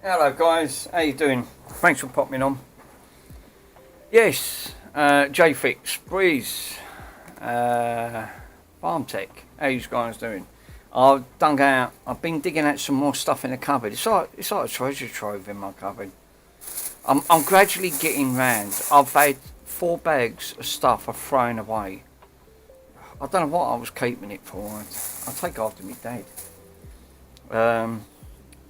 Hello guys, how you doing? Thanks for popping on. Yes, JFix, Breeze, Farm Tech, how you guys doing? I've been digging out some more stuff in the cupboard. It's like a treasure trove in my cupboard. I'm gradually getting round. I've had 4 bags of stuff I've thrown away. I don't know what I was keeping it for. I'll take after me dad.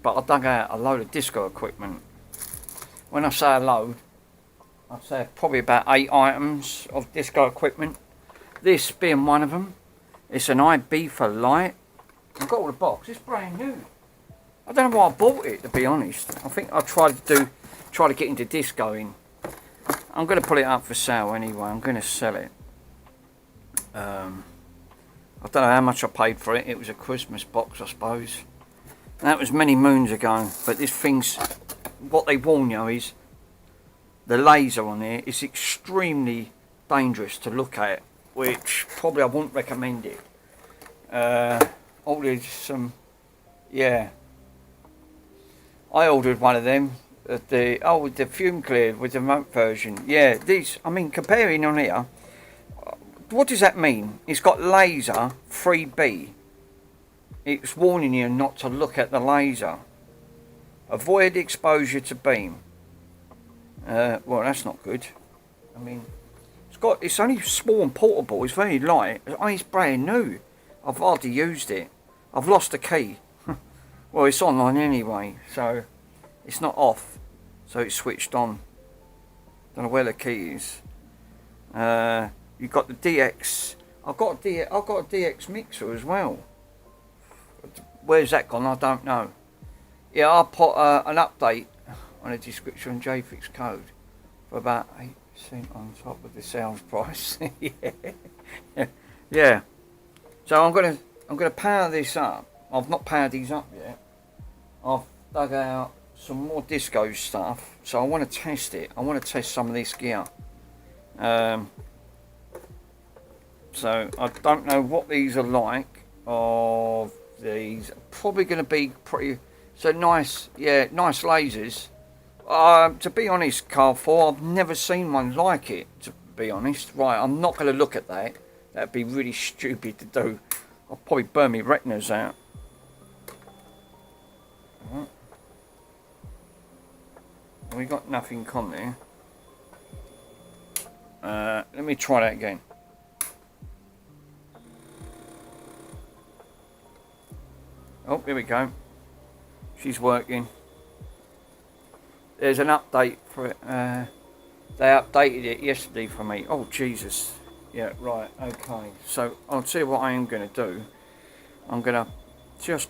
But I dug out a load of disco equipment. When I say a load, I'd say probably about 8 items of disco equipment. This being one of them. It's an Ibiza Lite. I've got all the box. It's brand new. I don't know why I bought it, to be honest. I think I try to get into discoing. I'm going to put it up for sale anyway. I'm going to sell it. I don't know how much I paid for it. It was a Christmas box, I suppose. That was many moons ago, but this thing's, what they warn you is, the laser on there is extremely dangerous to look at, which probably I wouldn't recommend it. Ordered some, yeah. I ordered one of them, with the fume clear with the remote version. Yeah, these, I mean, comparing on here, what does that mean? It's got laser 3B. It's warning you not to look at the laser. Avoid exposure to beam. Well, that's not good. I mean, it's only small and portable. It's very light. It's brand new. I've hardly used it. I've lost the key. Well, it's online anyway, so it's not off. So it's switched on. Don't know where the key is. You've got the DX. I've got a DX mixer as well. Where's that gone? I don't know. Yeah, I'll put an update on the description JFix code for about 8% on top of the sales price. Yeah. So I'm gonna power this up. I've not powered these up yet. I've dug out some more disco stuff, so I want to test it. I want to test some of this gear. So I don't know what these are like. Of these, probably going to be pretty nice. Yeah, nice lasers. To be honest, Carrefour, I've never seen one like it, to be honest. Right, I'm not going to look at that. That'd be really stupid to do. I'll probably burn my retinas out. Right. We got nothing on there. Let me try that again. Oh, here we go. She's working. There's an update for it. They updated it yesterday for me. Oh, Jesus. Yeah, right. Okay. So, I'll tell you what I am going to do. I'm going to just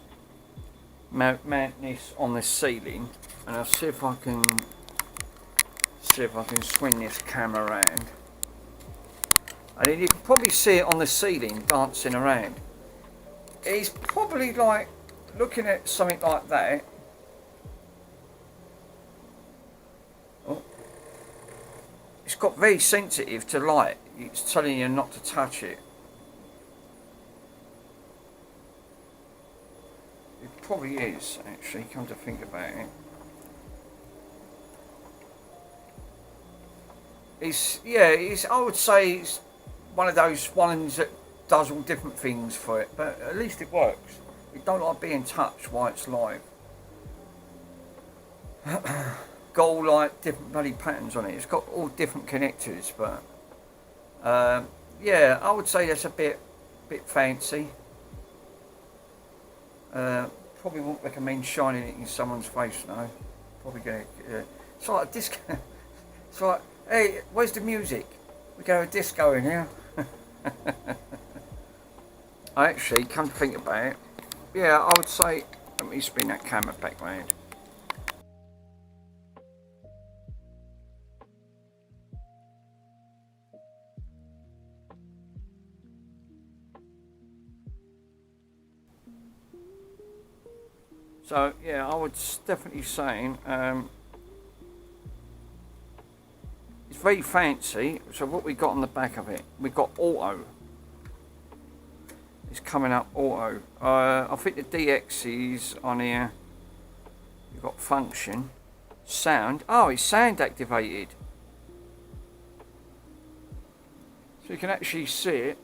mount this on the ceiling. And I'll see if I can swing this camera around. And then you can probably see it on the ceiling dancing around. It's probably like looking at something like that. Oh. It's got very sensitive to light. It's telling you not to touch it. It probably is, actually, come to think about it. I would say it's one of those ones that does all different things for it, but at least it works. It don't like being touched while it's live. Got all like different bloody patterns on it. It's got all different connectors, but yeah, I would say that's a bit fancy. Probably won't recommend shining it in someone's face now. Probably gonna. It's like a disco. It's like, hey, where's the music? We go a disco in here. I actually, come to think about it, yeah, I would say, let me spin that camera back round. So, yeah, I would definitely say, it's very fancy. So what we got on the back of it, we got auto. It's coming up auto. I think the DX is on here. You've got function, sound. Oh, it's sound activated. So you can actually see it.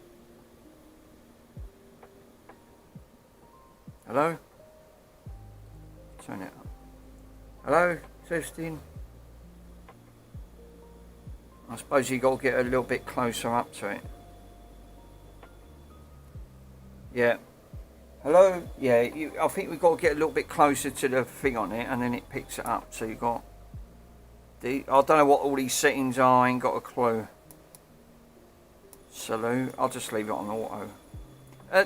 Hello? Turn it up. Hello? Testing. I suppose you got to get a little bit closer up to it. Yeah. Hello? Yeah, I think we've got to get a little bit closer to the thing on it and then it picks it up. So you got I don't know what all these settings are, I ain't got a clue. Salute. I'll just leave it on auto.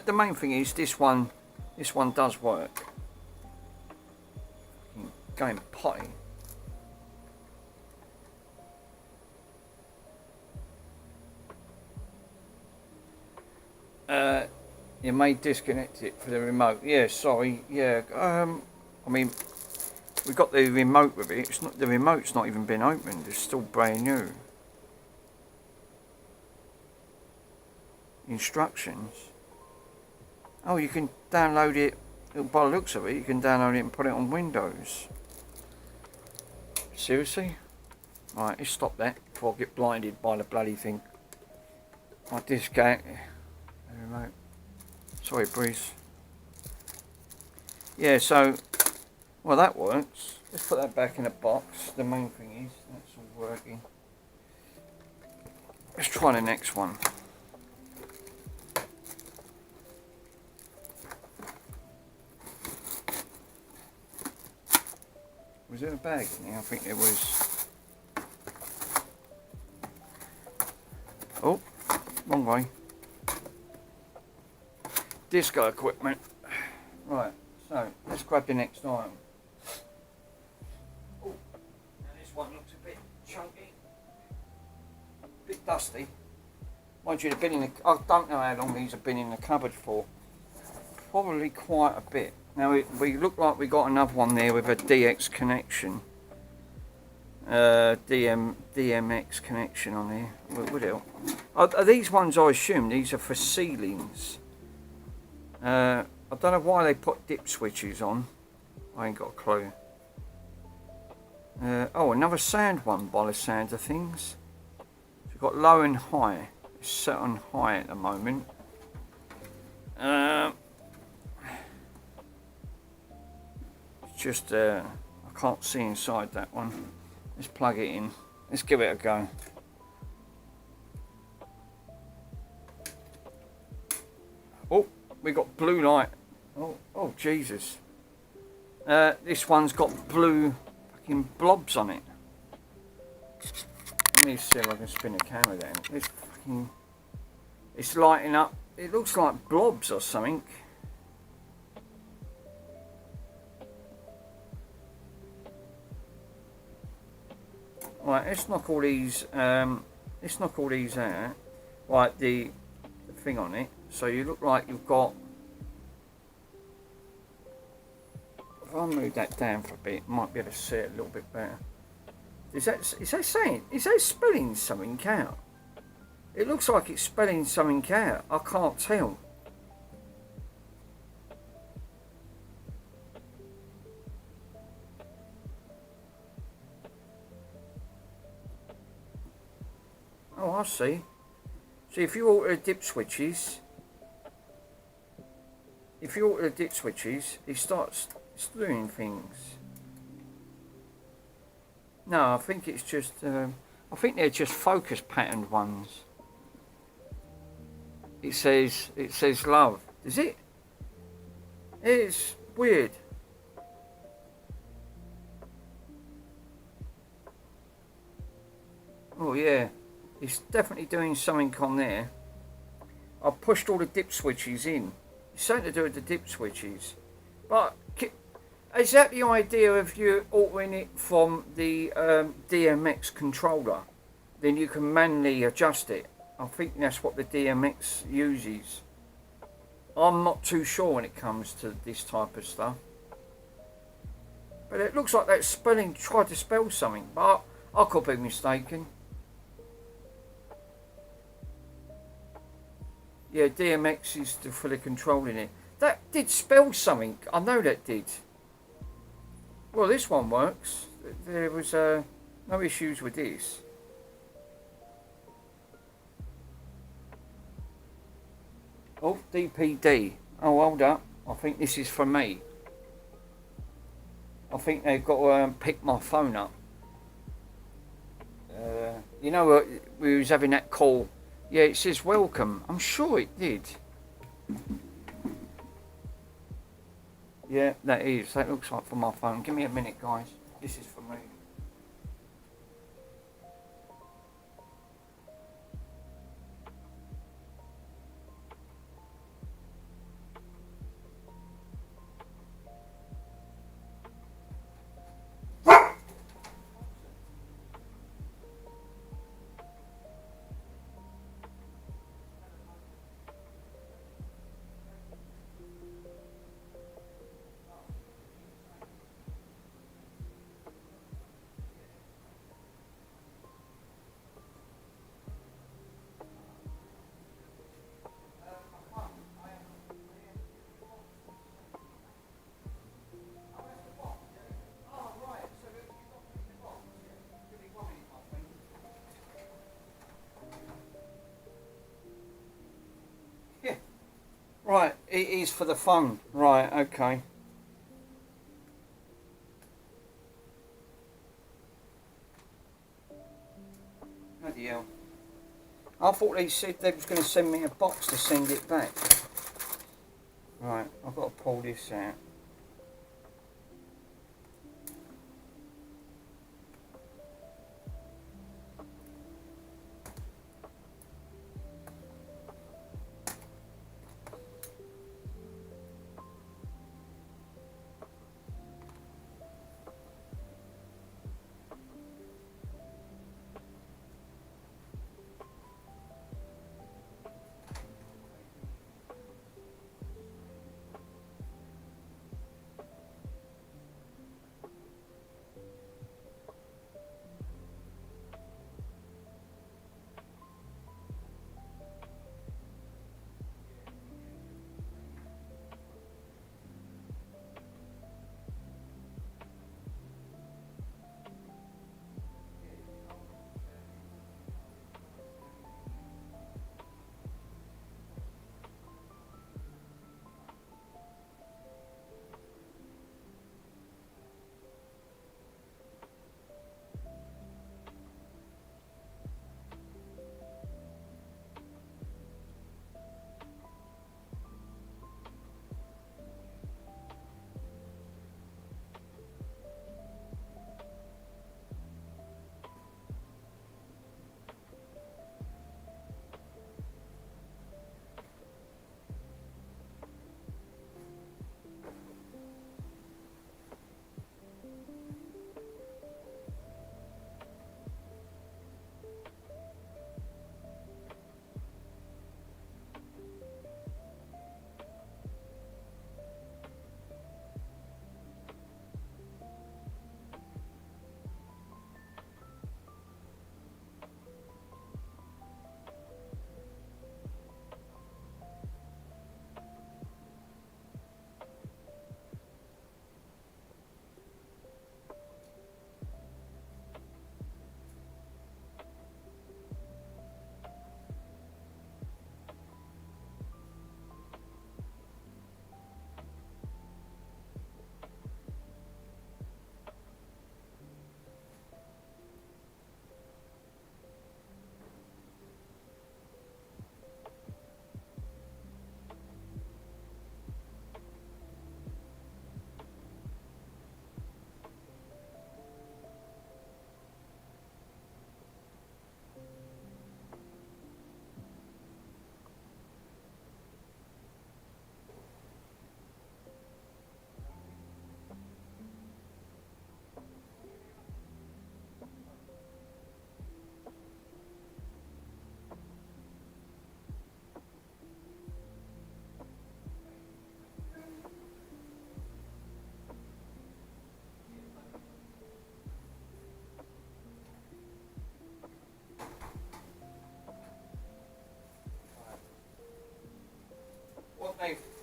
The main thing is this one does work. Going potty. You may disconnect it for the remote. Yeah, sorry. Yeah. I mean, we got the remote with it. It's not, the remote's not even been opened. It's still brand new. Instructions. Oh, you can download it. By the looks of it, you can download it and put it on Windows. Seriously? Right, let's stop that before I get blinded by the bloody thing. My disc out. Remote. Sorry, Breeze. Yeah, so, well, that works. Let's put that back in the box. The main thing is that's all working. Let's try the next one. Was there a bag in there? I think there was. Oh, wrong way. Disco equipment. Right, so let's grab the next item. Oh, now this one looks a bit chunky, a bit dusty. Mind you, they've been in the, I don't know how long these have been in the cupboard for. Probably quite a bit. Now we look like we got another one there with a DX connection. DMX connection on there. Would it? Are these ones, I assume, these are for ceilings. I don't know why they put dip switches on. I ain't got a clue. Oh, another sound one by the sound of things. So we've got low and high. It's set on high at the moment. It's just, I can't see inside that one. Let's plug it in. Let's give it a go. Oh, we got blue light. Oh Jesus. This one's got blue fucking blobs on it. Let me see if I can spin the camera down. It's lighting up. It looks like blobs or something. Right, let's knock all these. Let's knock all these out. Right, the thing on it. So you look like you've got. If I move that down for a bit, I might be able to see it a little bit better. Is that spelling something out? It looks like it's spelling something out. I can't tell. Oh, I see. See, if you alter the dip switches, it starts doing things. No, I think it's just, I think they're just focus patterned ones. It says love. Is it? It's weird. Oh yeah, it's definitely doing something on there. I've pushed all the dip switches in. It's something to do with the dip switches. But is that the idea of you altering it from the DMX controller? Then you can manually adjust it. I think that's what the DMX uses. I'm not too sure when it comes to this type of stuff. But it looks like that spelling tried to spell something, but I could be mistaken. Yeah, DMX is for the controlling it. That did spell something. I know that did. Well, this one works. There was no issues with this. Oh, DPD. Oh, hold up. I think this is for me. I think they've got to pick my phone up. You know what? We was having that call. Yeah, it says welcome. I'm sure it did. Yeah, that is. That looks like for my phone. Give me a minute, guys. This is for me. Yeah. Right, it is for the phone. Right, okay. Bloody hell. I thought they said they was going to send me a box to send it back. Right, I've got to pull this out.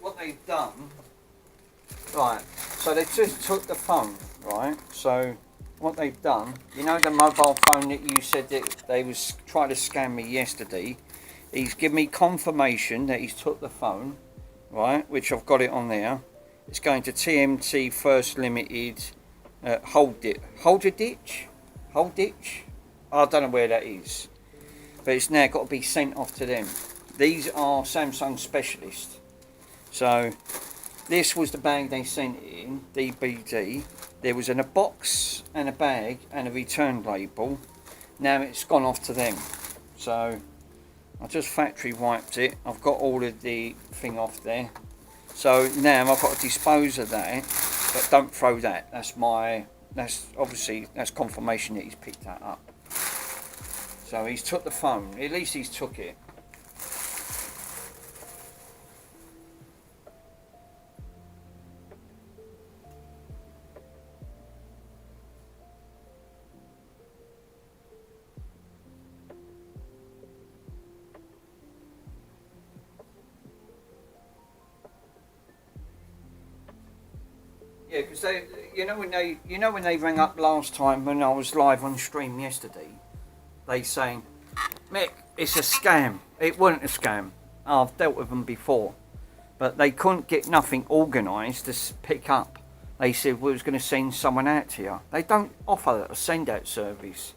What they've done, right, so they just took the phone, right? So what they've done, you know the mobile phone that you said that they was trying to scam me yesterday, he's given me confirmation that he's took the phone, right, which I've got it on there. It's going to TMT First Limited, Holditch? I don't know where that is, but it's now got to be sent off to them. These are Samsung specialists. So this was the bag they sent it in, DBD. There was in a box and a bag and a return label. Now it's gone off to them. So I just factory wiped it. I've got all of the thing off there. So now I've got to dispose of that, but don't throw that. That's obviously confirmation that he's picked that up. So he's took the phone. At least he's took it. Yeah, because when they rang up last time when I was live on stream yesterday, they saying, Mick, it's a scam. It wasn't a scam. I've dealt with them before, but they couldn't get nothing organised to pick up. They said we was going to send someone out to you. They don't offer a send out service,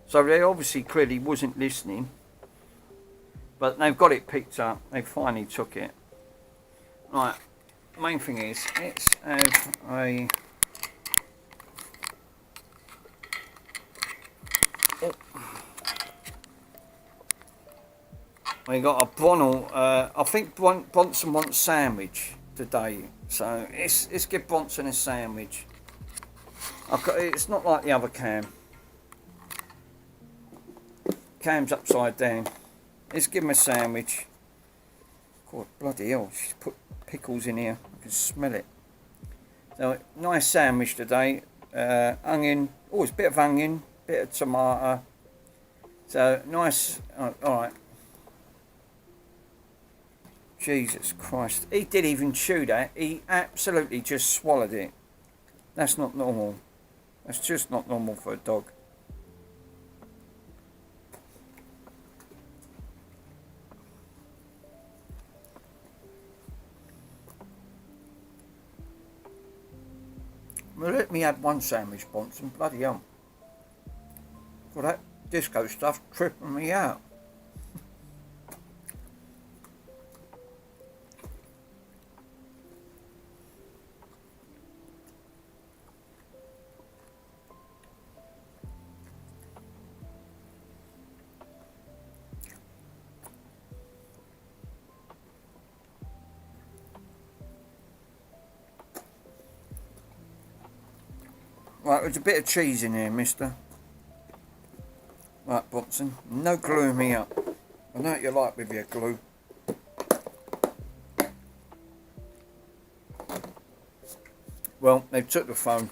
so they obviously clearly wasn't listening. But they've got it picked up. They finally took it. Right. Main thing is, let's have a we got a Bronell. I think Bronson wants sandwich today, so let's give Bronson a sandwich. It's not like the other Cam. Cam's upside down. Let's give him a sandwich. God, bloody hell! She's put pickles in here. I can smell it. So nice sandwich today. Onion. Oh, it's a bit of onion, bit of tomato. So nice. All right. Jesus Christ! He didn't even chew that. He absolutely just swallowed it. That's not normal. That's just not normal for a dog. Well, let me have one sandwich, Bonson. Bloody hell. For that disco stuff tripping me out. Right, there's a bit of cheese in here, mister. Right, Bonson, no gluing me up. I know what you like with your glue. Well, they took the phone.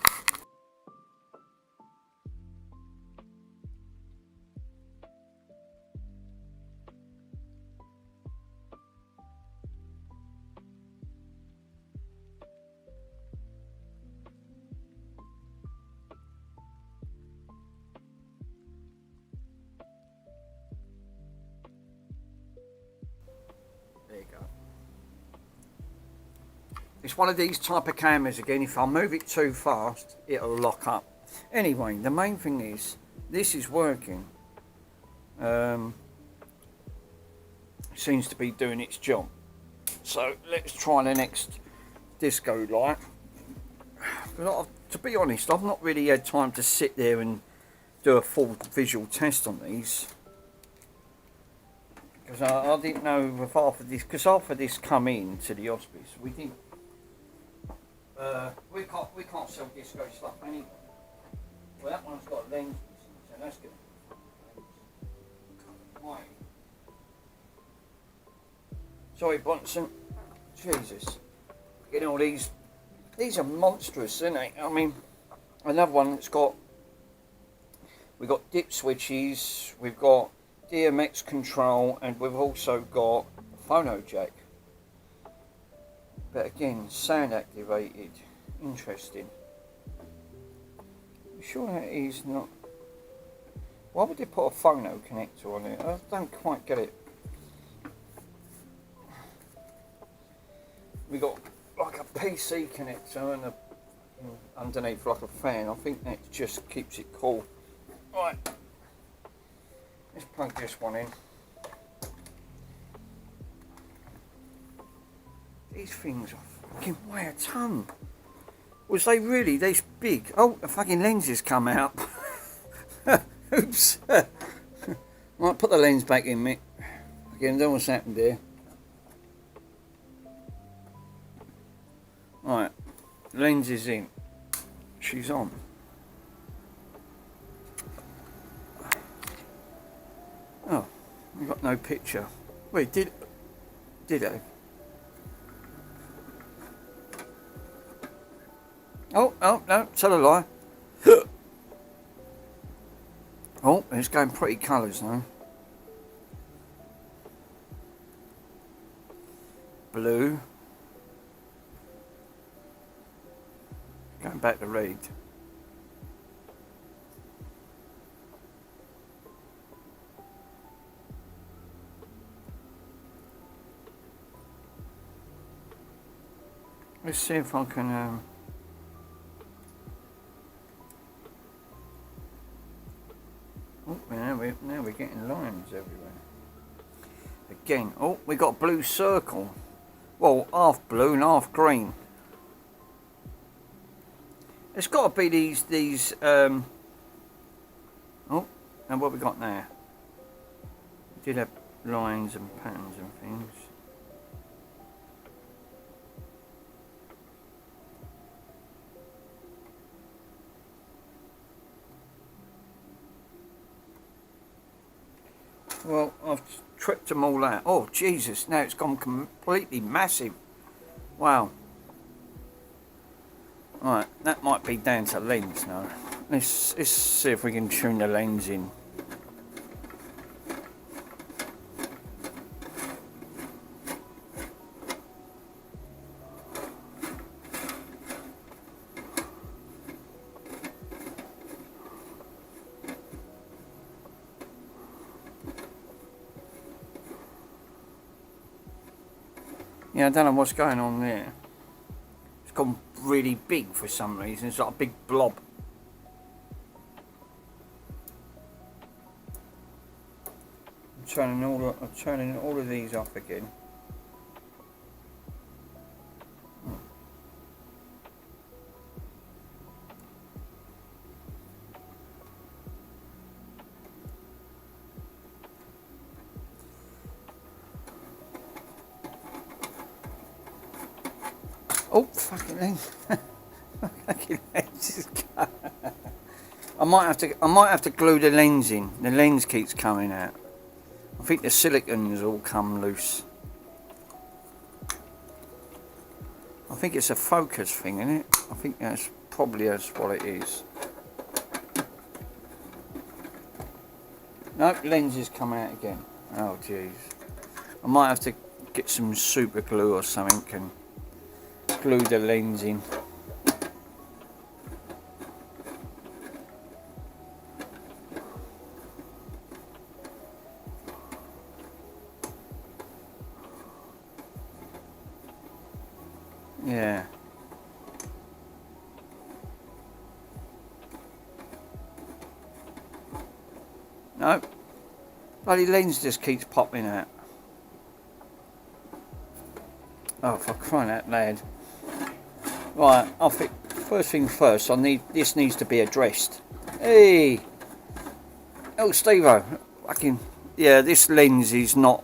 There you go. It's one of these type of cameras again. If I move it too fast, it'll lock up. Anyway, the main thing is this is working. Seems to be doing its job. So let's try the next disco light. To be honest, I've not really had time to sit there and do a full visual test on these. Because I didn't know if after this, because after this come in to the hospice, we didn't. We can't sell disco stuff anyway. Well, that one's got lenses, so that's good. Right. Sorry, Bonson. Jesus. Getting all these are monstrous, aren't they? I mean, another one that's got. We've got dip switches. We've got DMX control, and we've also got phono jack. But again, sound activated. Interesting. sure that is not... Why would they put a phono connector on it? I don't quite get it. We got like a PC connector and underneath like a fan. I think that just keeps it cool. Right, let's plug this one in. These things fucking weigh a ton. Was they really this big? Oh, the fucking lenses come out. Oops. Right, put the lens back in, Mick. Again, don't know what's happened there. Right, lens is in. She's on. Oh, we got no picture. Wait, did I? Oh, no, tell a lie. Oh, it's going pretty colours now. Blue. Going back to red. Let's see if I can... Oh, now we're getting lines everywhere. Again, oh, we got a blue circle. Well, half blue and half green. It's got to be these. Oh, and what we got there? We did have lines and patterns and things. Well, I've tripped them all out. Oh, Jesus, now it's gone completely massive. Wow. Right, that might be down to lens now. Let's see if we can tune the lens in. Yeah, I don't know what's going on there. It's gone really big for some reason. It's like a big blob. I'm turning all of these off again. Oh, fucking lens. Fucking lens. I might have to glue the lens in. The lens keeps coming out. I think the silicon's all come loose. I think it's a focus thing, isn't it? I think that's what it is. Nope, lenses come out again. Oh jeez. I might have to get some super glue or something and glue the lens in. Yeah. No. Bloody lens just keeps popping out. Oh, for crying out loud. Right, I think first thing first, this needs to be addressed. Hey! Oh, Steve-o, yeah, this lens is not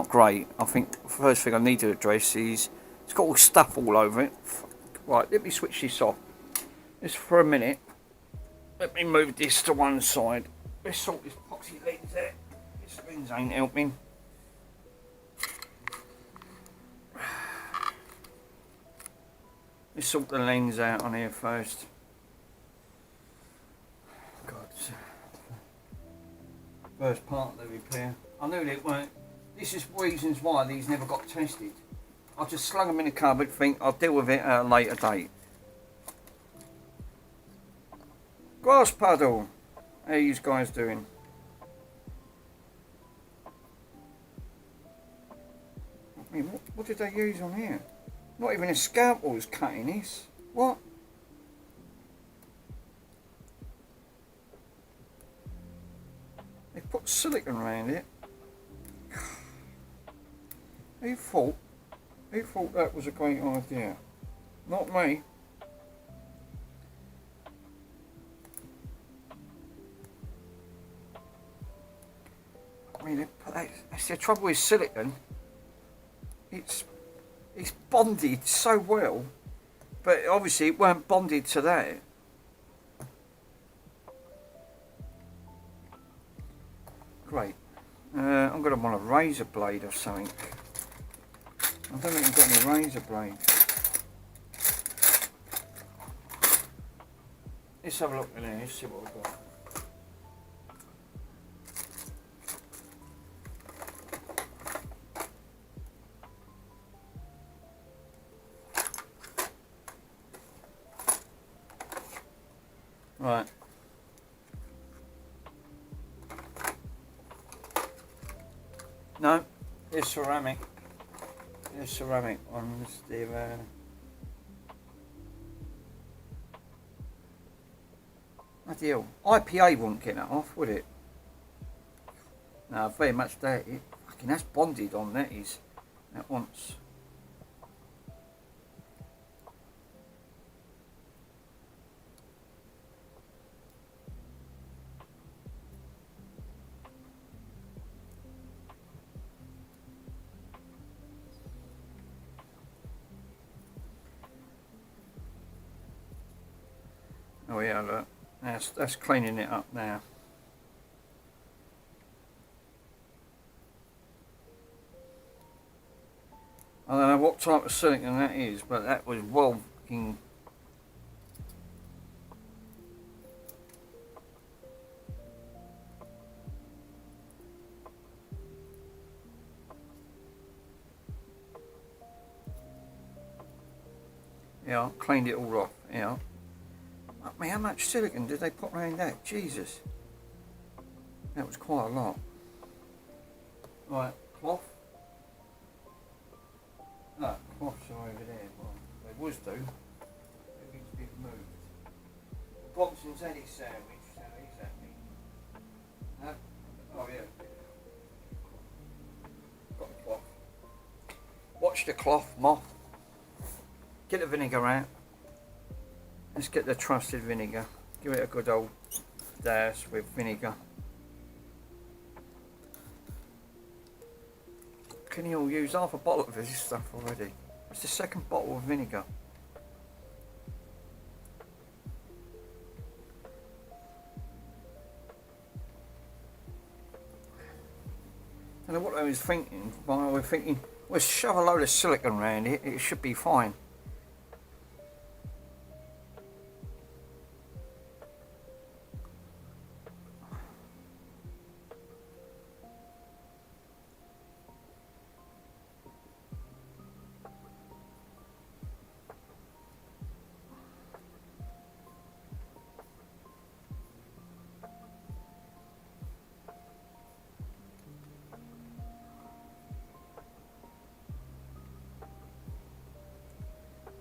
great. I think the first thing I need to address is it's got all stuff all over it. Right, let me switch this off. Just for a minute. Let me move this to one side. Let's sort this epoxy lens out. This lens ain't helping. Let's sort the lens out on here first. God. First part of the repair. I knew they weren't. This is reasons why these never got tested. I just slung them in the cupboard, think I'll deal with it at a later date. Grass puddle. How are you guys doing? I mean, what did they use on here? Not even a scalpel was cutting this. What? They put silicone around it. Who thought that was a great idea? Not me. I mean, that's the trouble with silicone. It's bonded so well, but obviously it weren't bonded to that. Great. I'm going to want a razor blade or something. I don't think I've got any razor blades. Let's have a look in there, let's see what we've got. Right. No, it's ceramic. It's ceramic ones. They're ideal. IPA wouldn't get that off, would it? No, very much that. Fucking that's bonded on that is. That once. Oh yeah, look. That's cleaning it up now. I don't know what type of silicone that is, but that was well fucking. Yeah, cleaned it all off. Yeah. I mean, how much silicone did they put around that? Jesus. That was quite a lot. Right, cloth. No, cloths are over there. Well, they was do. Everything's been moved. Bronson's had his sandwich, so he's happy. Huh? Oh yeah. Got the cloth. Watch the cloth, moth. Get the vinegar out. Let's get the trusted vinegar. Give it a good old dash with vinegar. Can you all use half a bottle of this stuff already? It's the second bottle of vinegar. I don't know what I was thinking. While we're thinking, we'll shove a load of silicone around it. It should be fine.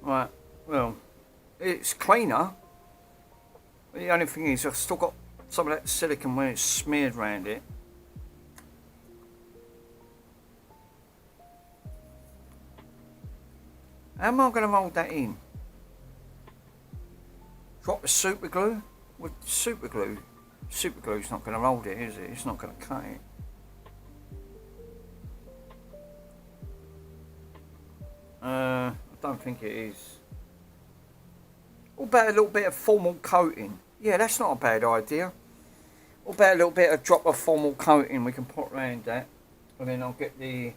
Right, well, it's cleaner. The only thing is I've still got some of that silicone where it's smeared around it. How am I going to mould that in? Drop the super glue? With super glue? Super glue's not going to mould it, is it? It's not going to cut it. I don't think it is. What about a little bit of formal coating? Yeah, that's not a bad idea. What about a little bit of drop of formal coating we can put around that? And then I'll get the...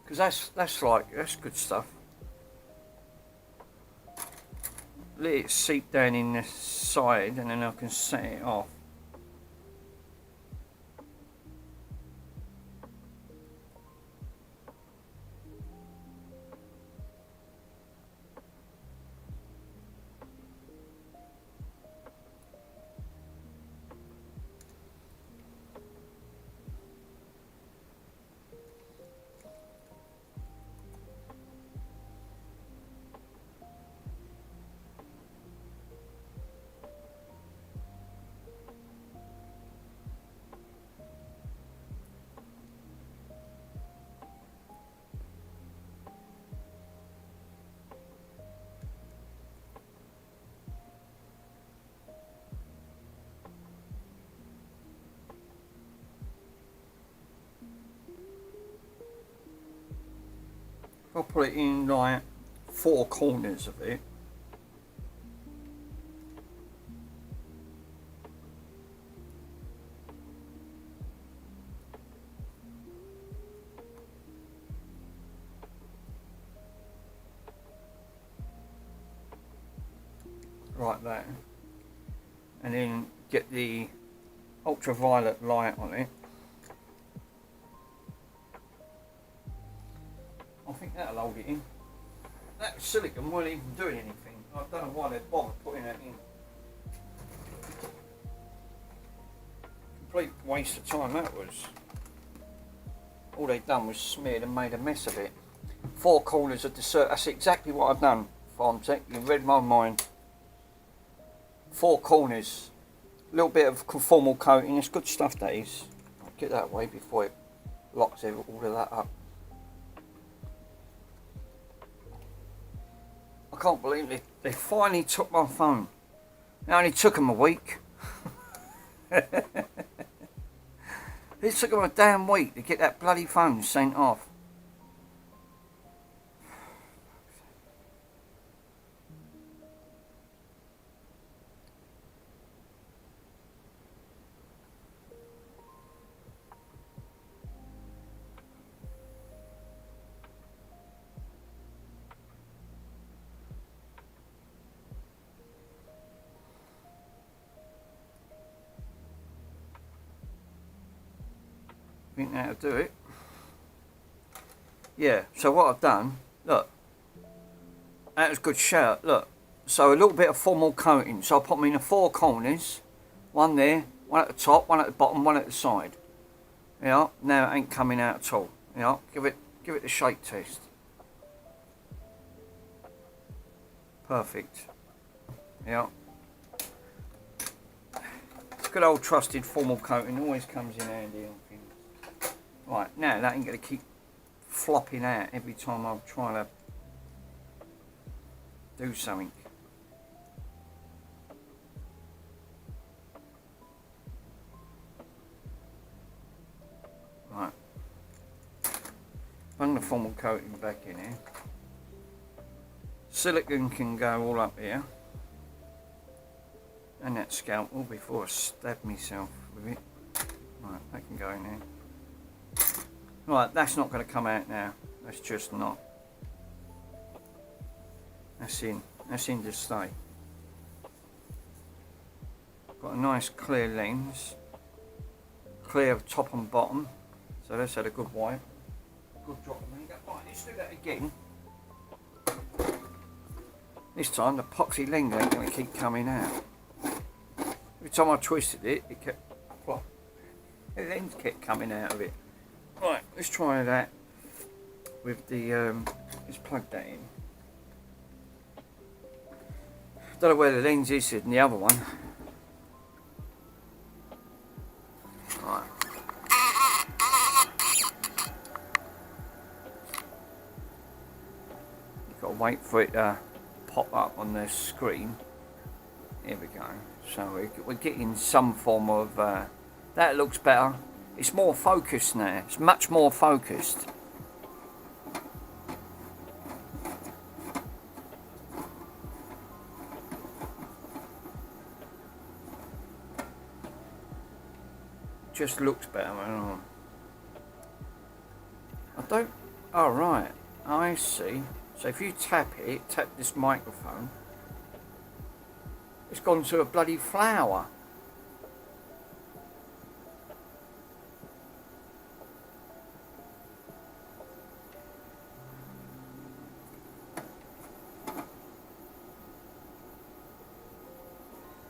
because that's good stuff. Let it seep down in the side and then I can set it off. I'll put it in like 4 corners of it. Like that, and then get the ultraviolet light on it. I think that'll hold it in. That silicone won't even do anything. I don't know why they bothered putting that in. Complete waste of time that was. All they've done was smeared and made a mess of it. 4 corners of the circle. That's exactly what I've done, Farmtech. You read my mind. 4 corners. A little bit of conformal coating. It's good stuff, that is. I'll get that away before it locks all of that up. I can't believe it. They finally took my phone. It only took them a week. It took them a damn week to get that bloody phone sent off. Think that'll do it. Yeah, so what I've done, look, that was a good shout, look. So a little bit of formal coating, so I put them in the 4 corners, one there, one at the top, one at the bottom, one at the side. Yeah, now it ain't coming out at all. Yeah, give it the shake test. Perfect. Yeah. Good old trusted formal coating always comes in handy on things. Right, now that ain't going to keep flopping out every time I'm trying to do something. Right. Bring the formal coating back in here. Silicone can go all up here. And that scalpel before I stab myself with it. Right, that can go in there. Right, that's not going to come out now. That's just not. That's in to stay. Got a nice clear lens. Clear top and bottom. So that's had a good wipe. Good drop of makeup. Right, let's do that again. This time the epoxy lens ain't going to keep coming out. Every time I twisted it, it kept, well, the lens kept coming out of it. Right, let's try that with the, let's plug that in. Don't know where the lens is in the other one. Right. You've got to wait for it to pop up on the screen. Here we go. So we're getting some form of, that looks better. It's more focused now. It's much more focused. Just looks better. I don't. Oh right. I see. So if you tap it, tap this microphone, it's gone to a bloody flower.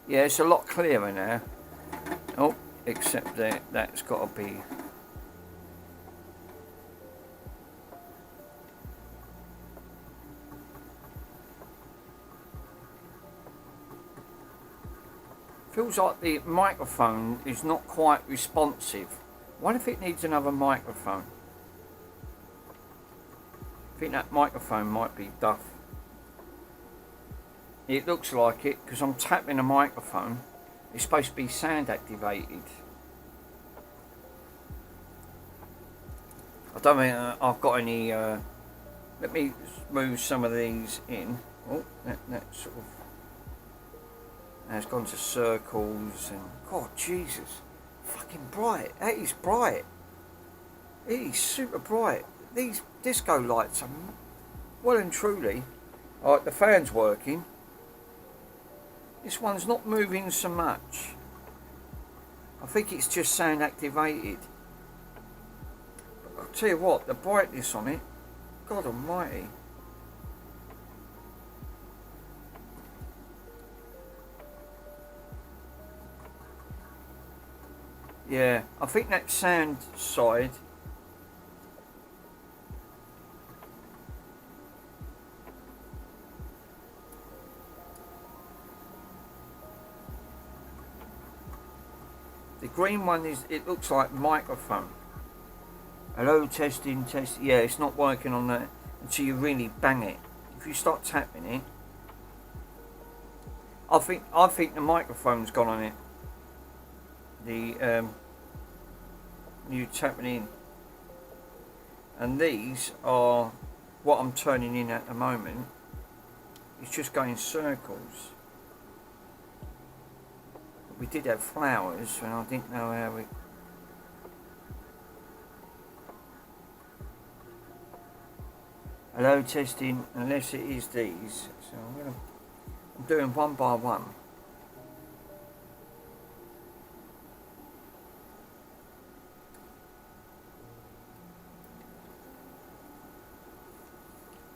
Yeah, it's a lot clearer now. Oh, except that that's got to be. Feels like the microphone is not quite responsive. What if it needs another microphone? I think that microphone might be duff. It looks like it because I'm tapping a microphone. It's supposed to be sound activated. I don't think I've got any Let me move some of these in. Oh, that sort of... Now it's gone to circles and... God, Jesus. Fucking bright. That is bright. It is super bright. These disco lights are well and truly... Alright, the fan's working. This one's not moving so much. I think it's just sound activated. I'll tell you what, the brightness on it, God almighty. Yeah, I think that sound side. The green one is, it looks like microphone. Hello, testing, test. Yeah, it's not working on that until you really bang it. If you start tapping it, I think the microphone's gone on it. The you tapping in, and these are what I'm turning in at the moment. It's just going circles. We did have flowers, and I didn't know how we. Hello, testing. Unless it is these, so I'm doing one by one.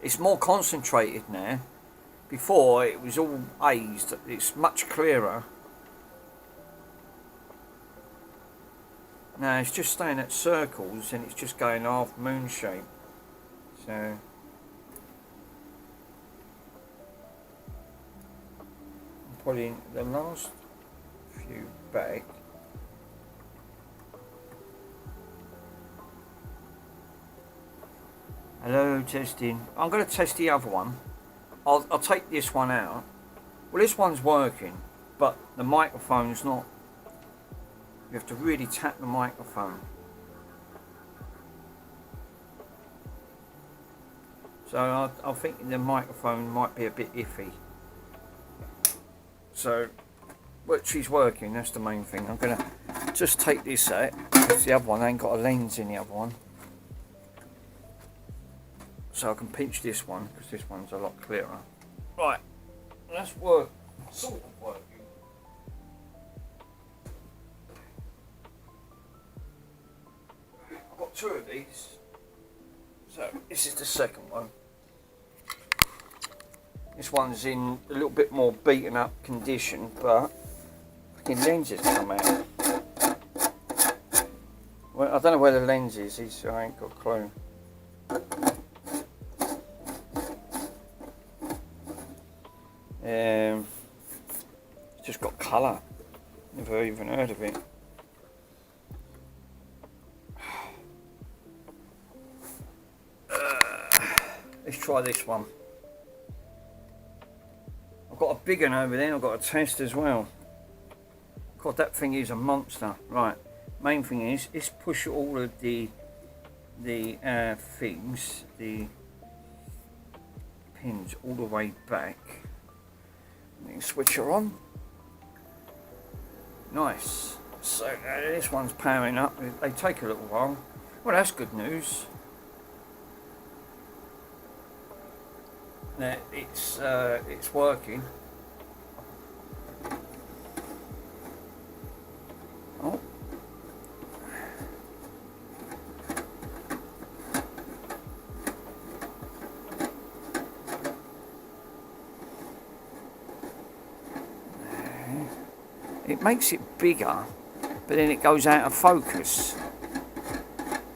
It's more concentrated now. Before it was all hazed. It's much clearer. Now it's just staying at circles and it's just going half moon shape. So I'm putting the last few back. Hello, testing. I'm going to test the other one. I'll take this one out. Well, this one's working, but the microphone's not. You have to really tap the microphone. So I think the microphone might be a bit iffy. So, but she's working, that's the main thing. I'm going to just take this out. That's the other one, I ain't got a lens in the other one. So I can pinch this one, because this one's a lot clearer. Right, that's work, sort of working. I've got two of these. So this is the second one. This one's in a little bit more beaten up condition, but fucking lenses come out. Well, I don't know where the lens is, I ain't got a clue. It's just got colour. Never even heard of it. Let's try this one. I've got a big one over there, I've got a test as well. God, that thing is a monster. Right, main thing is push all of the things, the pins all the way back. And switch her on. Nice. So this one's powering up. They take a little while. Well, that's good news. Now it's working. Oh. It makes it bigger, but then it goes out of focus.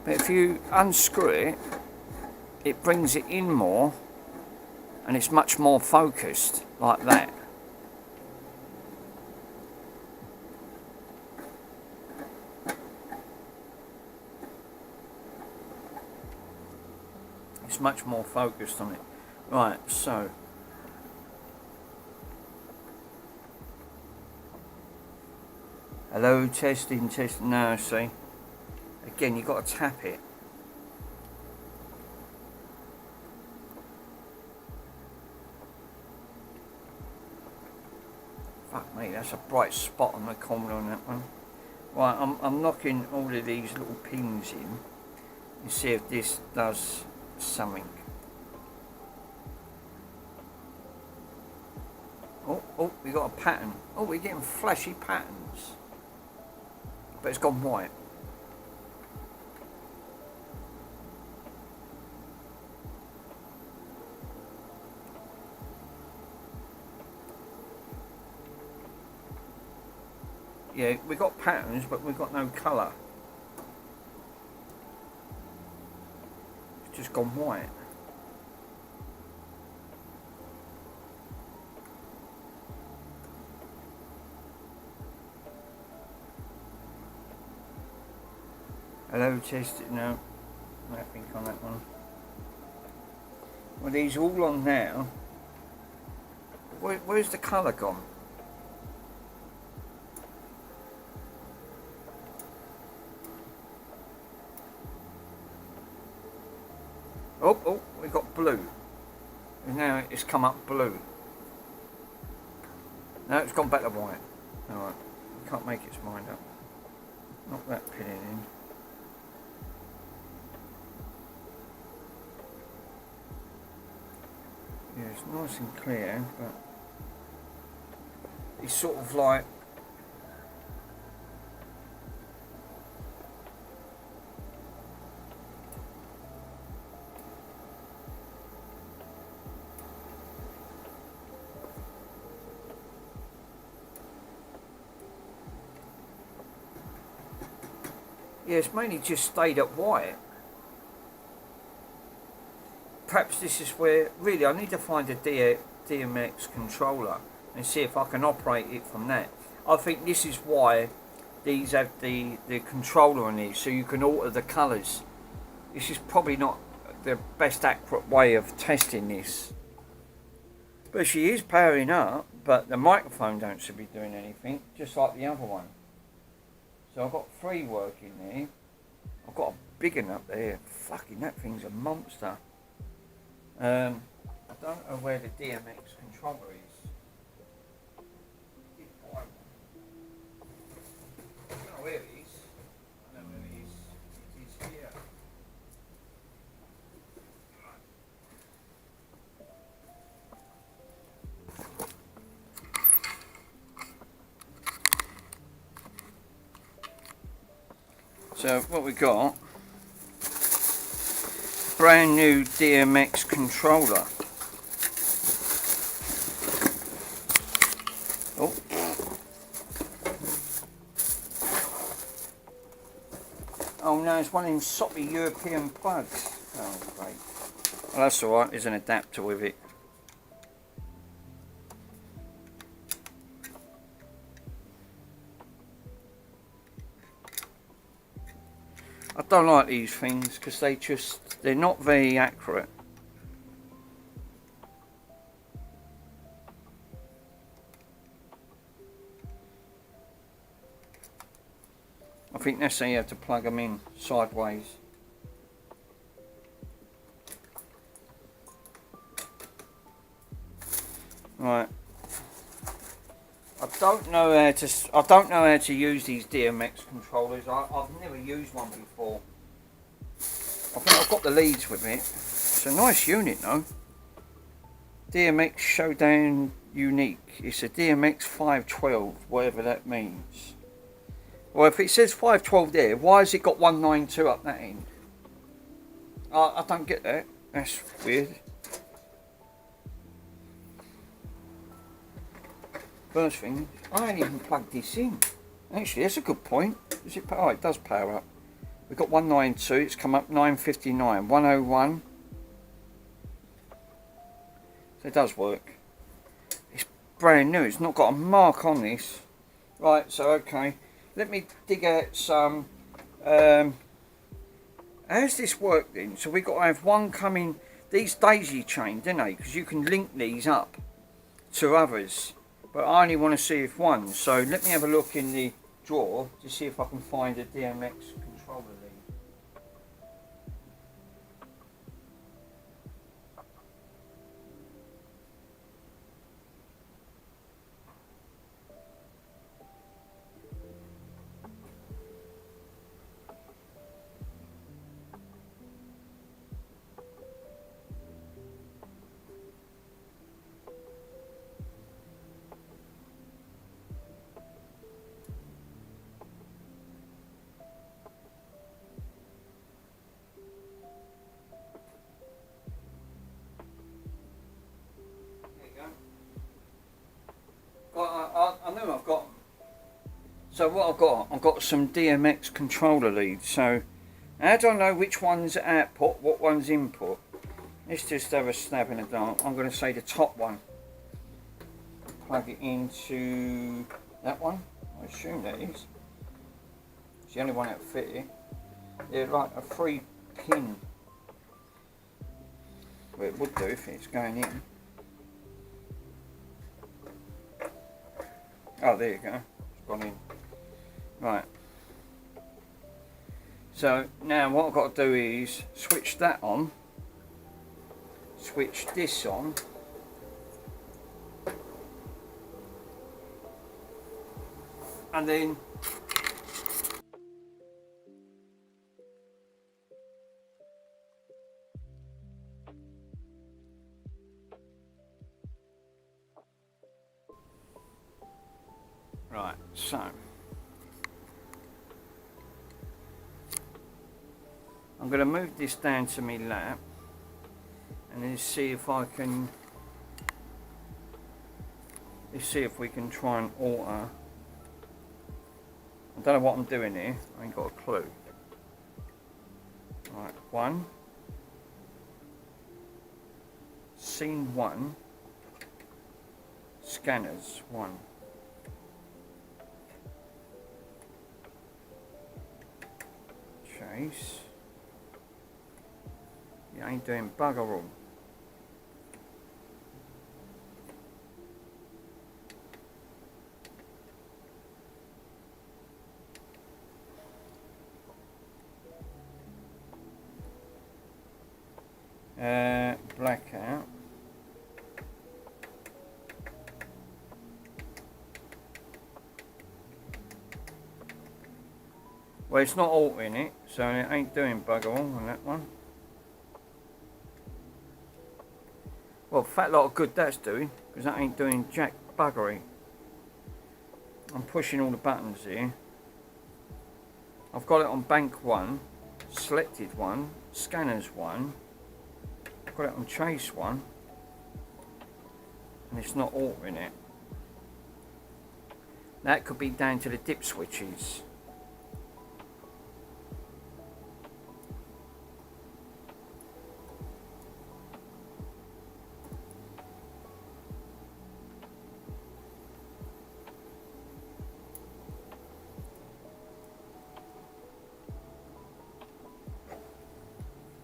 But if you unscrew it, it brings it in more, and it's much more focused, like that. It's much more focused on it. Right, so. Hello, testing. Now, see. Again, you've got to tap it. me, that's a bright spot on the corner on that one. Right, I'm knocking all of these little pins in and see if this does something. Oh, we got a pattern. Oh, we're getting flashy patterns. But it's gone white. Yeah, we got patterns, but we've got no colour. It's just gone white. Hello, test it. No, nothing on that one. Well, these are all on now. Where's the colour gone? Oh, we got blue. And now it's come up blue. No, it's gone back to white. Alright, can't make its mind up. Knock that pin in. Yeah, it's nice and clear, but it's sort of like yeah, it's mainly just stayed at white. Perhaps this is where, really, I need to find a DMX controller and see if I can operate it from that. I think this is why these have the controller on these, so you can alter the colours. This is probably not the best accurate way of testing this. But she is powering up, but the microphone don't seem to be doing anything, just like the other one. So I've got 3 working there. I've got a big one up there. Fucking that thing's a monster. I don't know where the DMX controller is. I don't know where it is. I know where it is. It is here. So what we got, brand new DMX controller. Oh. Oh no, it's one of them soppy European plugs. Oh great. Well, that's alright, there's an adapter with it. I don't like these things because they're not very accurate. I think that's how you have to plug them in sideways. Right. I don't know how to use these DMX controllers. I've never used one before. I think I've got the leads with it. It's a nice unit though. DMX Showdown Unique. It's a DMX 512, whatever that means. Well, if it says 512 there, why has it got 192 up that end? I don't get that. That's weird. First thing, I ain't even plugged this in. Actually, that's a good point. Does it? Oh, it does power up. We've got 192. It's come up 959, 101. So it does work. It's brand new. It's not got a mark on this. Right. So okay. Let me dig out some. How's this work then? So we got to have one coming. These daisy chained, don't they? Because you can link these up to others. But I only want to see if one. So let me have a look in the drawer to see if I can find a DMX controller lead. So what I've got some DMX controller leads. So how do I know which one's output, what one's input? Let's just have a stab in the dark. I'm going to say the top one. Plug it into that one. I assume that is. It's the only one that fit it. They're like a 3-pin. Well, it would do if it's going in. Oh, there you go. It's gone in. Right. So now what I've got to do is switch that on. Switch this on. And then right, so I'm going to move this down to my lap and then see if I can, let's see if we can try and alter. I don't know what I'm doing here, I ain't got a clue. Right, 1, scene 1, scanners 1. Chase. You ain't doing bugger all. Blackout. Well, it's not altering it, so it ain't doing bugger all on that one. Well, fat lot of good that's doing, because that ain't doing jack buggery. I'm pushing all the buttons here. I've got it on bank 1, selected 1, scanners 1. I've got it on chase 1, and it's not altering it. That could be down to the dip switches.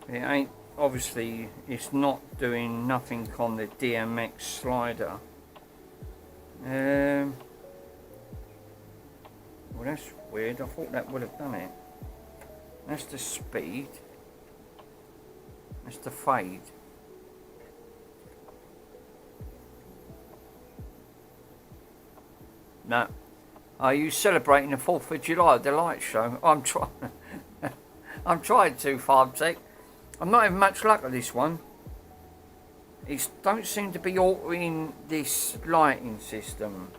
It ain't, obviously it's not doing nothing on the DMX slider. Well, that's weird. I thought that would have done it. That's the speed. That's the fade. No. Are you celebrating the 4th of July, the light show? I'm trying. I'm trying to, Farbtech. I'm not having much luck with this one. It don't seem to be altering this lighting system,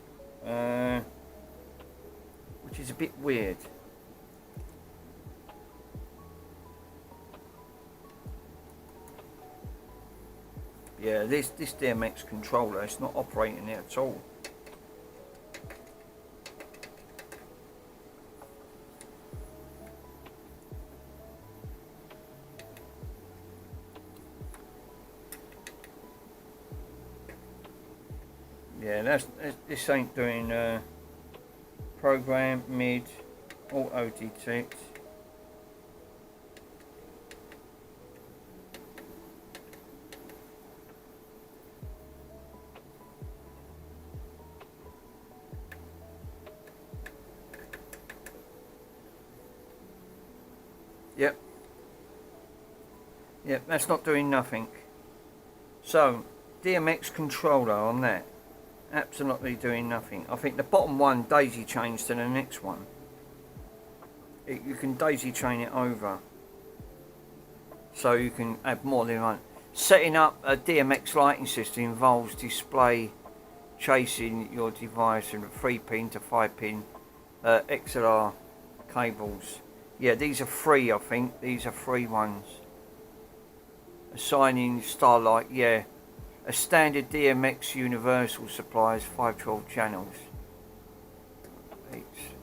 which is a bit weird. Yeah, this DMX controller, it's not operating it at all. Yeah, this ain't doing program, mid, auto detect. Yep, that's not doing nothing. So, DMX controller on that. Absolutely doing nothing. I think the bottom one daisy chains to the next one. You can daisy chain it over, so you can add more than one. Setting up a DMX lighting system involves display chasing your device and 3-pin to 5-pin XLR cables. Yeah, these are free, I think. These are free ones. Assigning Starlight, yeah. A standard DMX Universal supplies 512 channels.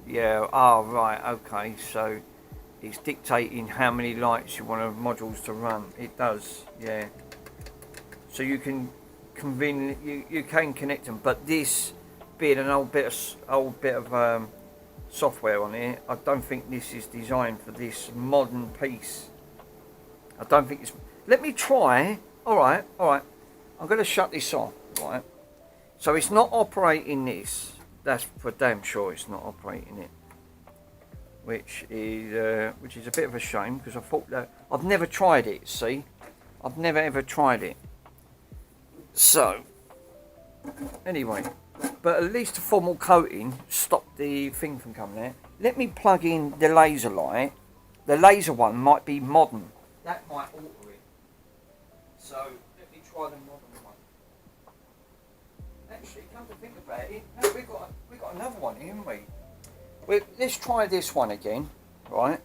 Yeah, oh right, okay, so it's dictating how many lights you want the modules to run. It does, yeah. So you can you can connect them, but this being an old bit of software on here, I don't think this is designed for this modern piece. I don't think it's. Let me try. All right. I'm going to shut this off. Right. So it's not operating this. That's for damn sure. It's not operating it. Which is a bit of a shame because I thought that I've never tried it. See, I've never ever tried it. So anyway, but at least the formal coating stopped the thing from coming out. Let me plug in the laser light. The laser one might be modern. That might alter it. So let me try the modern one. Actually, come to think about it, no, we got another one here, haven't we? Let's try this one again, right?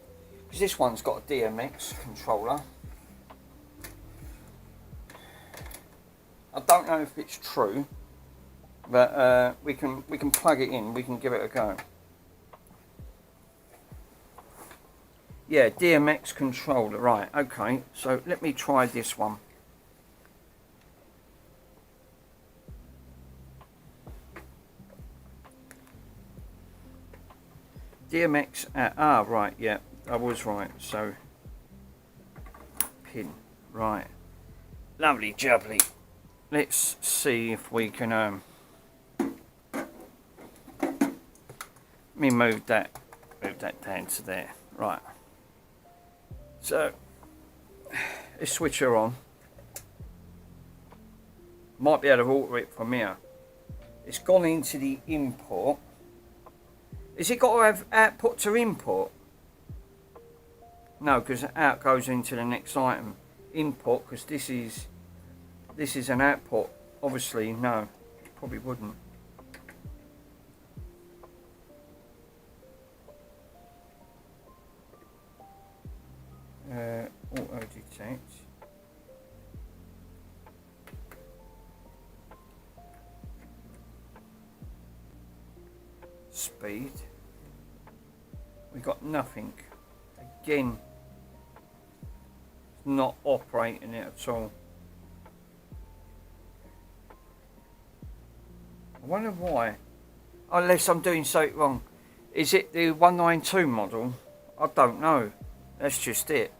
Because this one's got a DMX controller. I don't know if it's true, but we can plug it in. We can give it a go. Yeah, DMX controller, right, okay, so let me try this one. DMX, right, yeah, I was right, so, pin, right, lovely jubbly. Let's see if we can, let me move that down to there, right. So, let's switch her on. Might be able to alter it from here. It's gone into the import. Is it got to have output to import? No, because out goes into the next item. Import, because this is an output. Obviously, no, probably wouldn't. Auto detect. Speed. We got nothing. Again, it's not operating it at all. I wonder why. Unless I'm doing something wrong. Is it the 192 model? I don't know. That's just it.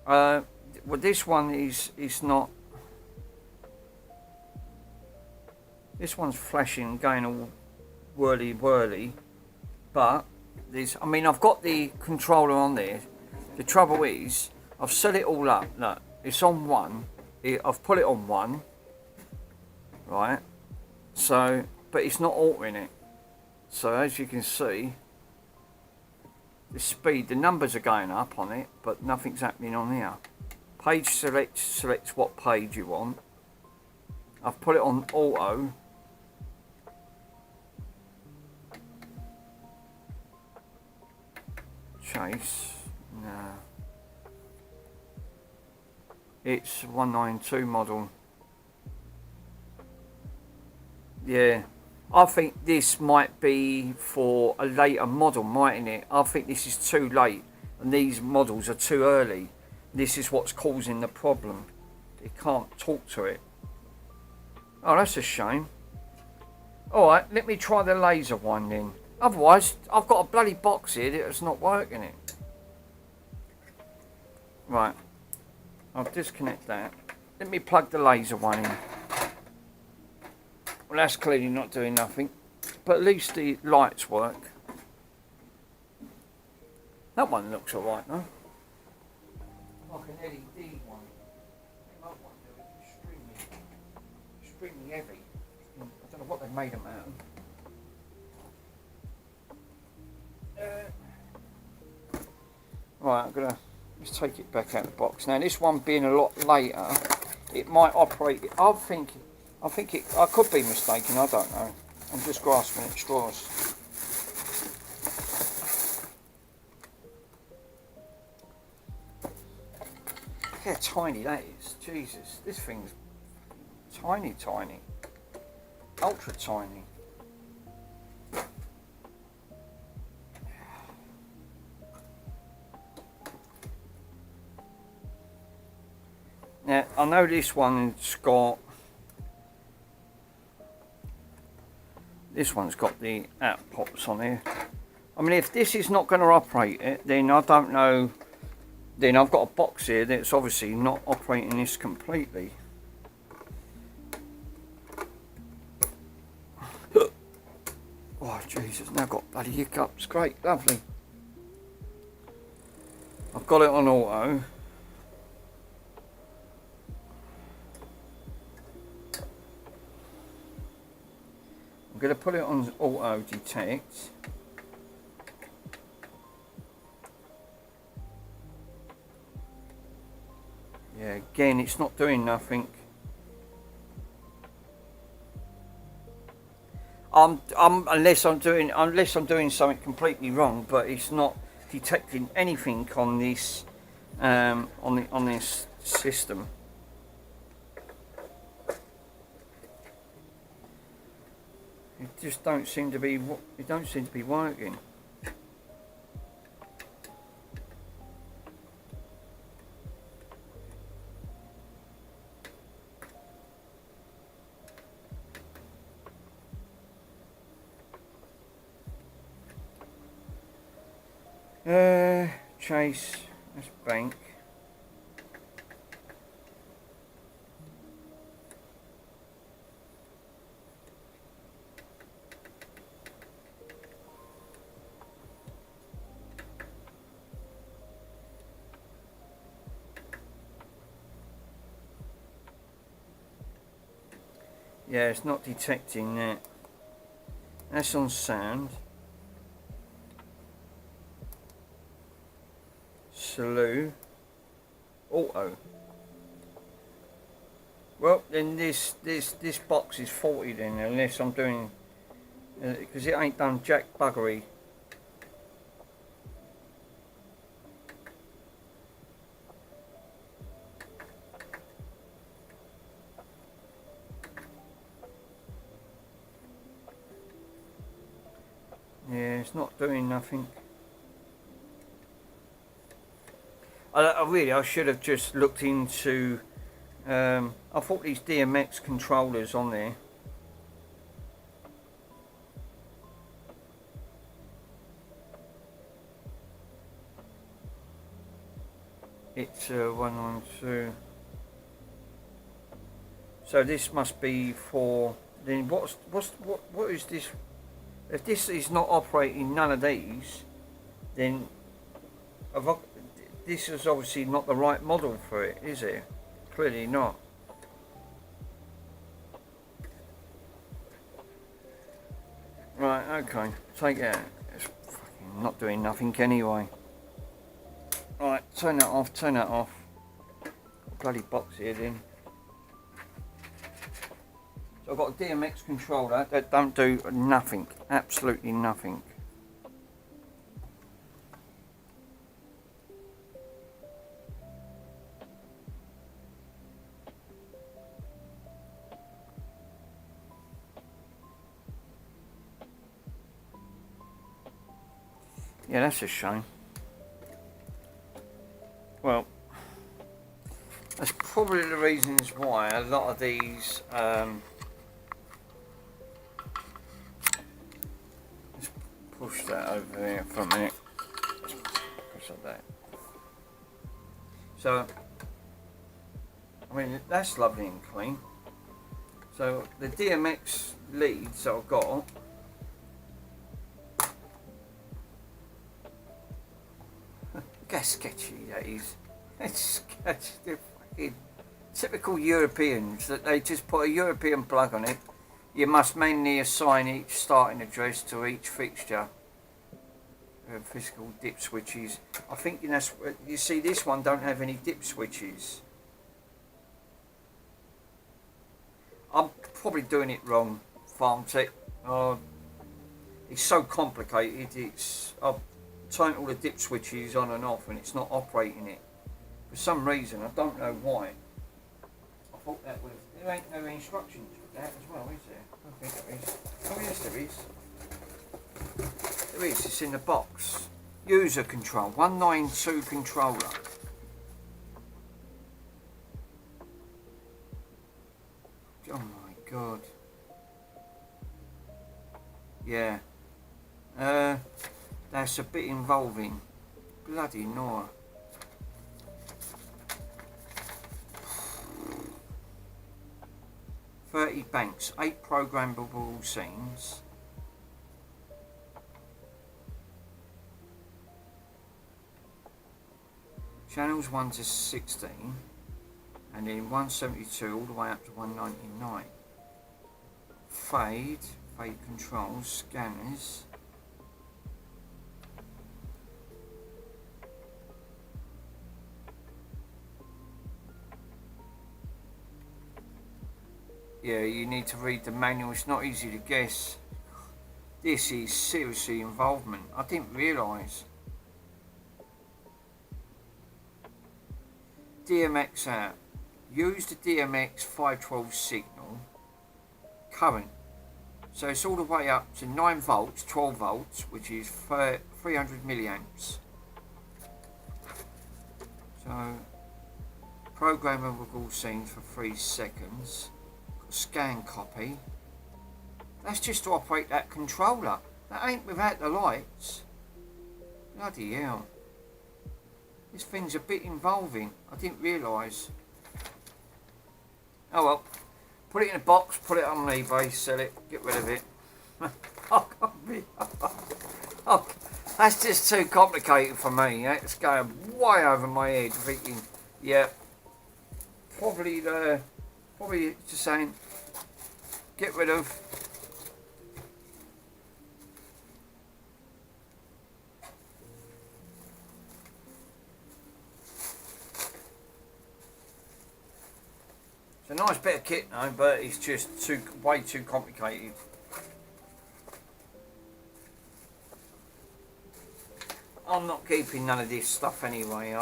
Well, this one is not. This one's flashing, going all whirly, but there's. I mean, I've got the controller on there. The trouble is, I've set it all up. Look, it's on one. I've put it on one. Right. So, but it's not altering it. So as you can see, the speed, the numbers are going up on it, but nothing's happening on here. Page select selects what page you want. I've put it on auto. Chase, no. It's 192 model. Yeah. I think this might be for a later model, mightn't it? I think this is too late and these models are too early. This is what's causing the problem. It can't talk to it. Oh, that's a shame. Alright, let me try the laser one then. Otherwise, I've got a bloody box here that's not working it. Right. I'll disconnect that. Let me plug the laser one in. Well, that's clearly not doing nothing, but at least the lights work. That one looks alright, though. Like an LED one. That one is extremely heavy. I don't know what they've made them out of. Right, I'm gonna just take it back out of the box. Now, this one being a lot later, it might operate. I could be mistaken, I don't know. I'm just grasping at straws. Look how tiny that is. Jesus, this thing's tiny. Ultra tiny. know this one's got the app pops on here. I mean, if this is not going to operate it, then I don't know. Then I've got a box here that's obviously not operating this completely. Oh Jesus! Now I've got bloody hiccups. Great, lovely. I've got it on auto. I'm going to put it on auto detect. Yeah, again, it's not doing nothing. Unless I'm doing something completely wrong, but it's not detecting anything on this on this system. It just don't seem to be working. Chase, that's bank. Yeah, it's not detecting that. That's on sound. Salute. Auto. Well, then this box is faulty then, unless I'm doing, because it ain't done jack buggery. Yeah, it's not doing nothing. I should have just looked into. I thought these DMX controllers on there. It's 192. So this must be for. Then what is this? If this is not operating none of these, then this is obviously not the right model for it, is it? Clearly not. Right, okay, take it out. It's fucking not doing nothing anyway. Right, turn that off, Bloody box here then. So I've got a DMX controller that don't do nothing, absolutely nothing. Yeah, that's a shame. Well, that's probably the reasons why a lot of these let's push that over there for a minute. Push like that. So, I mean, that's lovely and clean. So the DMX leads that I've got, gas sketchy that is. It's the fucking typical Europeans that they just put a European plug on it. You must manually assign each starting address to each fixture. Physical dip switches. I think that's, you see this one don't have any dip switches. I'm probably doing it wrong, Farm Tech. It's so complicated. I've turned all the dip switches on and off and it's not operating it. For some reason, I don't know why. I thought that was, there ain't no instructions for that as well, is there? I think there is. Oh yes, there is. There is, it's in the box. User control, 192 controller. God. Yeah. That's a bit involving. Bloody Nora. "30 banks, 8 programmable scenes. Channels 1 to 16, and then 172 all the way up to 199. Fade controls, scanners. Yeah, you need to read the manual. It's not easy to guess. This is seriously involvement. I didn't realise. DMX out. Use the DMX 512 signal. Current. So it's all the way up to 9 volts, 12 volts, which is 300 milliamps. So, programmable scenes for 3 seconds. Scan copy. That's just to operate that controller. That ain't without the lights. Bloody hell. This thing's a bit involving. I didn't realise. Oh well. Put it in a box, put it on eBay, sell it, get rid of it. Oh, that's just too complicated for me. It's going way over my head. Thinking, yeah, probably just saying, get rid of. It's a nice bit of kit though, but it's just way too complicated. I'm not keeping none of this stuff anyway.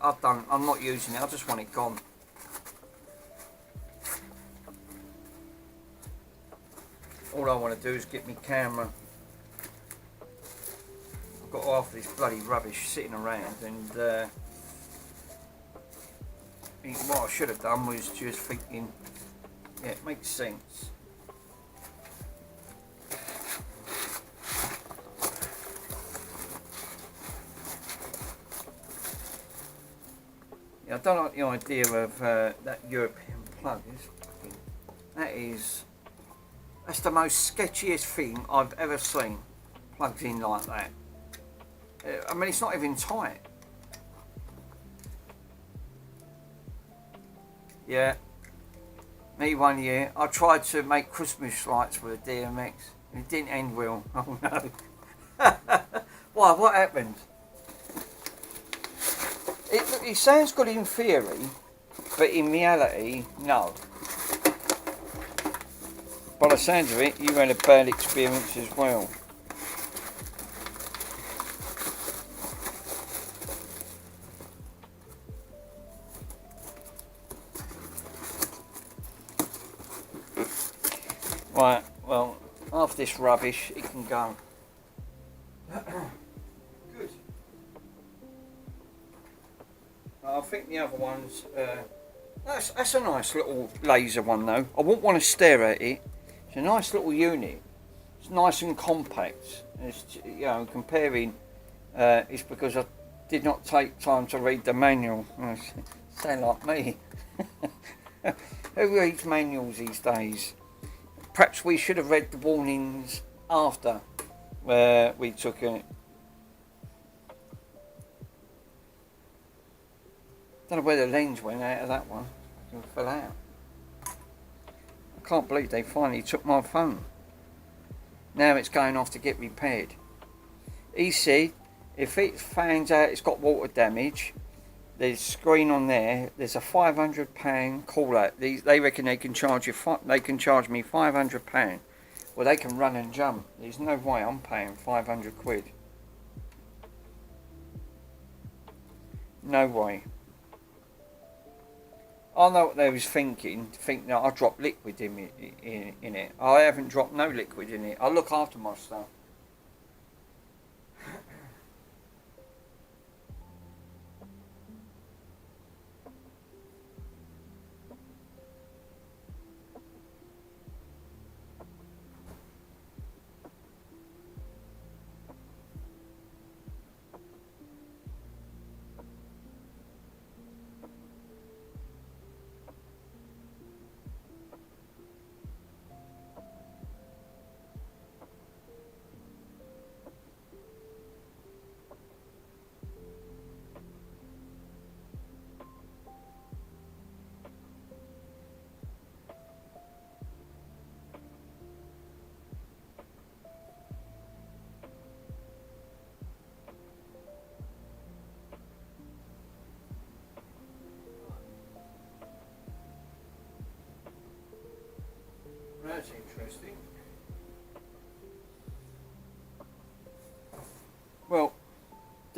I'm not using it. I just want it gone. All I want to do is get my camera. I've got half of this bloody rubbish sitting around, and what I should have done was just thinking, yeah, it makes sense. Yeah, I don't like the idea of that European plug. That's the most sketchiest thing I've ever seen. Plugs in like that. I mean, it's not even tight. Yeah, me one year, I tried to make Christmas lights with a DMX, and it didn't end well. Oh no. Why, what happened? It sounds good in theory, but in reality, no. By the sounds of it, you had a bad experience as well. Right, well, after this rubbish, it can go. Good. I think the other one's, that's a nice little laser one though. I wouldn't want to stare at it. It's a nice little unit. It's nice and compact. It's, you know, comparing, it's because I did not take time to read the manual. Sound like me. Who reads manuals these days? Perhaps we should have read the warnings after we took it. Don't know where the lens went out of that one. It fell out. I can't believe they finally took my phone. Now it's going off to get repaired. He said if it finds out it's got water damage, there's a screen on there. There's a £500 call out. They reckon they can charge you. They can charge me £500. Well, they can run and jump. There's no way I'm paying 500 quid. No way. I know what they was thinking. Think that I dropped liquid in it. I haven't dropped no liquid in it. I look after my stuff.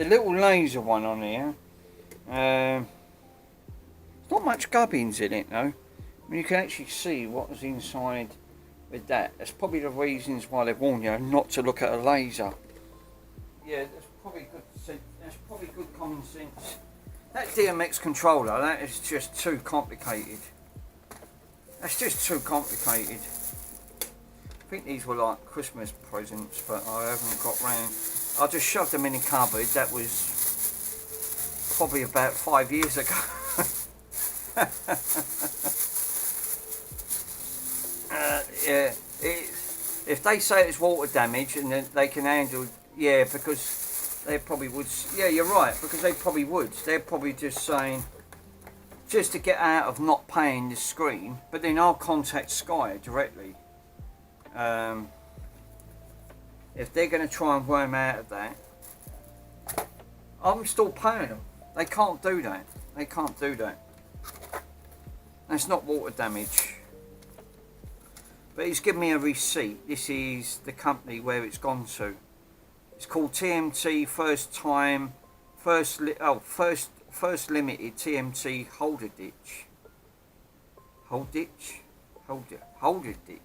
the little laser one on here, not much gubbins in it though. I mean, you can actually see what was inside with that. That's probably the reasons why they warn you not to look at a laser. Yeah, that's probably good. That's probably good common sense. That DMX controller, that is just too complicated. That's just too complicated. I think these were like Christmas presents, but I haven't got round. I just shoved them in the cupboard. That was probably about 5 years ago. Yeah, if they say it's water damage and then they can handle, yeah, because they probably would. Yeah, you're right, because they probably would. They're probably just saying, just to get out of not paying the screen, but then I'll contact Sky directly. If they're going to try and worm out of that, I'm still paying them. They can't do that. They can't do that. That's not water damage. But he's given me a receipt. This is the company where it's gone to. It's called TMT First Limited TMT Holderditch. Holderditch? Holderditch.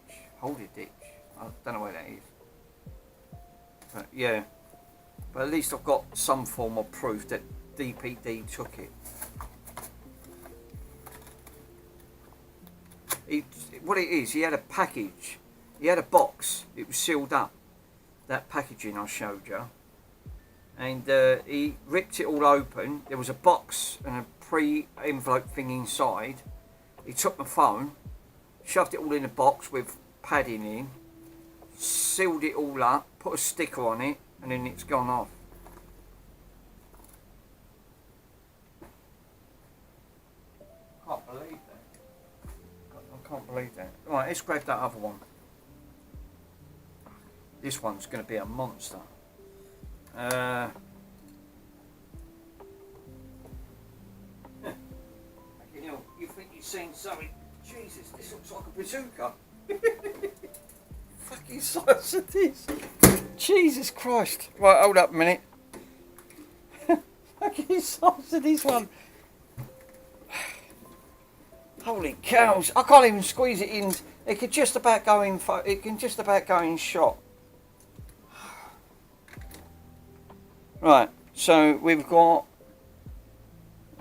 I don't know where that is. But yeah. But at least I've got some form of proof that DPD took it. What it is, he had a package. He had a box. It was sealed up. That packaging I showed you. And he ripped it all open. There was a box and a pre-envelope thing inside. He took my phone, shoved it all in a box with padding in, sealed it all up, put a sticker on it, and then it's gone off. Can't believe that. I can't believe that. Right, let's grab that other one. This one's going to be a monster. You think you've seen something? Jesus, this looks like a bazooka. Fucking size of this. Jesus Christ. Right, hold up a minute. Fucking size of this one. Holy cows! I can't even squeeze it in. It could just about go in. It can just about go in shot. Right. So we've got.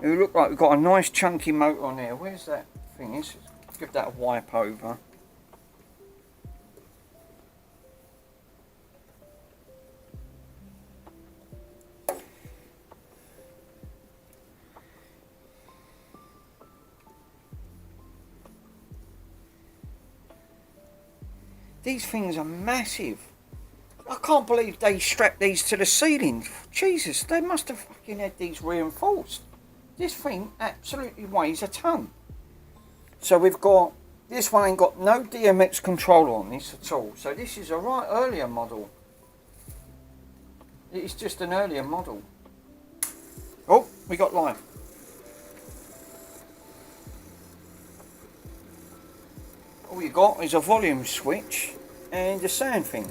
It look like we've got a nice chunky motor on there. Where's that thing? Let's give that a wipe over. These things are massive. I can't believe they strapped these to the ceiling. Jesus, they must have fucking had these reinforced. This thing absolutely weighs a ton. So we've got, this one ain't got no DMX controller on this at all. So this is a right earlier model. It's just an earlier model. Oh, we got live. All you got is a volume switch and a sound thing.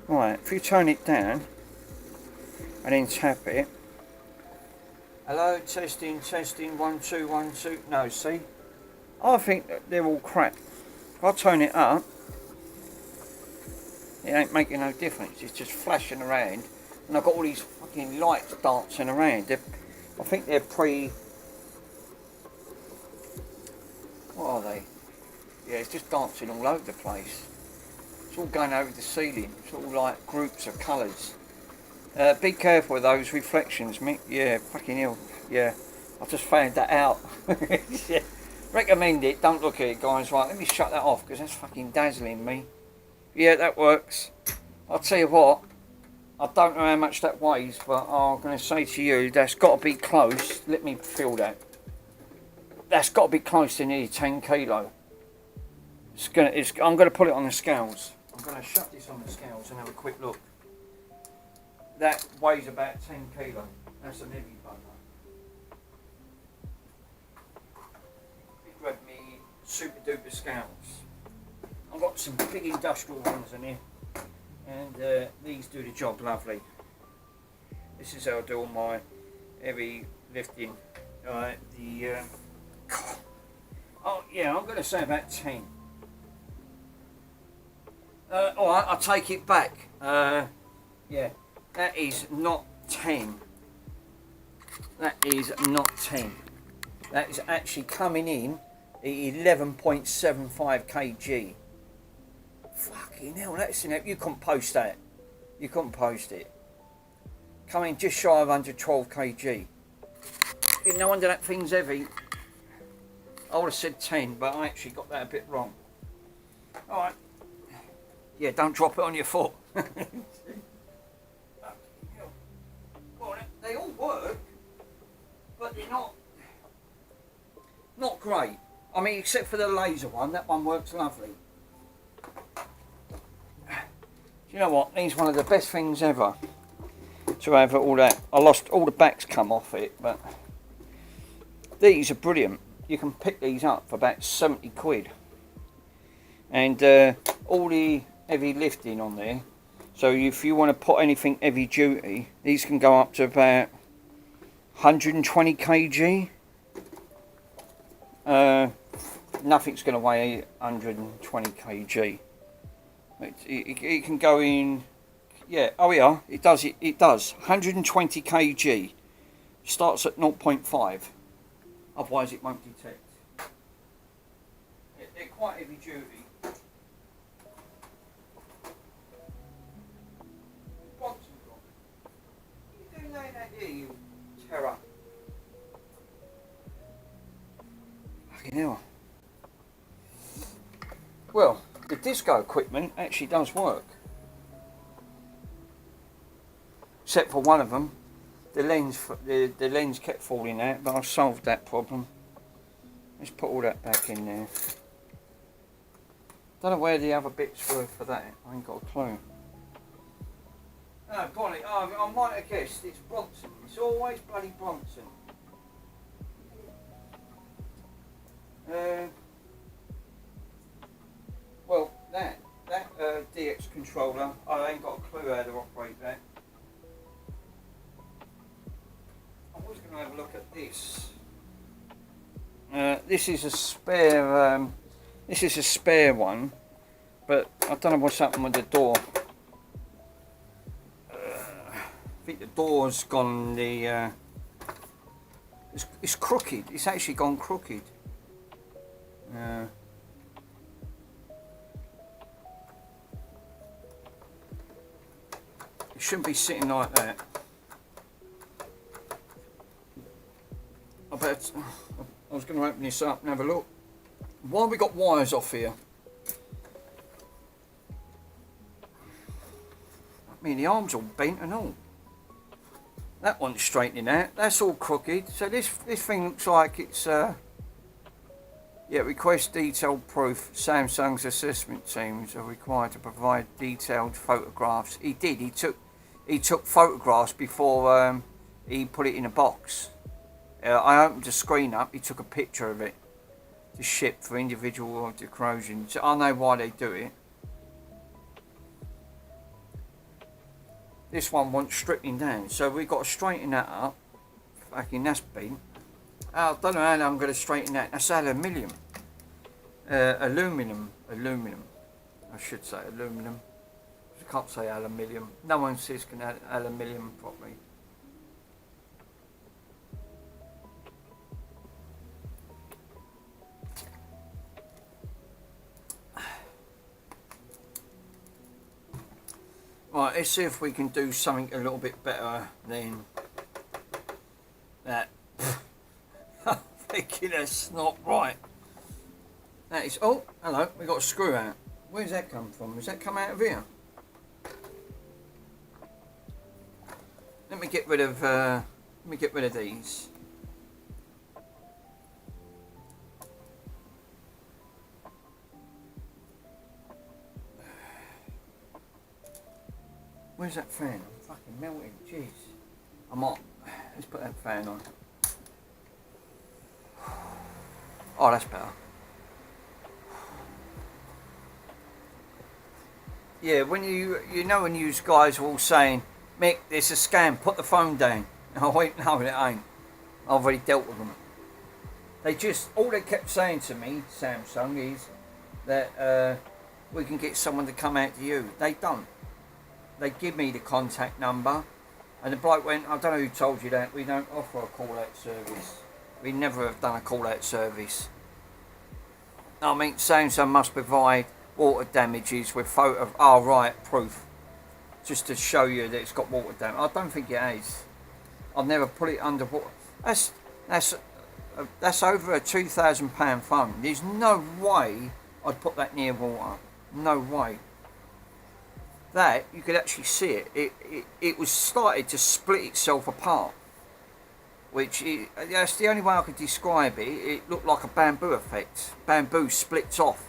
Right, if you turn it down and then tap it. Hello, testing, 1 2 1 2. No, see? I think that they're all crap. If I turn it up, it ain't making no difference. It's just flashing around. And I've got all these fucking lights dancing around. I think they're what are they? Yeah, it's just dancing all over the place. It's all going over the ceiling. It's all like groups of colours. Be careful with those reflections, Mick. Yeah, fucking hell. Yeah, I just found that out. Yeah. Recommend it. Don't look at it, guys. Right, let me shut that off because that's fucking dazzling me. Yeah, that works. I'll tell you what. I don't know how much that weighs, but I'm going to say to you, that's got to be close. Let me feel that. That's got to be close to nearly 10 kilo. I'm going to put it on the scales. I'm going to shut this on the scales and have a quick look. That weighs about 10 kilo. That's an heavy bugger. Grab me super duper scales. I've got some big industrial ones in here. and these do the job lovely. This is how I do all my heavy lifting. Alright, oh yeah, I'm going to say about 10. Alright, I'll take it back. Yeah, that is not 10. That is not 10. That is actually coming in at 11.75 kg. Fucking hell, that's enough. You couldn't post that. You couldn't post it. Coming just shy of 112 kg. No wonder that thing's heavy. I would have said 10, but I actually got that a bit wrong. Alright. Yeah, don't drop it on your foot. Well, they all work, but they're not great. I mean, except for the laser one, that one works lovely. Do you know what? It's one of the best things ever to have all that. I lost all the backs come off it, but these are brilliant. You can pick these up for about 70 quid. And all the heavy lifting on there. So if you want to put anything heavy duty, these can go up to about 120 kg. Nothing's going to weigh 120 kg. It can go in. Yeah, oh yeah, it does. It does 120 kg. Starts at 0.5. Otherwise, it won't detect. They're quite heavy duty. You terror. Fucking hell. Well, the disco equipment actually does work. Except for one of them. The lens kept falling out, but I've solved that problem. Let's put all that back in there. Don't know where the other bits were for that. I ain't got a clue. No, Bonnie, I might have guessed it's Bronson. It's always bloody Bronson. Well, that DX controller, I ain't got a clue how to operate that. I was going to have a look at this. This is a spare. This is a spare one, but I don't know what's happened with the door. I think the door's gone. It's crooked. It's actually gone crooked. It shouldn't be sitting like that. I was going to open this up and have a look. Why have we got wires off here? I mean, the arm's all bent and all. That one's straightening out. That's all crooked. So this thing looks like it's yeah. Request detailed proof. Samsung's assessment teams are required to provide detailed photographs. He did. He took photographs before he put it in a box. I opened the screen up. He took a picture of it to ship for individual object corrosion. So I know why they do it. This one wants stripping down, so we've got to straighten that up. Fucking that's bent. I don't know how I'm going to straighten that. That's aluminium. Aluminum. I should say aluminum. I can't say aluminium. No one says aluminium properly. Right, let's see if we can do something a little bit better than that. I'm thinking that's not right. That is. Oh, hello. We got a screw out. Where's that come from? Has that come out of here? Let me get rid of these. Where's that fan? I'm fucking melting. Jeez. I'm hot. Let's put that fan on. Oh, that's better. Yeah, when you know when you guys are all saying, Mick, it's a scam, put the phone down. I went, no, it ain't. I've already dealt with them. They just, all they kept saying to me, Samsung, is that we can get someone to come out to you. They don't. They give me the contact number, and the bloke went, I don't know who told you that, we don't offer a call-out service. We never have done a call-out service. I mean, Samsung must provide water damages with photo of, proof, just to show you that it's got water damage. I don't think it has. I've never put it under water. That's over a £2,000 phone. There's no way I'd put that near water. No way. That, you could actually see it. It was started to split itself apart. That's the only way I could describe it. It looked like a bamboo effect. Bamboo splits off.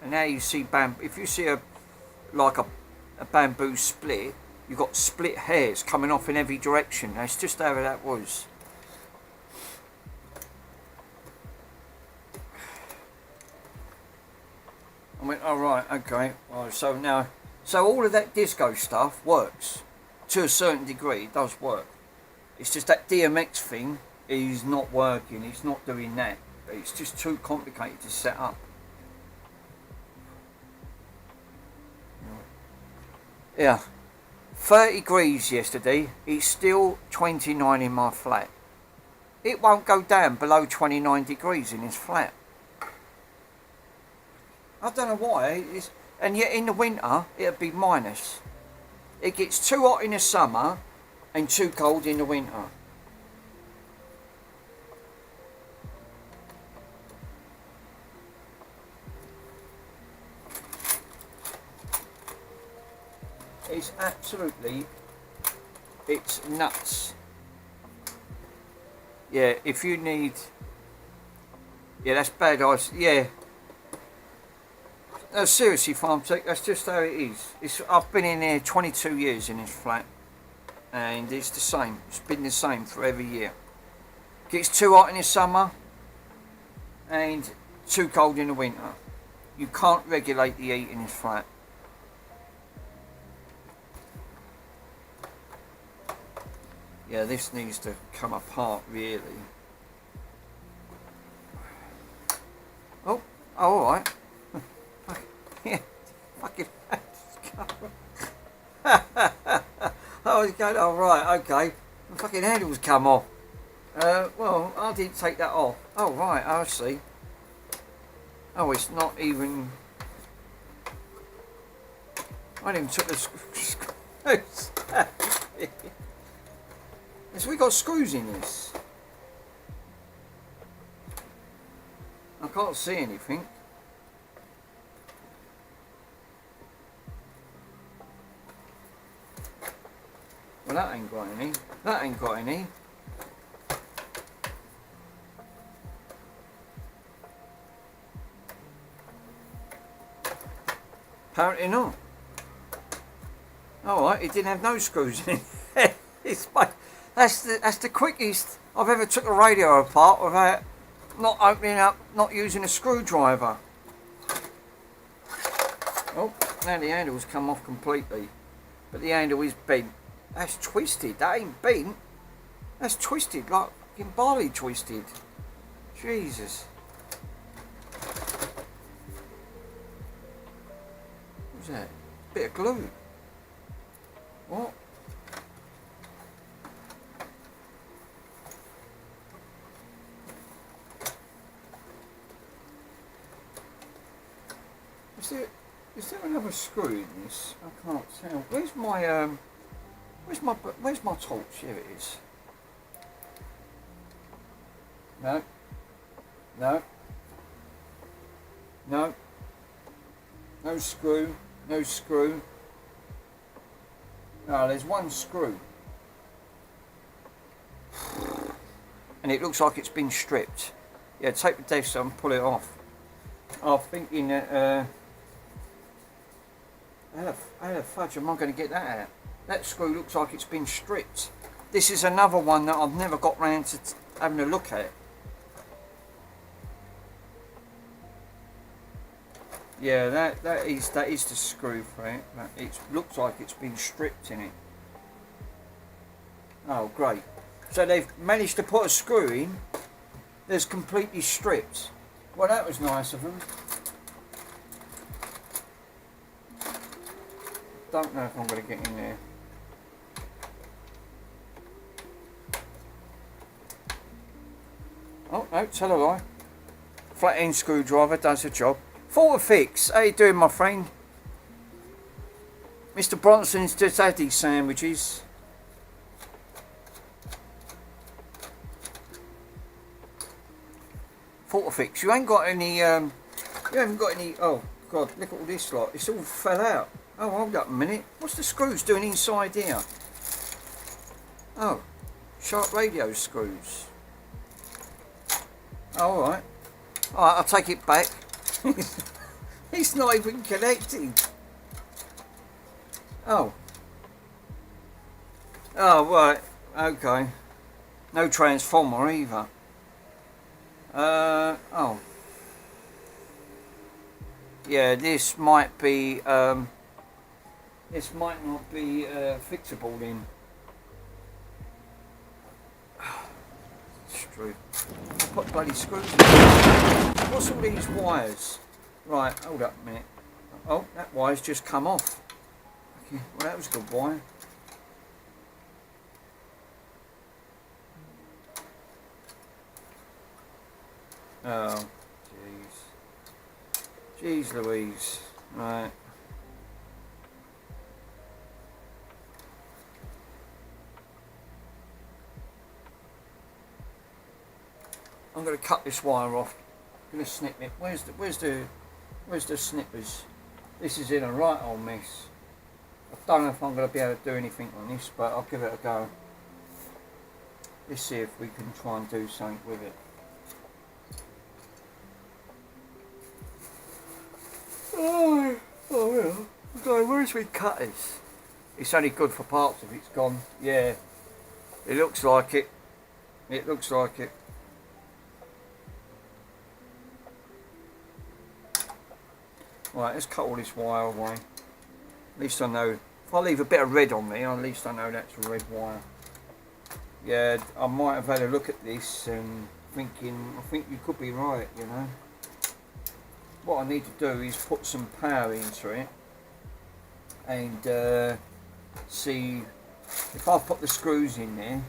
And now you see if you see a bamboo split, you've got split hairs coming off in every direction. That's just how that was. I went, oh right, okay. Right, so all of that disco stuff works. To a certain degree, it does work. It's just that DMX thing is not working. It's not doing that. It's just too complicated to set up. Yeah, 30 degrees yesterday. It's still 29 in my flat. It won't go down below 29 degrees in this flat. I don't know why. And yet in the winter, it'll be minus. It gets too hot in the summer and too cold in the winter. It's absolutely, it's nuts. Yeah, if you need, yeah, that's bad ice. Yeah. No, seriously, Farm Tech, that's just how it is. I've been in here 22 years in this flat, and it's the same. It's been the same for every year. Gets too hot in the summer, and too cold in the winter. You can't regulate the heat in this flat. Yeah, this needs to come apart, really. Oh, alright. Yeah, fucking. I was going, oh right, okay. The fucking handles come off. Well, I didn't take that off. Oh right, I see. Oh, it's not even. I didn't even took the screws. So we got screws in this. I can't see anything. Well, that ain't got any. That ain't got any. Apparently not. Alright, it didn't have no screws in it. That's the quickest I've ever took a radio apart without not opening up, not using a screwdriver. Oh, now the handle's come off completely. But the handle is bent. That's twisted. That ain't bent. That's twisted, like fucking barley twisted. Jesus. What's that? Bit of glue. What? Is there another screw in this? I can't tell. Where's my torch? Here it is. No. No. No. No screw. No screw. No, there's one screw. And it looks like it's been stripped. Yeah, take the desk and pull it off. I'm thinking that, how the fudge am I going to get that out? That screw looks like it's been stripped. This is another one that I've never got round to having a look at. Yeah, that is the screw for it. It looks like it's been stripped in it. Oh, great. So they've managed to put a screw in that's completely stripped. Well, that was nice of them. Don't know if I'm going to get in there. Oh, no, tell a lie. Flat end screwdriver does the job. Thought a fix. How you doing, my friend? Mr. Bronson's just had these sandwiches. Thought a fix. You ain't got any, you haven't got any, oh, God, look at all this lot. It's all fell out. Oh, hold up a minute. What's the screws doing inside here? Oh, sharp radio screws. Oh, alright. Alright, I'll take it back. It's not even connected. Oh. Oh, right. Okay. No transformer either. Oh. Yeah, this might be, this might not be fixable then. It's true. Put bloody screws in. What's all these wires? Right, hold up a minute. Oh, that wire's just come off. Okay, well that was a good wire. Oh, jeez. Jeez Louise. Right. I'm going to cut this wire off. I'm going to snip it. Where's the snippers? This is in a right old mess. I don't know if I'm going to be able to do anything on this, but I'll give it a go. Let's see if we can try and do something with it. Oh well. So where's my cutters? It's only good for parts if it's gone. Yeah. It looks like it. It looks like it. Right, let's cut all this wire away. At least I know. If I leave a bit of red on me, at least I know that's a red wire. Yeah, I might have had a look at this and thinking, I think you could be right, you know. What I need to do is put some power into it and see if I put the screws in there.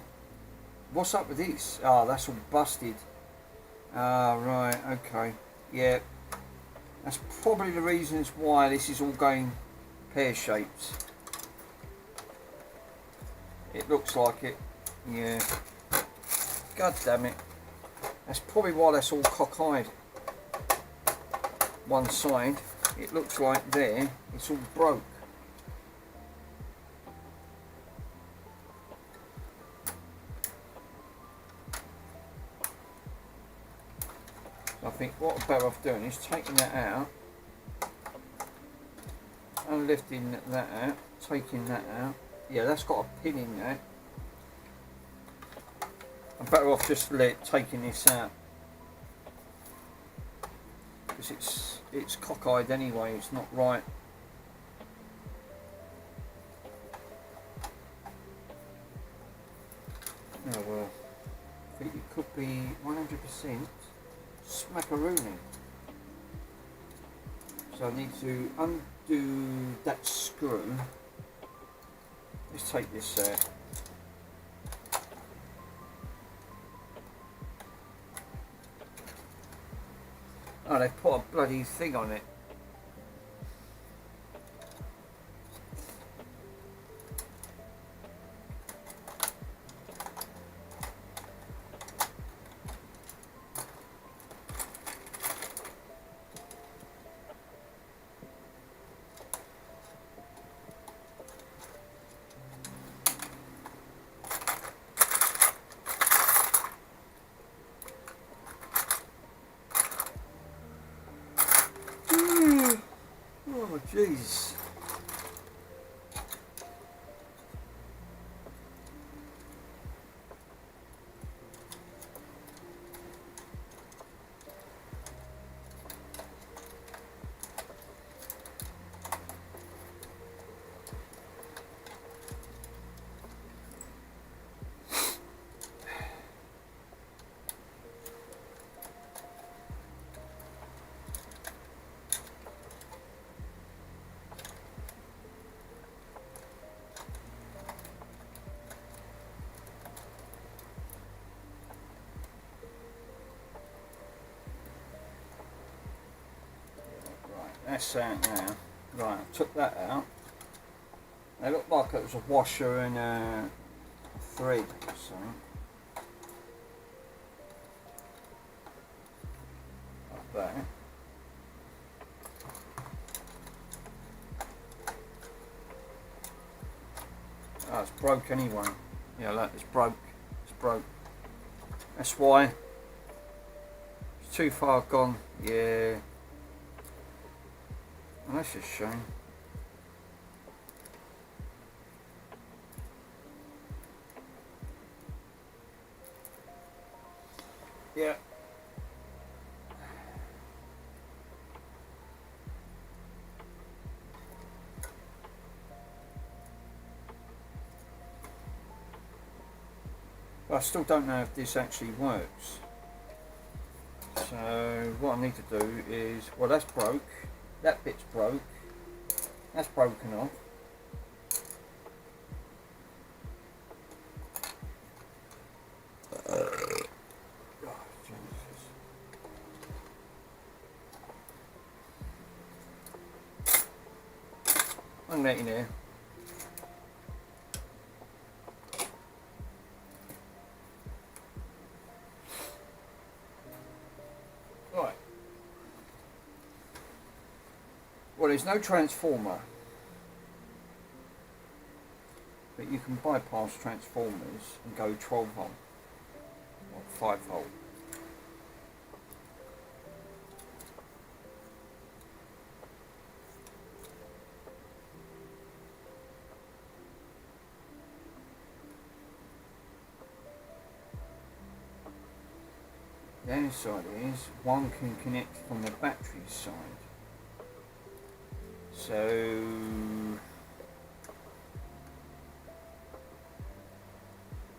What's up with this? Oh, that's all busted. Ah, right, okay. Yeah, that's probably the reasons why this is all going pear-shaped. It looks like it. Yeah. God damn it. That's probably why that's all cockeyed. One side, it looks like there, it's all broke. So I think what I'm better off doing is taking that out, and lifting that out, taking that out. Yeah, that's got a pin in there. I'm better off just taking this out. Because it's cockeyed anyway, it's not right. Oh well, I think it could be 100% smackaroonie. So I need to undo that screw. Let's take this out. Oh, they put a bloody thing on it. That's out now. Right, I took that out. It looked like it was a washer and a thread or something. Like that. Oh, it's broke anyway. Yeah, look, it's broke. It's broke. That's why. It's too far gone. Yeah. Well, that's a shame. Yeah. But I still don't know if this actually works. So what I need to do is, well, that's broke. That bit's broke. That's broken off. I'm letting there. Right. Well, there's no transformer, but you can bypass transformers and go 12 volt or 5 volt. The only side is one can connect from the battery side. So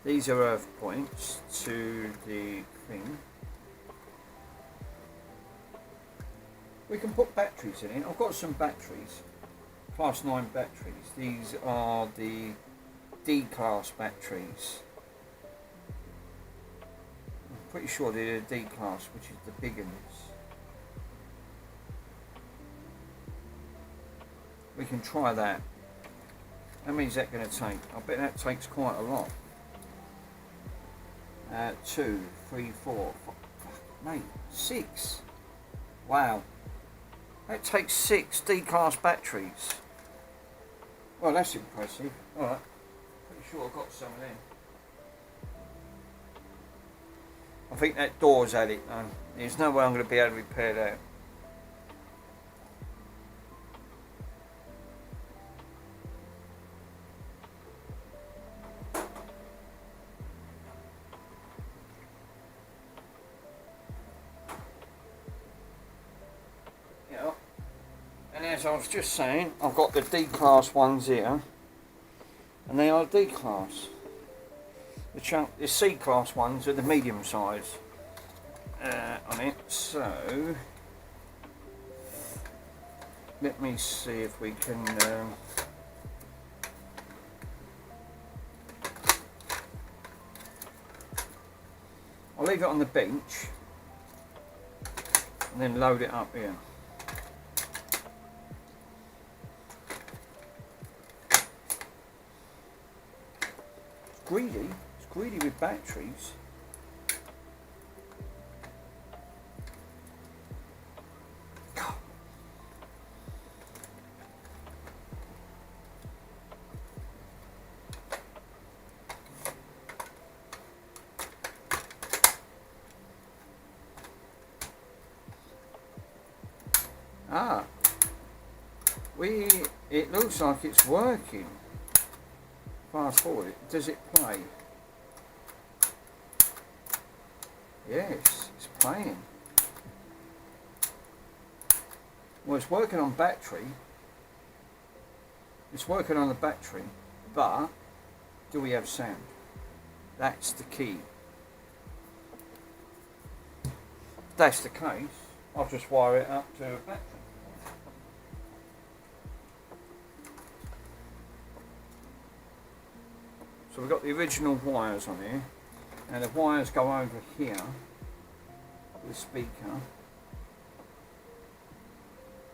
these are earth points to the thing. We can put batteries in it. I've got some batteries, class 9 batteries. These are the D class batteries. Pretty sure they're the D class, which is the big ones. We can try that. How many is that going to take? I bet that takes quite a lot. 2, 3, 4, 5, mate, 6. Wow. That takes 6 D class batteries. Well, that's impressive. Alright. Pretty sure I've got some of them. I think that door's had it though. There's no way I'm going to be able to repair that. Yeah. And as I was just saying, I've got the D class ones here. And they are D class. The C class ones are the medium size on it, so let me see if we can I'll leave it on the bench and then load it up here. It's greedy. Greedy with batteries. Ah, it looks like it's working. Fast forward, does it play? Yes, it's playing. Well, it's working on battery. It's working on the battery, but do we have sound? That's the key. If that's the case, I'll just wire it up to a battery. So we've got the original wires on here. And the wires go over here, the speaker.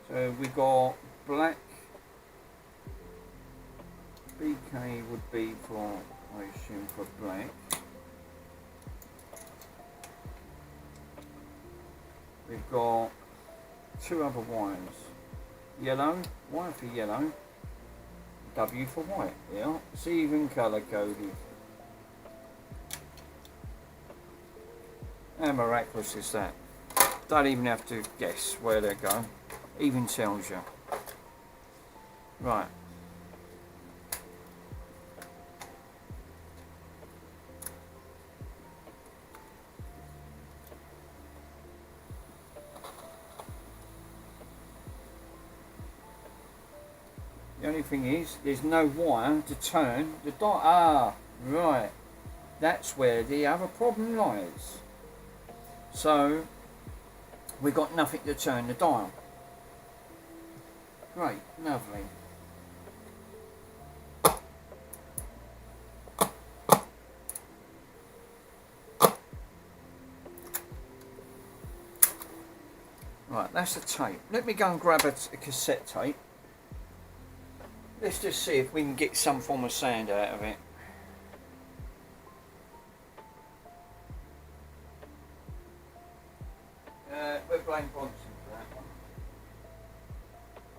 So we got black. BK would be for, I assume, for black. We've got two other wires. Yellow, Y for yellow, W for white. Yeah, it's even colour coded. How miraculous is that? Don't even have to guess where they go. Even tells you. Right. The only thing is, there's no wire to turn the dial. Ah, right. That's where the other problem lies. So, we got nothing to turn the dial. Great, lovely. Right, that's the tape. Let me go and grab a cassette tape. Let's just see if we can get some form of sound out of it. We're blame Bronson for that one.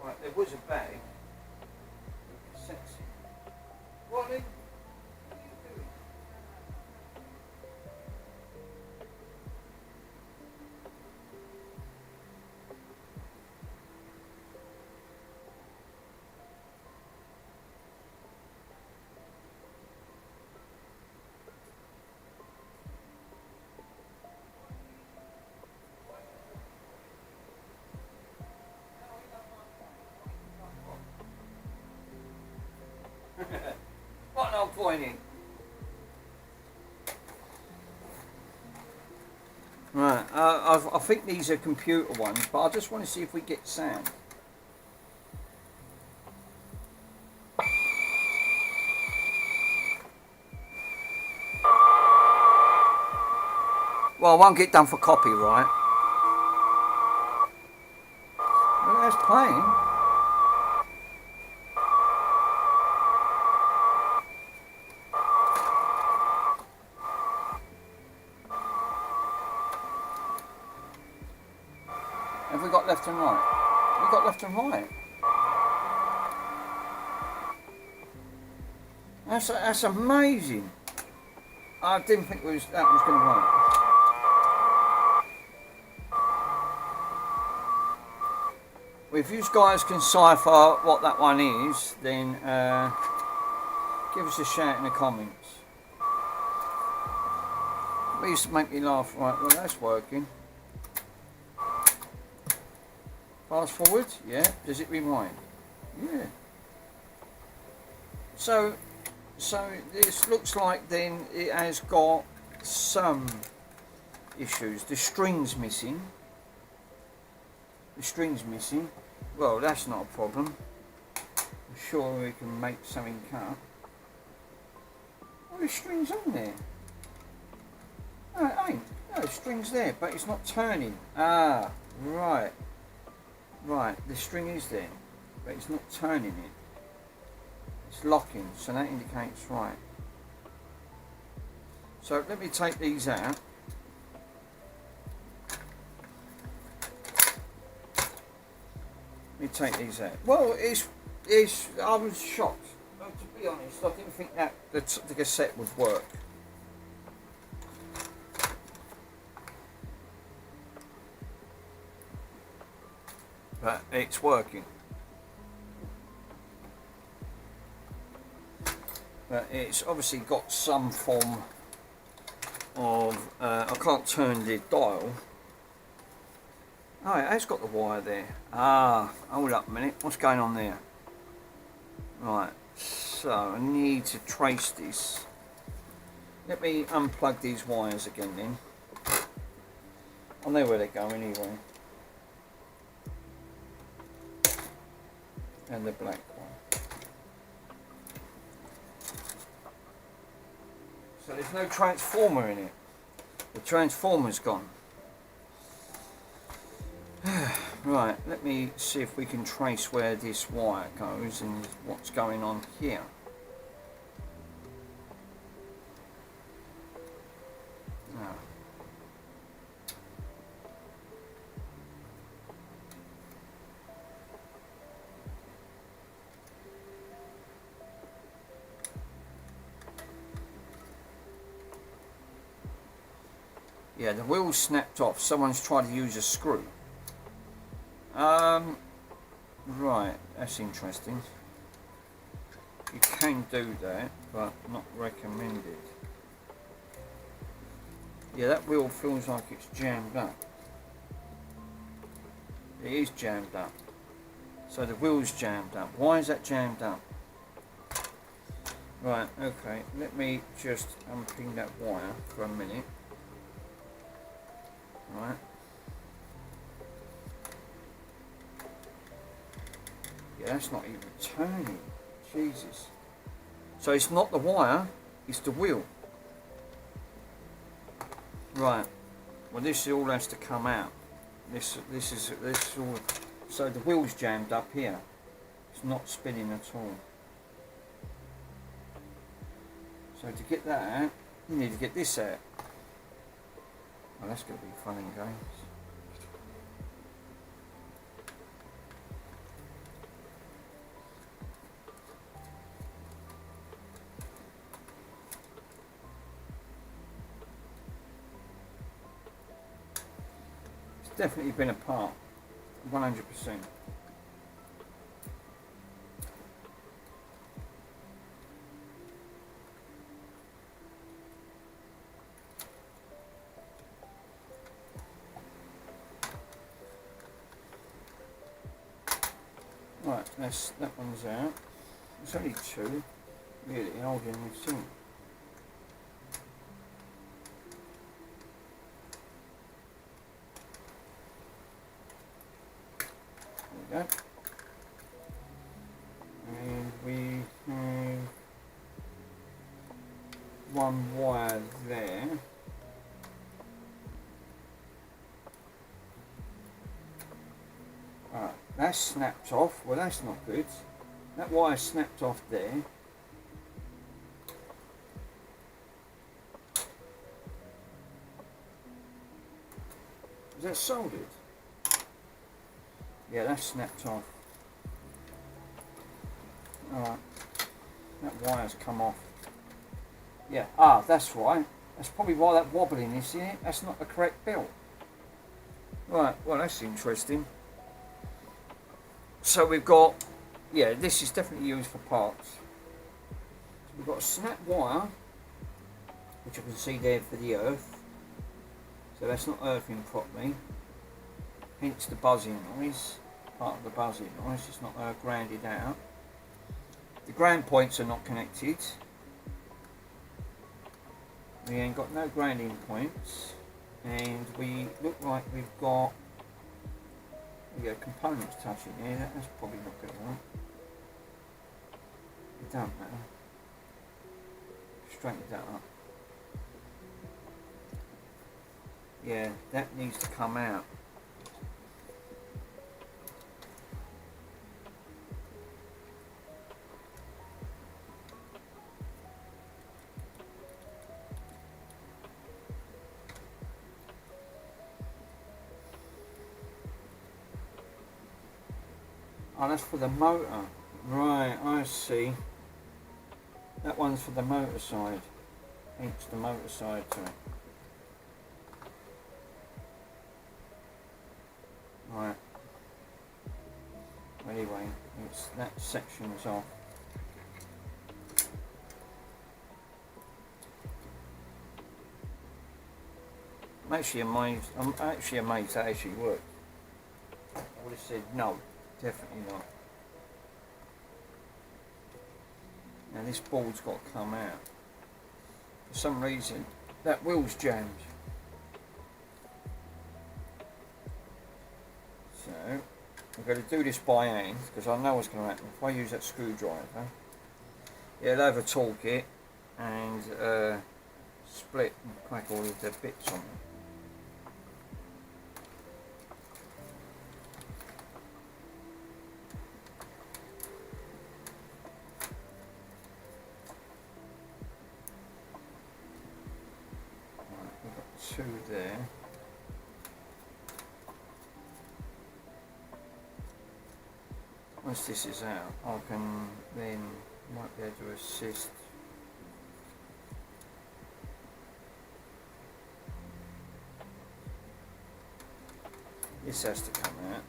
Right, there was a bag with cassettes in. Ronnie, what are you doing? What am I pointing? Right, I think these are computer ones, but I just want to see if we get sound. Well, I won't get done for copyright. Well, that's playing. Have we got left and right? We've got left and right. That's amazing. I didn't think that was going to work. Well, if you guys can decipher what that one is, then give us a shout in the comments. It used to make me laugh. Right, well that's working. Fast forward, yeah. Does it rewind? Yeah. So this looks like then it has got some issues. The string's missing. The string's missing. Well, that's not a problem. I'm sure we can make something cut. Oh, the string's on there. No, it ain't. No, the string's there, but it's not turning. Ah, right. Right, the string is there, but it's not turning it. It's locking, so that indicates right. So let me take these out. Let me take these out. Well, I was shocked. To be honest, I didn't think that the cassette would work. But it's working. But it's obviously got some form of, I can't turn the dial. Oh, it has got the wire there. Ah, hold up a minute, what's going on there? Right, so I need to trace this. Let me unplug these wires again then. I know where they go anyway. And the black one. So there's no transformer in it. The transformer's gone. Right, let me see if we can trace where this wire goes and what's going on here. Now, yeah, the wheel's snapped off. Someone's tried to use a screw. Right, that's interesting. You can do that, but not recommended. Yeah, that wheel feels like it's jammed up. It is jammed up. So the wheel's jammed up. Why is that jammed up? Right, okay, let me just unpin that wire for a minute. Right. Yeah, that's not even turning. Jesus. So it's not the wire, it's the wheel. Right. Well, this all has to come out. This all. So the wheel's jammed up here. It's not spinning at all. So to get that out, you need to get this out. Oh, that's going to be fun and games. It's definitely been apart, 100%. Right, that one's out. There's only two, really, holding this in. There we go. And we have one wire there. Alright, that's snapped off. Well, that's not good. That wire snapped off there. Is that soldered? Yeah, that's snapped off. Alright, that wire's come off. Yeah, that's why. That's probably why that wobbling is here. That's not the correct belt. Right, well, that's interesting. So we've got, yeah, this is definitely used for parts. So we've got a snap wire, which you can see there for the earth. So that's not earthing properly. Hence the buzzing noise, part of the buzzing noise. It's not grounded out. The ground points are not connected. We ain't got no grounding points, and we look like we've got components touching here. That's probably not going to work. It don't matter. Straighten that up. Yeah, that needs to come out. Oh, that's for the motor. Right, I see. That one's for the motor side. Hence the motor side to it. Right. Anyway, that section's off. I'm actually amazed that actually worked. I would have said no. Definitely not. Now this board's got to come out. For some reason, that wheel's jammed. So, I'm going to do this by hand, because I know what's going to happen. If I use that screwdriver, it'll over-torque it and split and crack all of the bits on it. 2 there. Once this is out, I can then might be able to assist. This has to come out.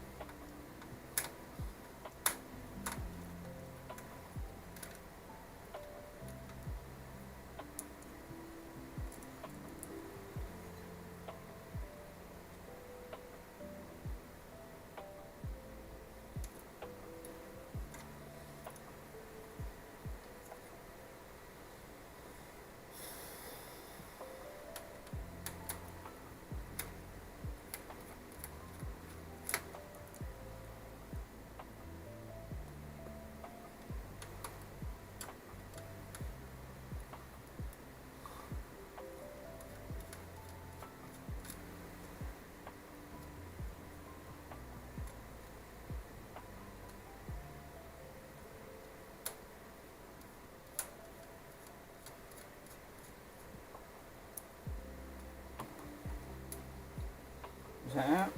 Is that out?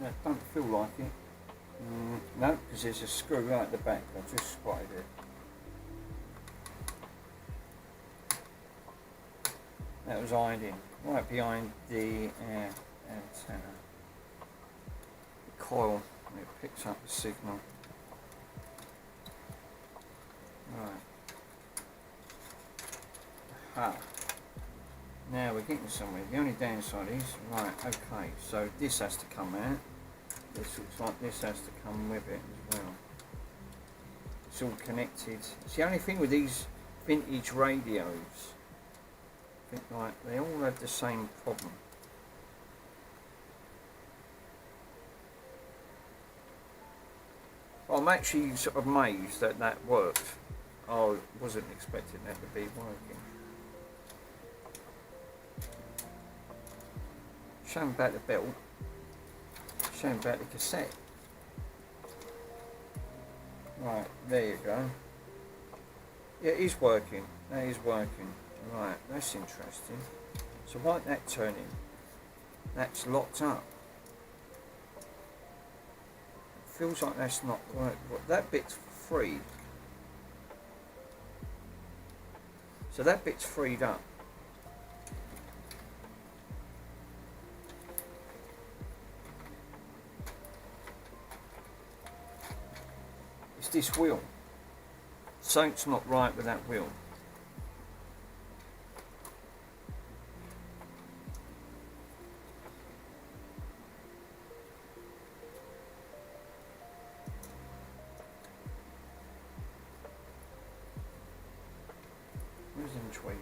That don't feel like it. No, because there's a screw right at the back. I just spotted it. That was ironed in, right behind the antenna. The coil, it picks up the signal. Right. Aha. Now we're getting somewhere. The only downside is, right, okay, so this has to come out. This looks like this has to come with it as well. It's all connected. It's the only thing with these vintage radios. I think like they all have the same problem. I'm actually sort of amazed that that worked. I wasn't expecting that to be working. Showing about the belt, showing about the cassette. Right, there you go. Yeah, it is working. That is working. Right, that's interesting. So like that turning, that's locked up. It feels like that's not right. That bit's free. So that bit's freed up. It's this wheel. Something's not right with that wheel. Where's them tweezers?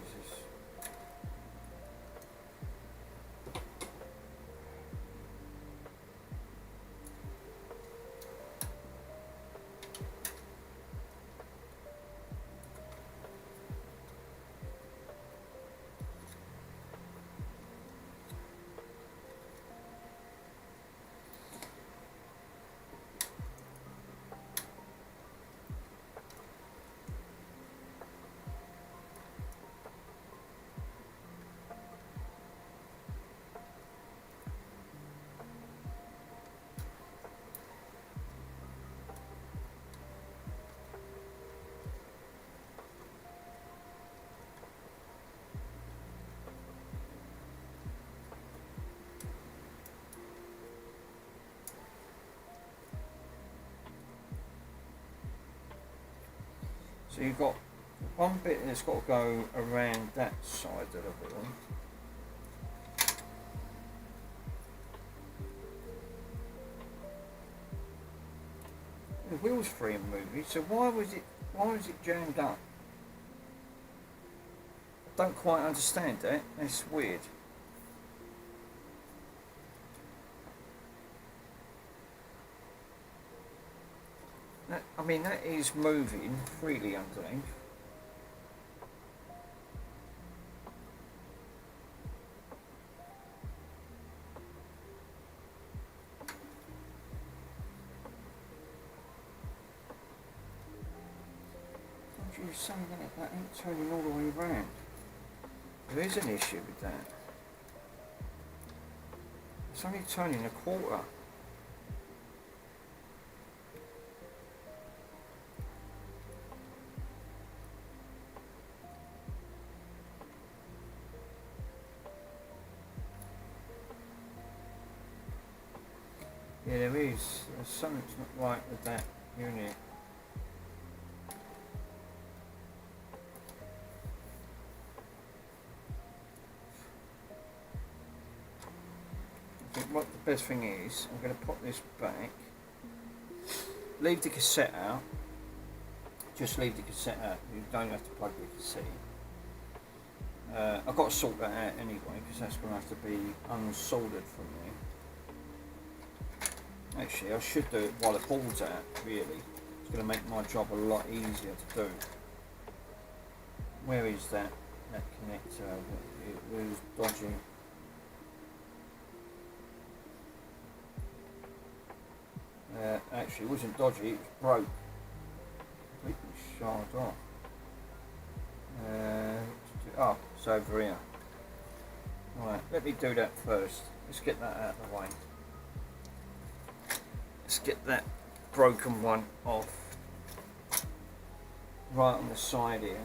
So you've got one bit that's got to go around that side of the wheel. The wheel's free and moving, so why was it jammed up? I don't quite understand that. That's weird. I mean, that is moving freely underneath. Don't you say that ain't turning all the way around? There is an issue with that. It's only turning a quarter. Yeah, there is. There's something's not right with that unit. I think what the best thing is, I'm going to put this back. Leave the cassette out. Just leave the cassette out. You don't have to plug the cassette in. I've got to sort that out anyway, because that's going to have to be unsoldered from there. Actually, I should do it while the board's out, really. It's going to make my job a lot easier to do. Where is that connector? It was dodgy. Actually, it wasn't dodgy, it was broke. Completely shard off. Oh, it's over here. Right, let me do that first. Let's get that out of the way. Let's get that broken one off. Right on the side here.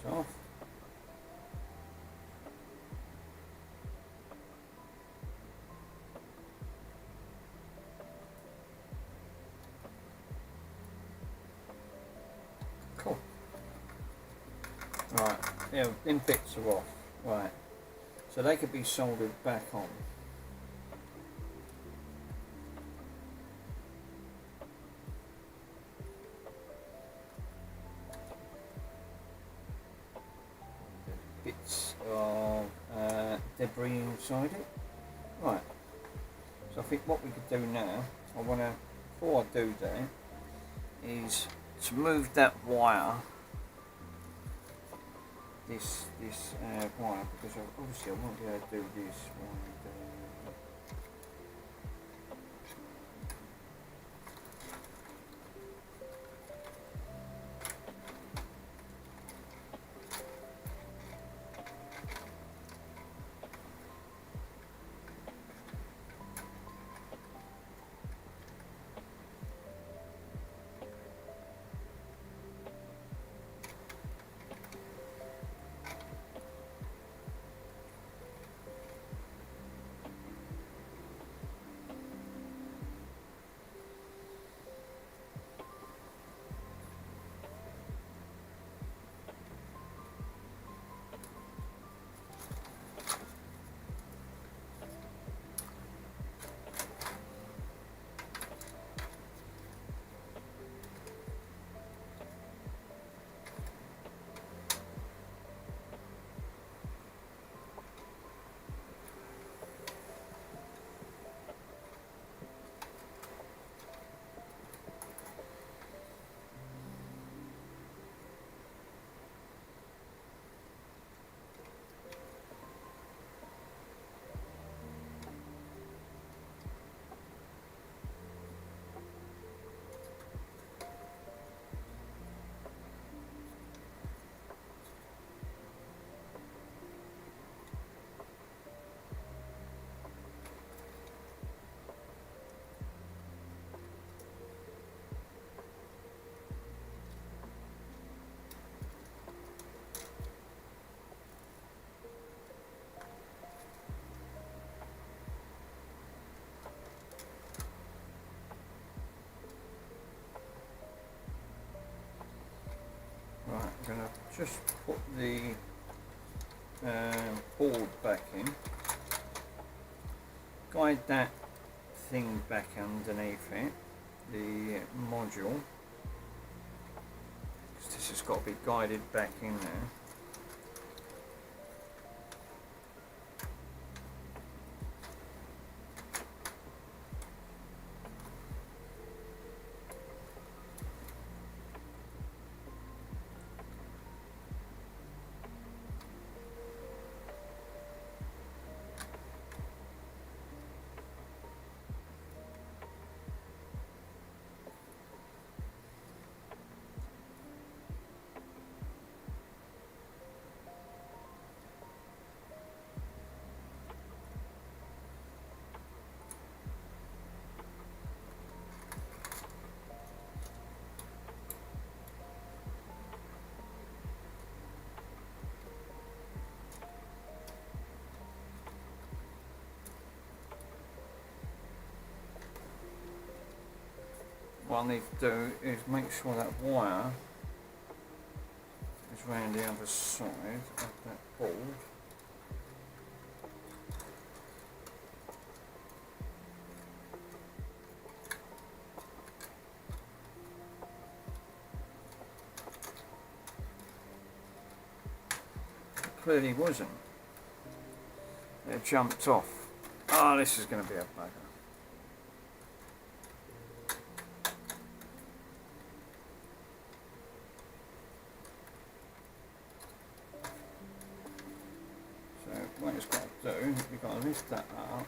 Off. Cool. Right, yeah, them bits are off. Right, so they could be soldered back on. Bits of debris inside it. Right, so I think what we could do now, before I do that, is to move that wire, this wire, because obviously I won't be able to do this one. going to just put the board back in, guide that thing back underneath it, the module, because this has got to be guided back in there. What I need to do is make sure that wire is round the other side of that board. It clearly wasn't. It jumped off. Oh, this is going to be a bugger. What it's got to do, you've got to lift that up.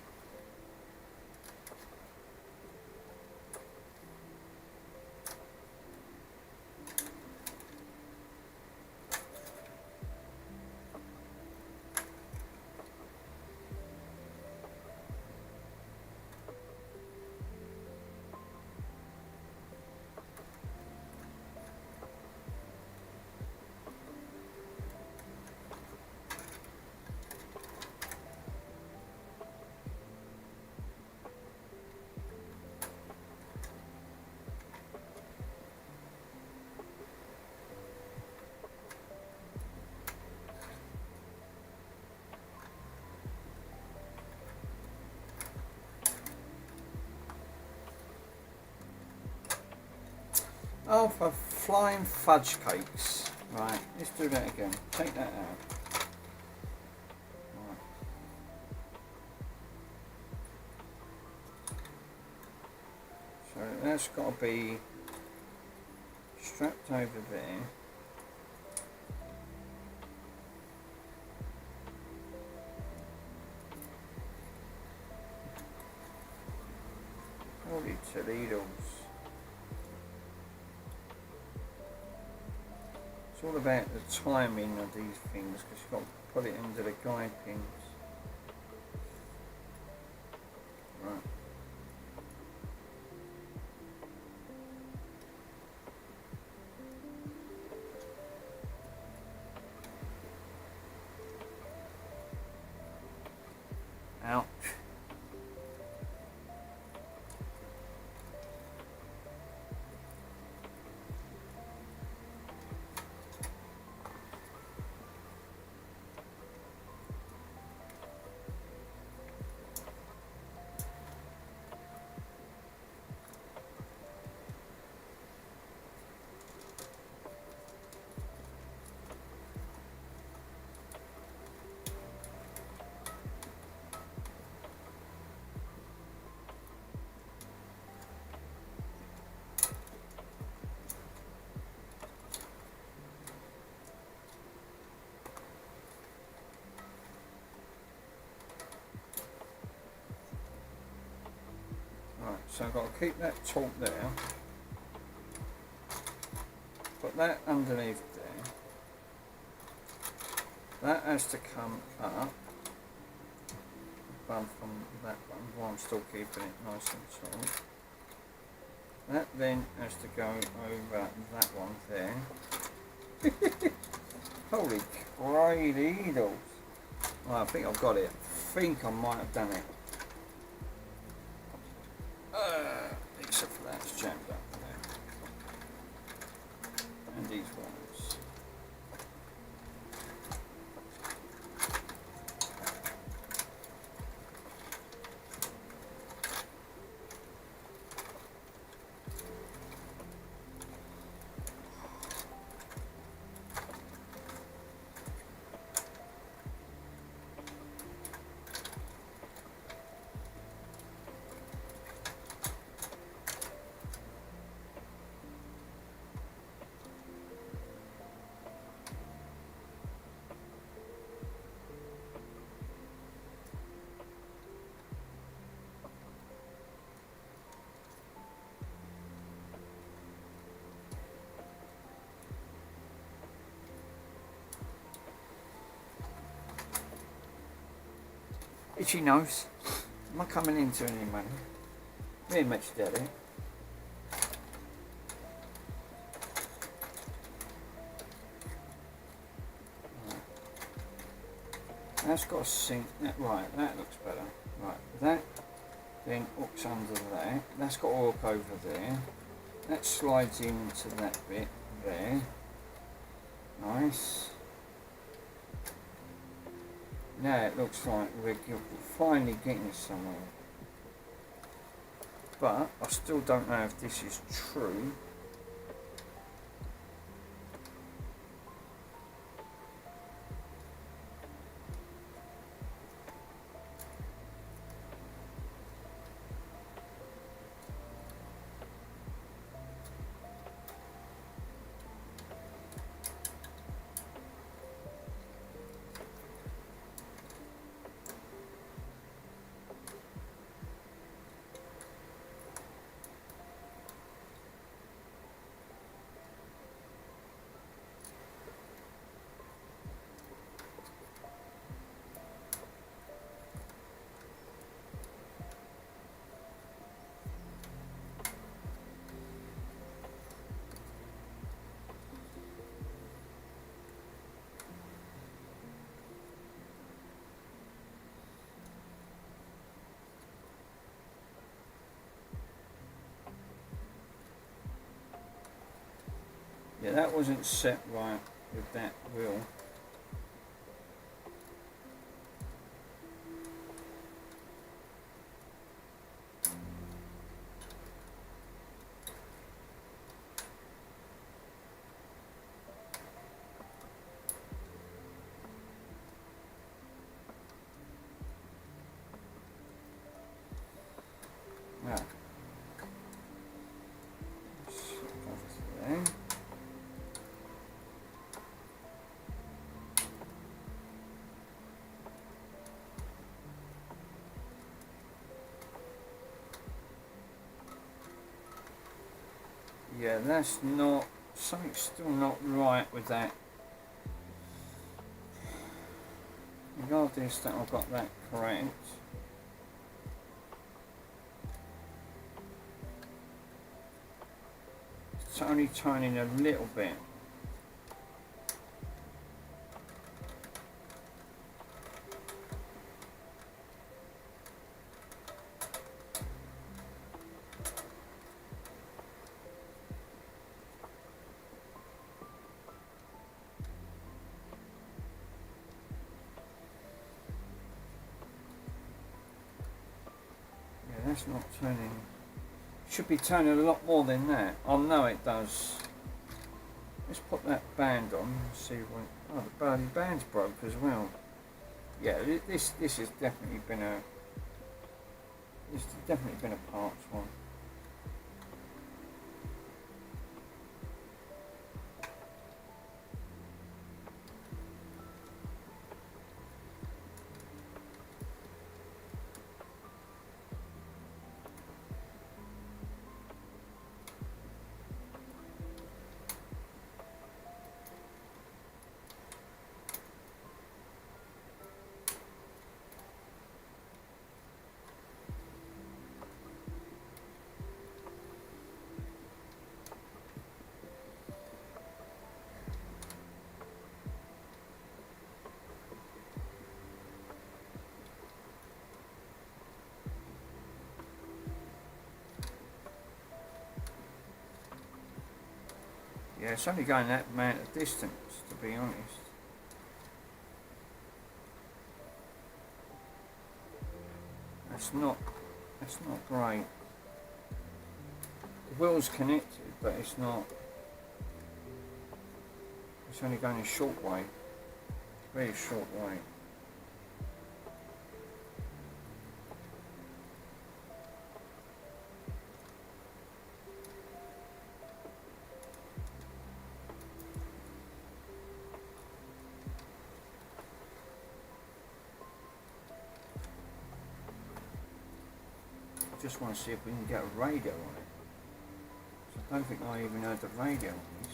Oh, for flying fudge cakes. Right, let's do that again. Take that out. Right. So that's got to be strapped over there. Holy Toledos. It's all about the timing of these things, because you've got to put it under the guide pins. Right. Ouch. So I've got to keep that taut there, put that underneath there, that has to come up above from that one while I'm still keeping it nice and taut. That then has to go over that one there. Holy crap-a-doodles. Well, I think I've got it. I think I might have done it. Except for that's jammed up there. And these ones. Itchy nose. Am I coming into any money? Very much daddy. That's got a sink. Right, that looks better. Right, that then hooks under there. That's got a hook over there. That slides into that bit there. Nice. Now it looks like we're finally getting somewhere. But I still don't know if this is true. Yeah, that wasn't set right with that wheel. Yeah. There. Yeah, that's not, something's still not right with that. Regardless that I've got that correct. It's only turning a little bit. That's not turning. Should be turning a lot more than that. I know it does. Let's put that band on and see what. Oh, the bloody band's broke as well. Yeah, this has definitely been a. This has definitely been a parts one. Yeah, it's only going that amount of distance, to be honest. That's not great. The wheel's connected, but it's not. It's only going a short way, very short way. Just want to see if we can get a radio on it. So I don't think I even heard the radio on this.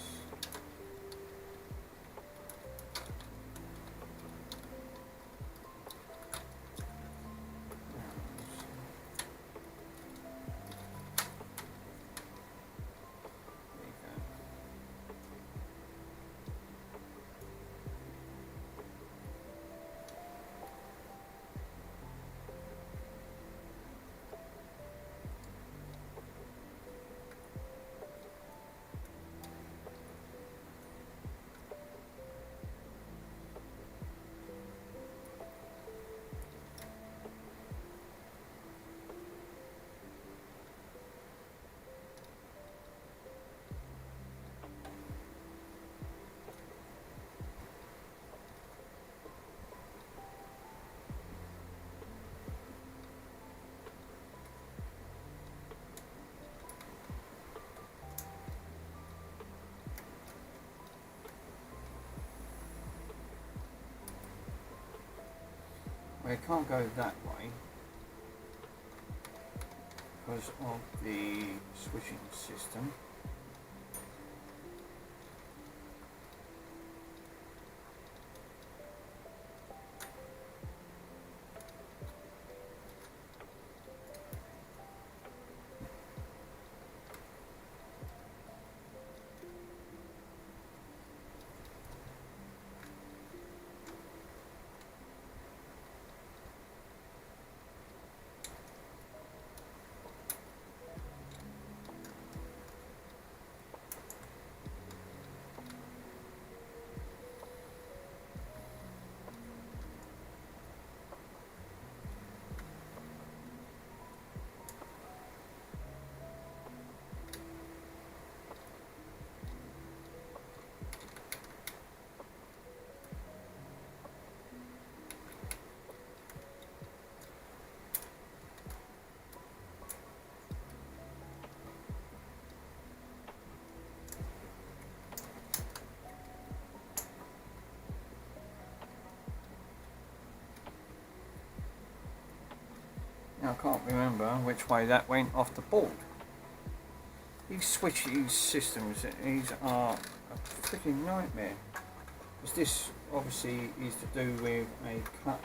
Well, it can't go that way because of the switching system. Now I can't remember which way that went off the board. These switching systems, these are a freaking nightmare. Because this obviously is to do with a cutout.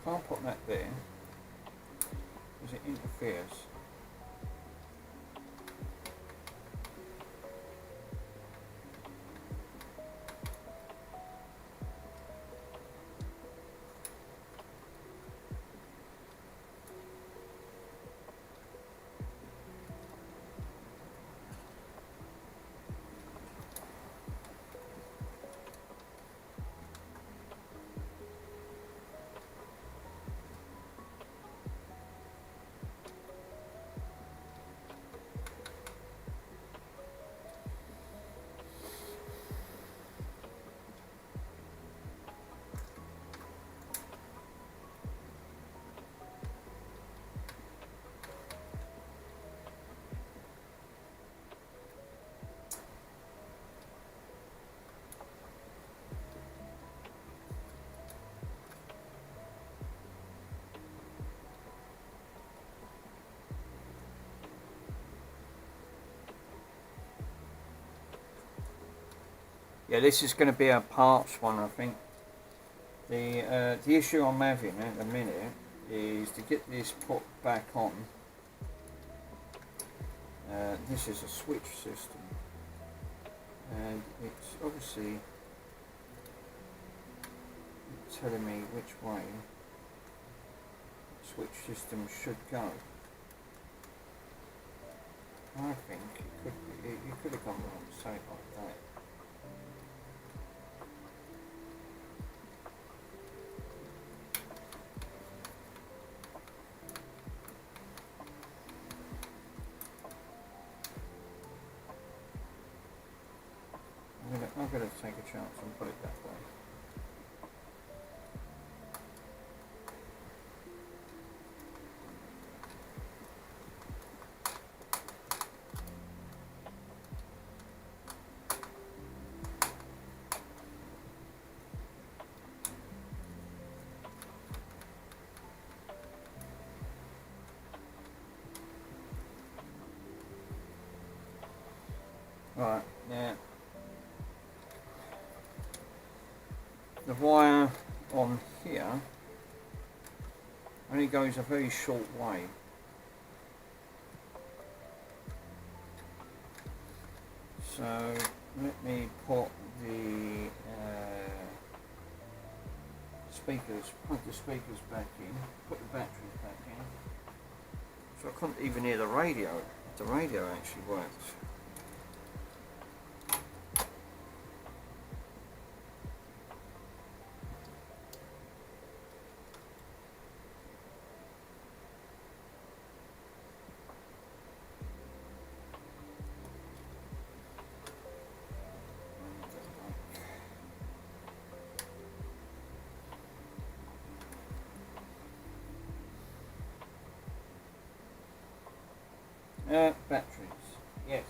Can't put that there because it interferes. Yeah, this is going to be a parts one, I think. The issue I'm having at the minute is to get this put back on. This is a switch system, and it's obviously telling me which way the switch system should go. I think you could have gone wrong, say it like that. I'm gonna take a chance and put it that way. Right, now the wire on here only goes a very short way. So let me put the plug the speakers back in, put the batteries back in. So I couldn't even hear the radio, if the radio actually works. Batteries, yes.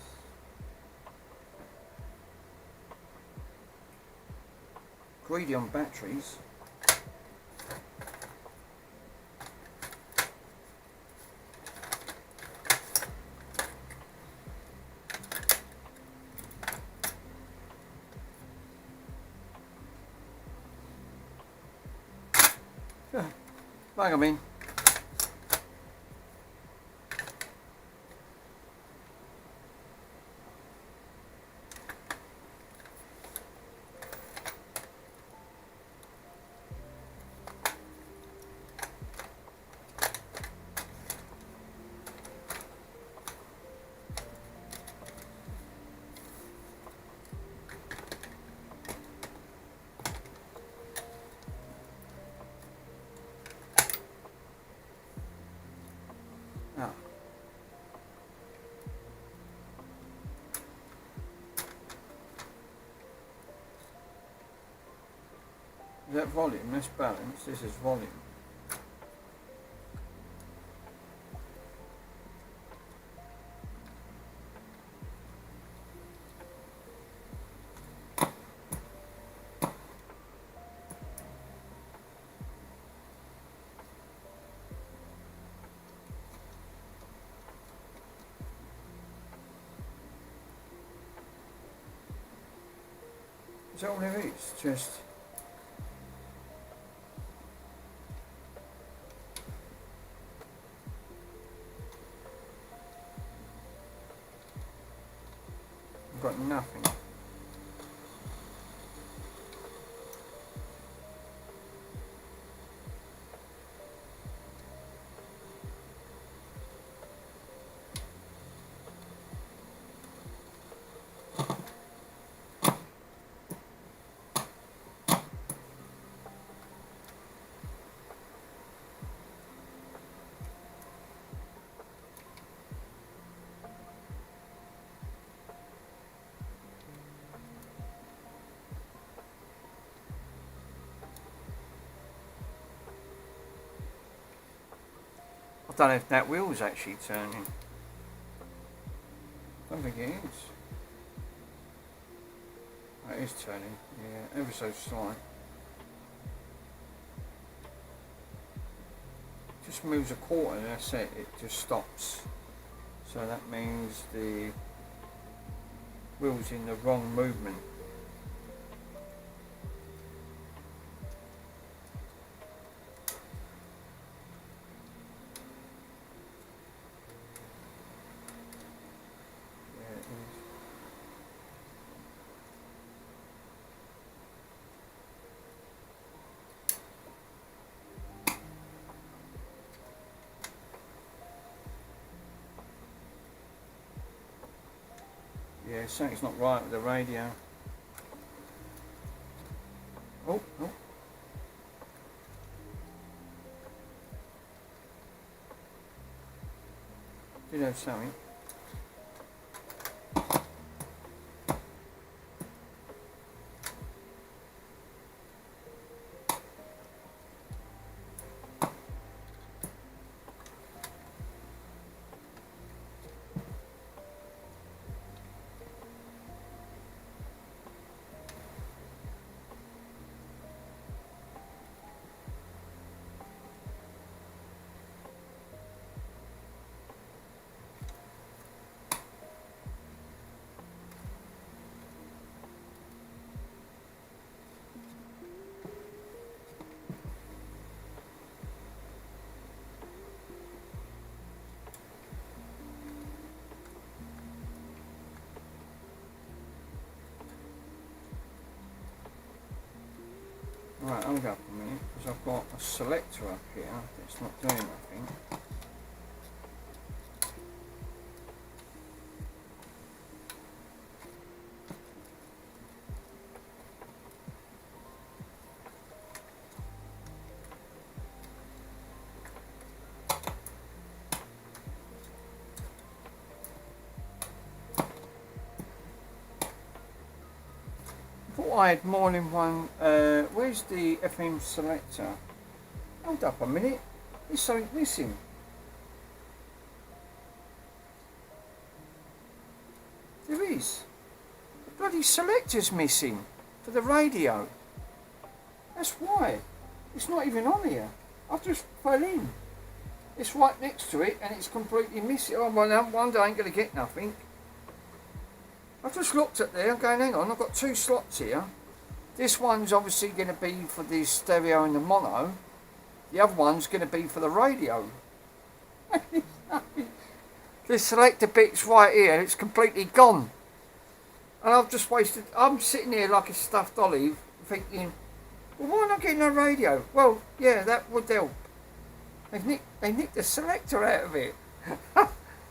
greedy on batteries. Bang 'em in. Now, is that volume? That's balance. This is volume. Is that all there is? Just I've got nothing. I don't know if that wheel's actually turning. I don't think it is. Oh, it is turning, yeah, ever so slight. Just moves a quarter and that's it, it just stops. So that means the wheel's in the wrong movement. Yeah, something's not right with the radio. Oh. Did have something. Right, hold up a minute, because I've got a selector up here that's not doing nothing. I had more than one. Where's the FM selector? Hold up a minute. There's something missing. There is. The bloody selector's missing for the radio. That's why. It's not even on here. I've just fell in. It's right next to it and it's completely missing. Oh, well, one day I ain't going to get nothing. I've just looked at there and going, hang on, I've got 2 slots here. This one's obviously going to be for the stereo and the mono. The other one's going to be for the radio. The selector bit's right here, it's completely gone. And I've just wasted, I'm sitting here like a stuffed olive thinking, well, why not get no radio? Well, yeah, that would help. They nicked the selector out of it.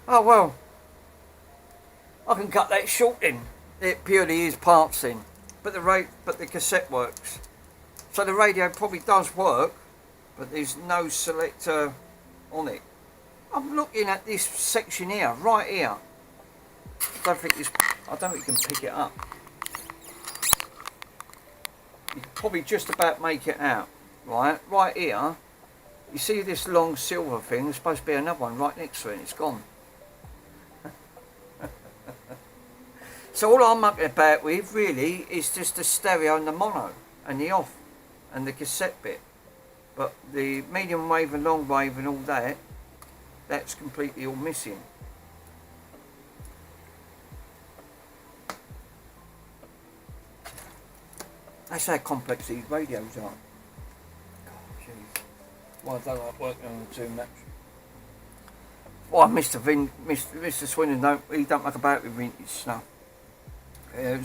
Oh well, I can cut that short then. It purely is parts in, but the cassette works. So the radio probably does work, but there's no selector on it. I'm looking at this section here, right here. I don't think you can pick it up. You can probably just about make it out, right? Right here, you see this long silver thing, there's supposed to be another one right next to it and it's gone. So all I'm mucking about with really is just the stereo and the mono and the off and the cassette bit. But the medium wave and long wave and all that, that's completely all missing. That's how complex these radios are. Well, I don't like working on them too much. Well, Mr. Swindon don't muck about with vintage stuff. I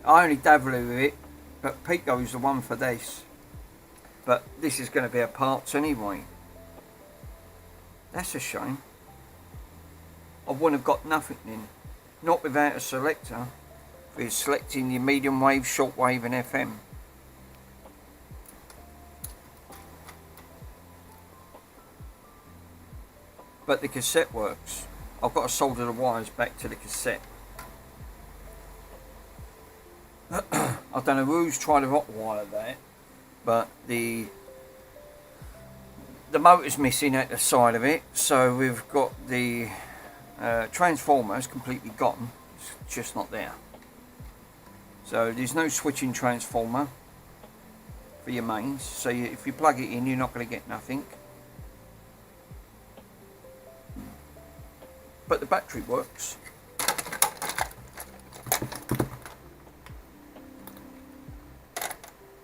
only dabble with it, but Pico is the one for this. But this is going to be a parts anyway. That's a shame. I wouldn't have got nothing then. Not without a selector. For selecting your medium wave, short wave and FM. But the cassette works. I've got to solder the wires back to the cassette. I don't know who's tried to hot wire that, but the motor's missing at the side of it, so we've got the transformer's completely gone. It's just not there. So there's no switching transformer for your mains. So if you plug it in, you're not going to get nothing. But the battery works.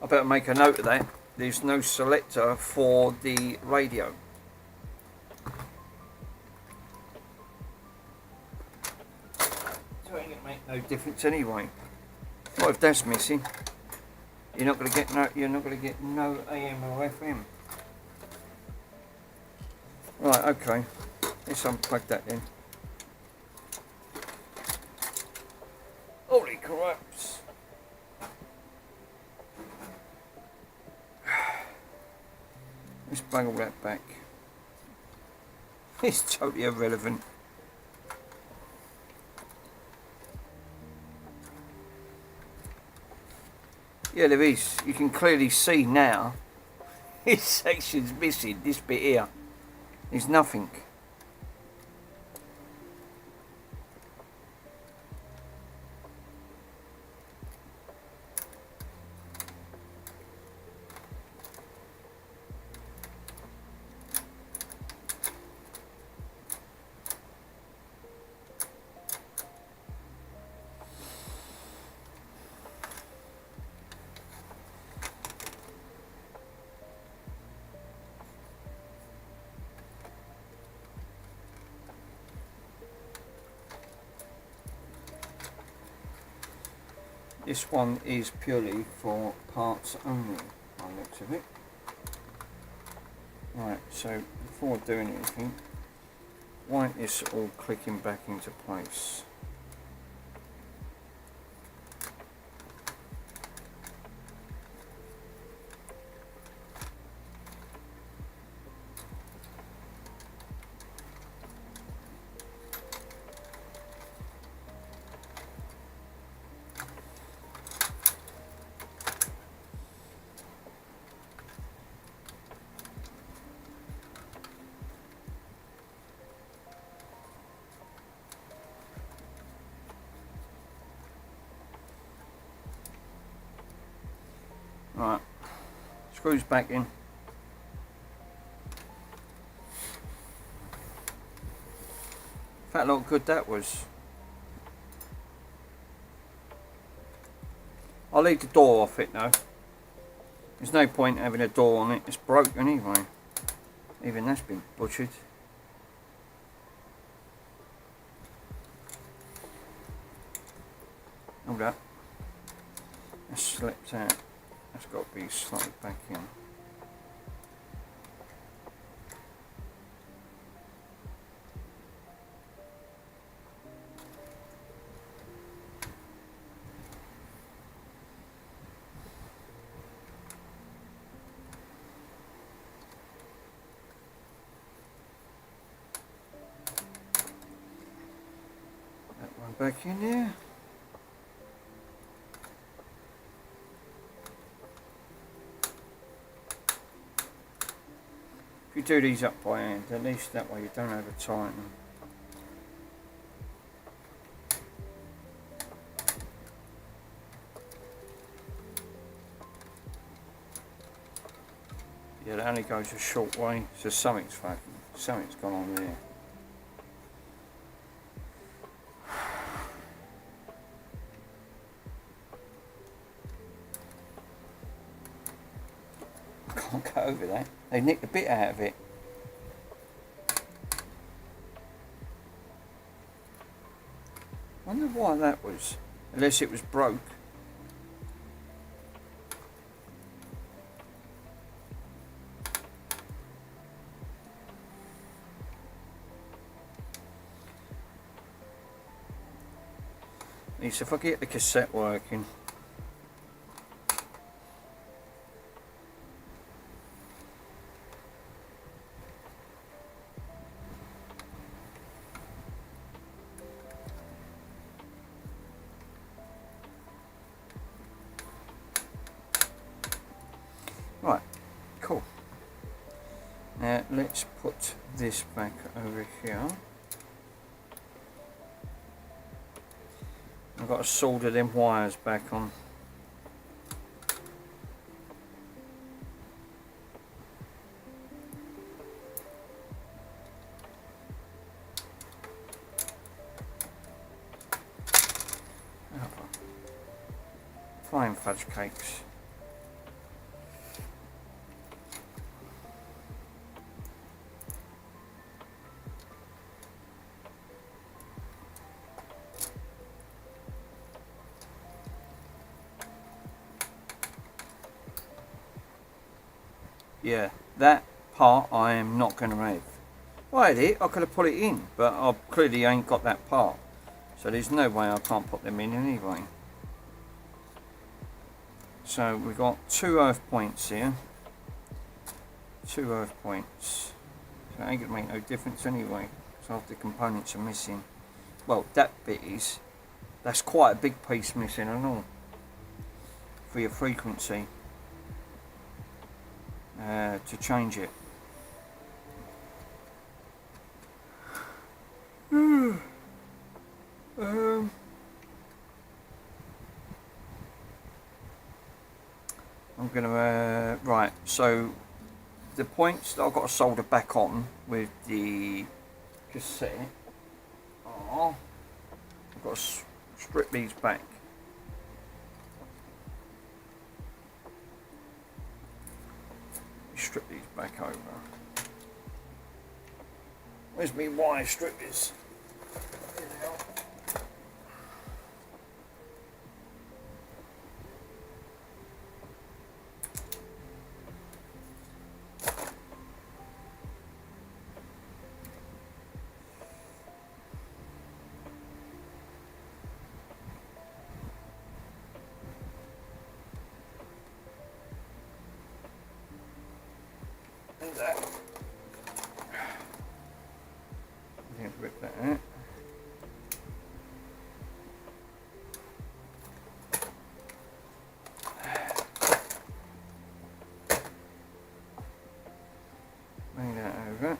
I better make a note of that. There's no selector for the radio. So it ain't gonna make no difference anyway. What if that's missing? You're not gonna get no AM or FM. Right, okay. Let's unplug that then. Holy craps. Let's bang all that back. It's totally irrelevant. Yeah, there is. You can clearly see now. This section's missing. This bit here. There's nothing. This one is purely for parts only, by the looks of it. Right, so before doing anything, wind this all clicking back into place. Screws back in. Felt how good that was. I'll leave the door off it though. There's no point having a door on it. It's broken anyway. Even that's been butchered. Hold up. That's slipped out. That's got to be slotted back in. That one back in there. If you do these up by hand, at least that way you don't over tighten them. Yeah, that only goes a short way, so something's gone on there. Can't go over that. They nicked a bit out of it. Wonder why that was. Unless it was broke. At least if I get the cassette working. Right, cool. Now let's put this back over here. I've got to solder them wires back on. Flying fudge cakes. Yeah, that part I am not going to have. If I had it, I could have put it in, but I clearly ain't got that part. So there's no way I can't put them in anyway. So we've got 2 earth points here. 2 earth points. So it ain't going to make no difference anyway. So half the components are missing. Well, that bit is. That's quite a big piece missing and all. For your frequency. To change it. I'm gonna right, so the points that I've got to solder back on with the cassette are, I've got to strip these back. Strip these back over. Where's me wire strippers? Rip that out. Bring that over.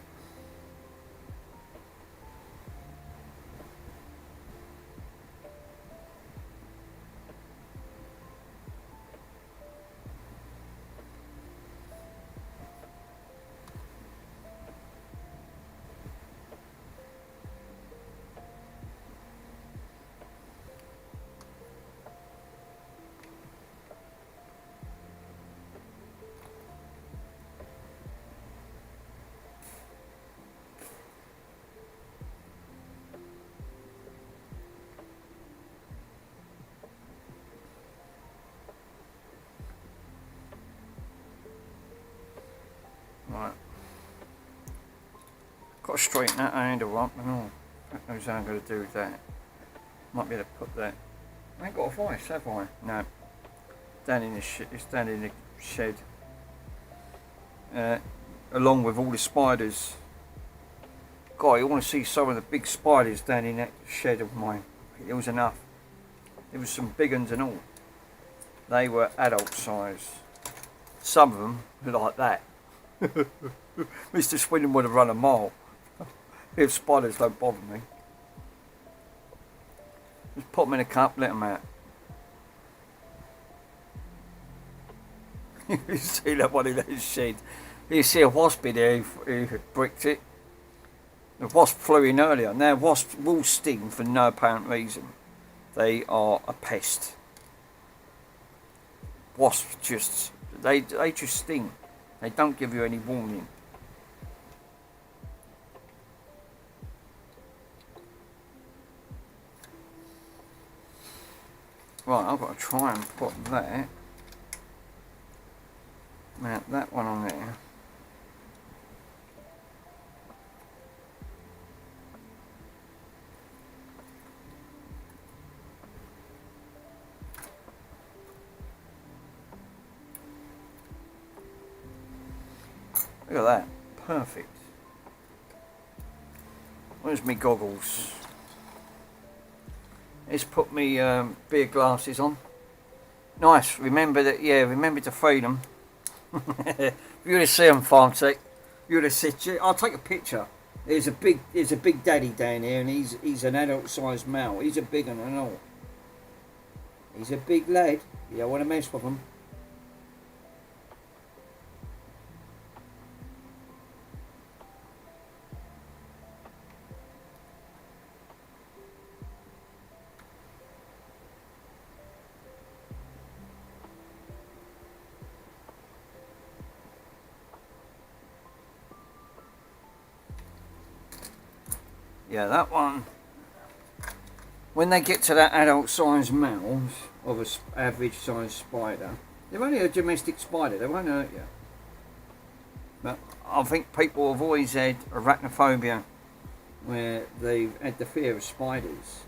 Got to straighten that handle up and all. God knows how I'm going to do that. Might be able to put that. I ain't got a voice, have I? No. Down in the it's down in the shed. Along with all the spiders. God, you want to see some of the big spiders down in that shed of mine. It was enough. There was some big ones and all. They were adult size. Some of them were like that. Mr. Swindon would have run a mile. If spiders don't bother me. Just put them in a cup, let them out. You see that one in that shed. You see a wasp in there who bricked it. The wasp flew in earlier. Now wasps will sting for no apparent reason. They are a pest. Wasps just they just sting. They don't give you any warning. Right, I've got to try and put that. Mount that one on there. Look at that. Perfect. Where's my goggles? Let's put me beer glasses on. Nice. Remember that. Yeah, remember to feed them. If you would have seen them, Farm Tech, you would have said, I'll take a picture. There's a big daddy down here, and he's an adult-sized male. He's a big one and all. He's a big lad. You don't want to mess with him. Yeah, that one. When they get to that adult-sized males of an average-sized spider, they're only a domestic spider. They won't hurt you. But I think people have always had arachnophobia, where they've had the fear of spiders.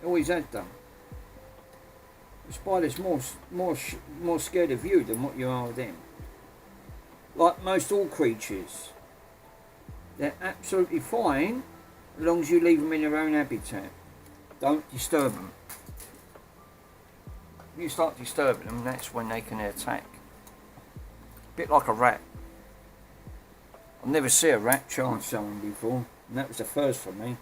They always had them. The spider's more scared of you than what you are of them. Like most all creatures, they're absolutely fine. As long as you leave them in their own habitat. Don't disturb them. If you start disturbing them, that's when they can attack. A bit like a rat. I've never seen a rat charge someone before, and that was the first for me.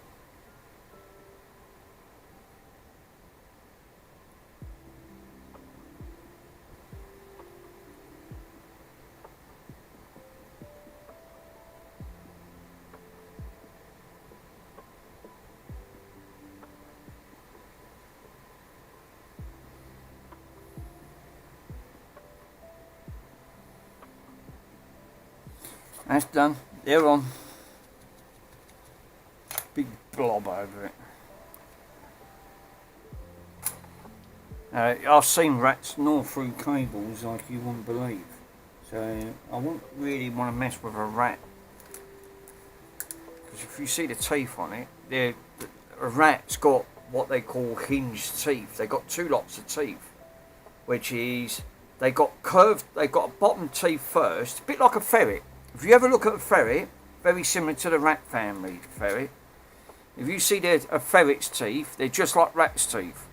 That's done. They're on. Big blob over it. I've seen rats gnaw through cables like you wouldn't believe. So I wouldn't really want to mess with a rat. Because if you see the teeth on it, a rat's got what they call hinged teeth. They've got two lots of teeth. Which is, they got curved, they got a bottom teeth first, a bit like a ferret. If you ever look at a ferret, very similar to the rat family ferret, if you see a ferret's teeth, they're just like rat's teeth.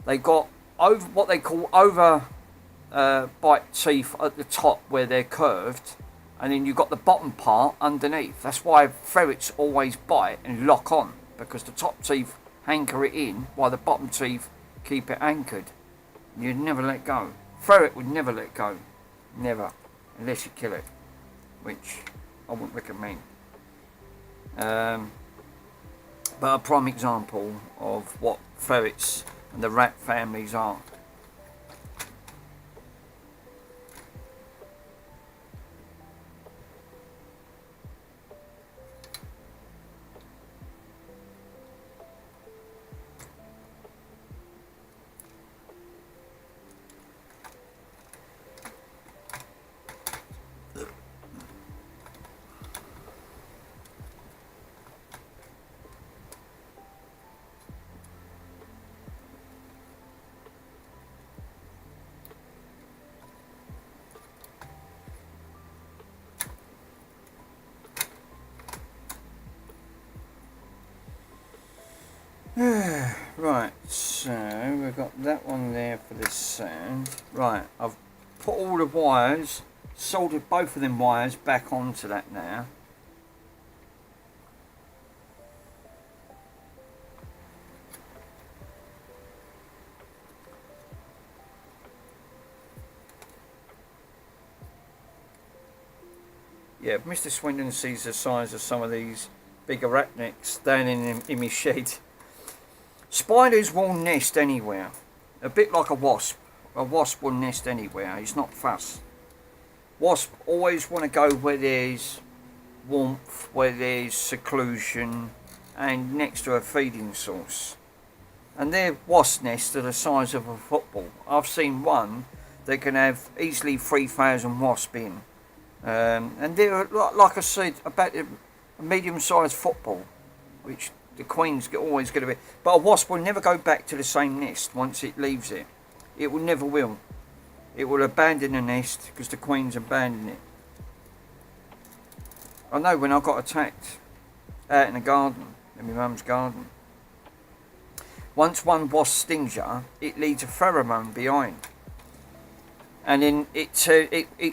They got over what they call bite teeth at the top where they're curved, and then you've got the bottom part underneath. That's why ferrets always bite and lock on, because the top teeth anchor it in while the bottom teeth keep it anchored. You'd never let go. Ferret would never let go. Never. Unless you kill it. Which I wouldn't recommend. But a prime example of what ferrets and the rat families are. Right, so we've got that one there for the sand. Right, I've put all the wires, soldered both of them wires back onto that now. Yeah, Mr. Swindon sees the size of some of these big arachnids down in my shed. Spiders will nest anywhere. A bit like a wasp. A wasp will nest anywhere. It's not fuss. Wasps always want to go where there's warmth, where there's seclusion, and next to a feeding source. And their wasp nests are the size of a football. I've seen one that can have easily 3,000 wasps in. And they're, like I said, about a medium-sized football, which the queen's always going to be. But a wasp will never go back to the same nest once it leaves it. It will never will. It will abandon the nest because the queen's abandoned it. I know when I got attacked out in the garden, in my mum's garden. Once one wasp stings you, it leaves a pheromone behind. And then it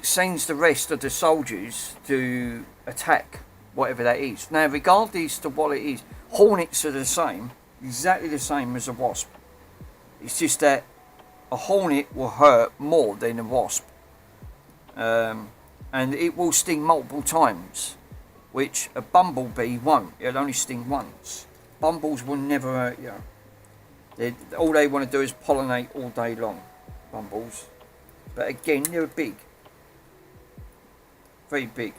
sends the rest of the soldiers to attack whatever that is. Now, regardless of what it is, hornets are the same, exactly the same as a wasp. It's just that a hornet will hurt more than a wasp. And it will sting multiple times, which a bumblebee won't. It'll only sting once. Bumbles will never hurt you. All they want to do is pollinate all day long, bumbles. But again, they're big. Very big.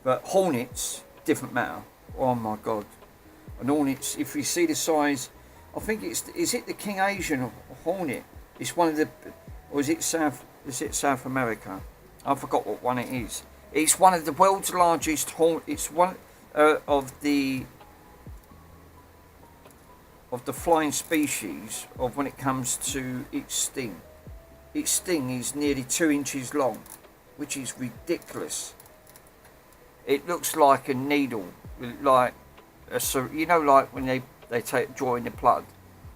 But hornets, different matter. Oh my god. And hornets, if you see the size, I think is it the King Asian hornet? It's one of the, or is it South America? I forgot what one it is. It's one of the world's largest hornet. It's one of the flying species of when it comes to its sting. Its sting is nearly 2 inches long, which is ridiculous. It looks like a needle, like like when they draw in the blood.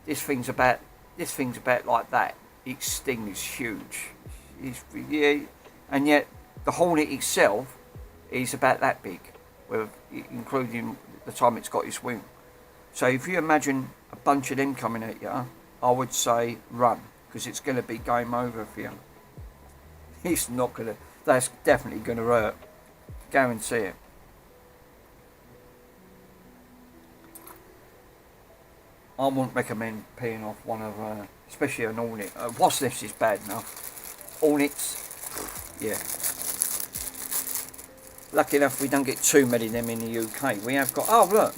This thing's about like that. Its sting is huge. And yet the hornet itself is about that big, including the time it's got its wing. So if you imagine a bunch of them coming at you, I would say run, because it's going to be game over for you. It's not going to, that's definitely going to hurt. Guarantee it. I wouldn't recommend peeing off one of, especially an hornet. Wasp nest is bad enough. Hornets, yeah. Lucky enough we don't get too many of them in the UK. We have got, oh look,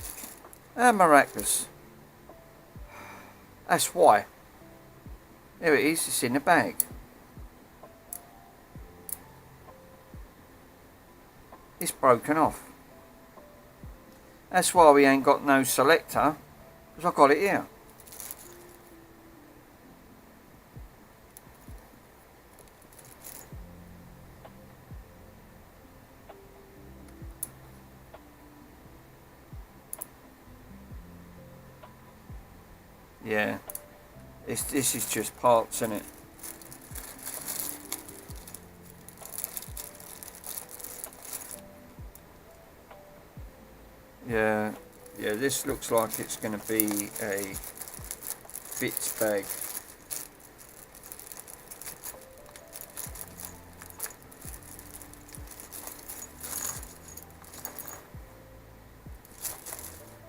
maracas. That's why. There it is, it's in the bag. It's broken off. That's why we ain't got no selector, because I've got it here. Yeah, this is just parts, isn't it? Yeah, this looks like it's going to be a bits bag.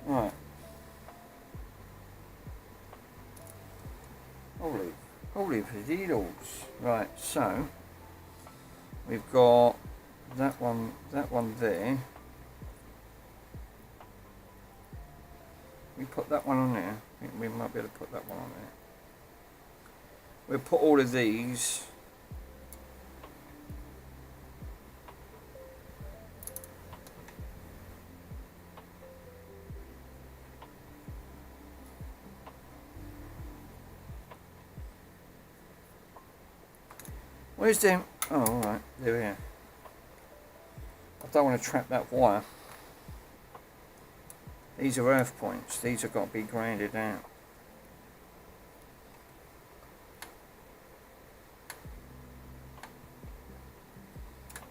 Right. Holy needles. Right, so we've got that one there. We put that one on there. I think we might be able to put that one on there. We'll put all of these. Where's them? Oh, alright, there we are. I don't want to trap that wire. These are earth points. These have got to be grounded out.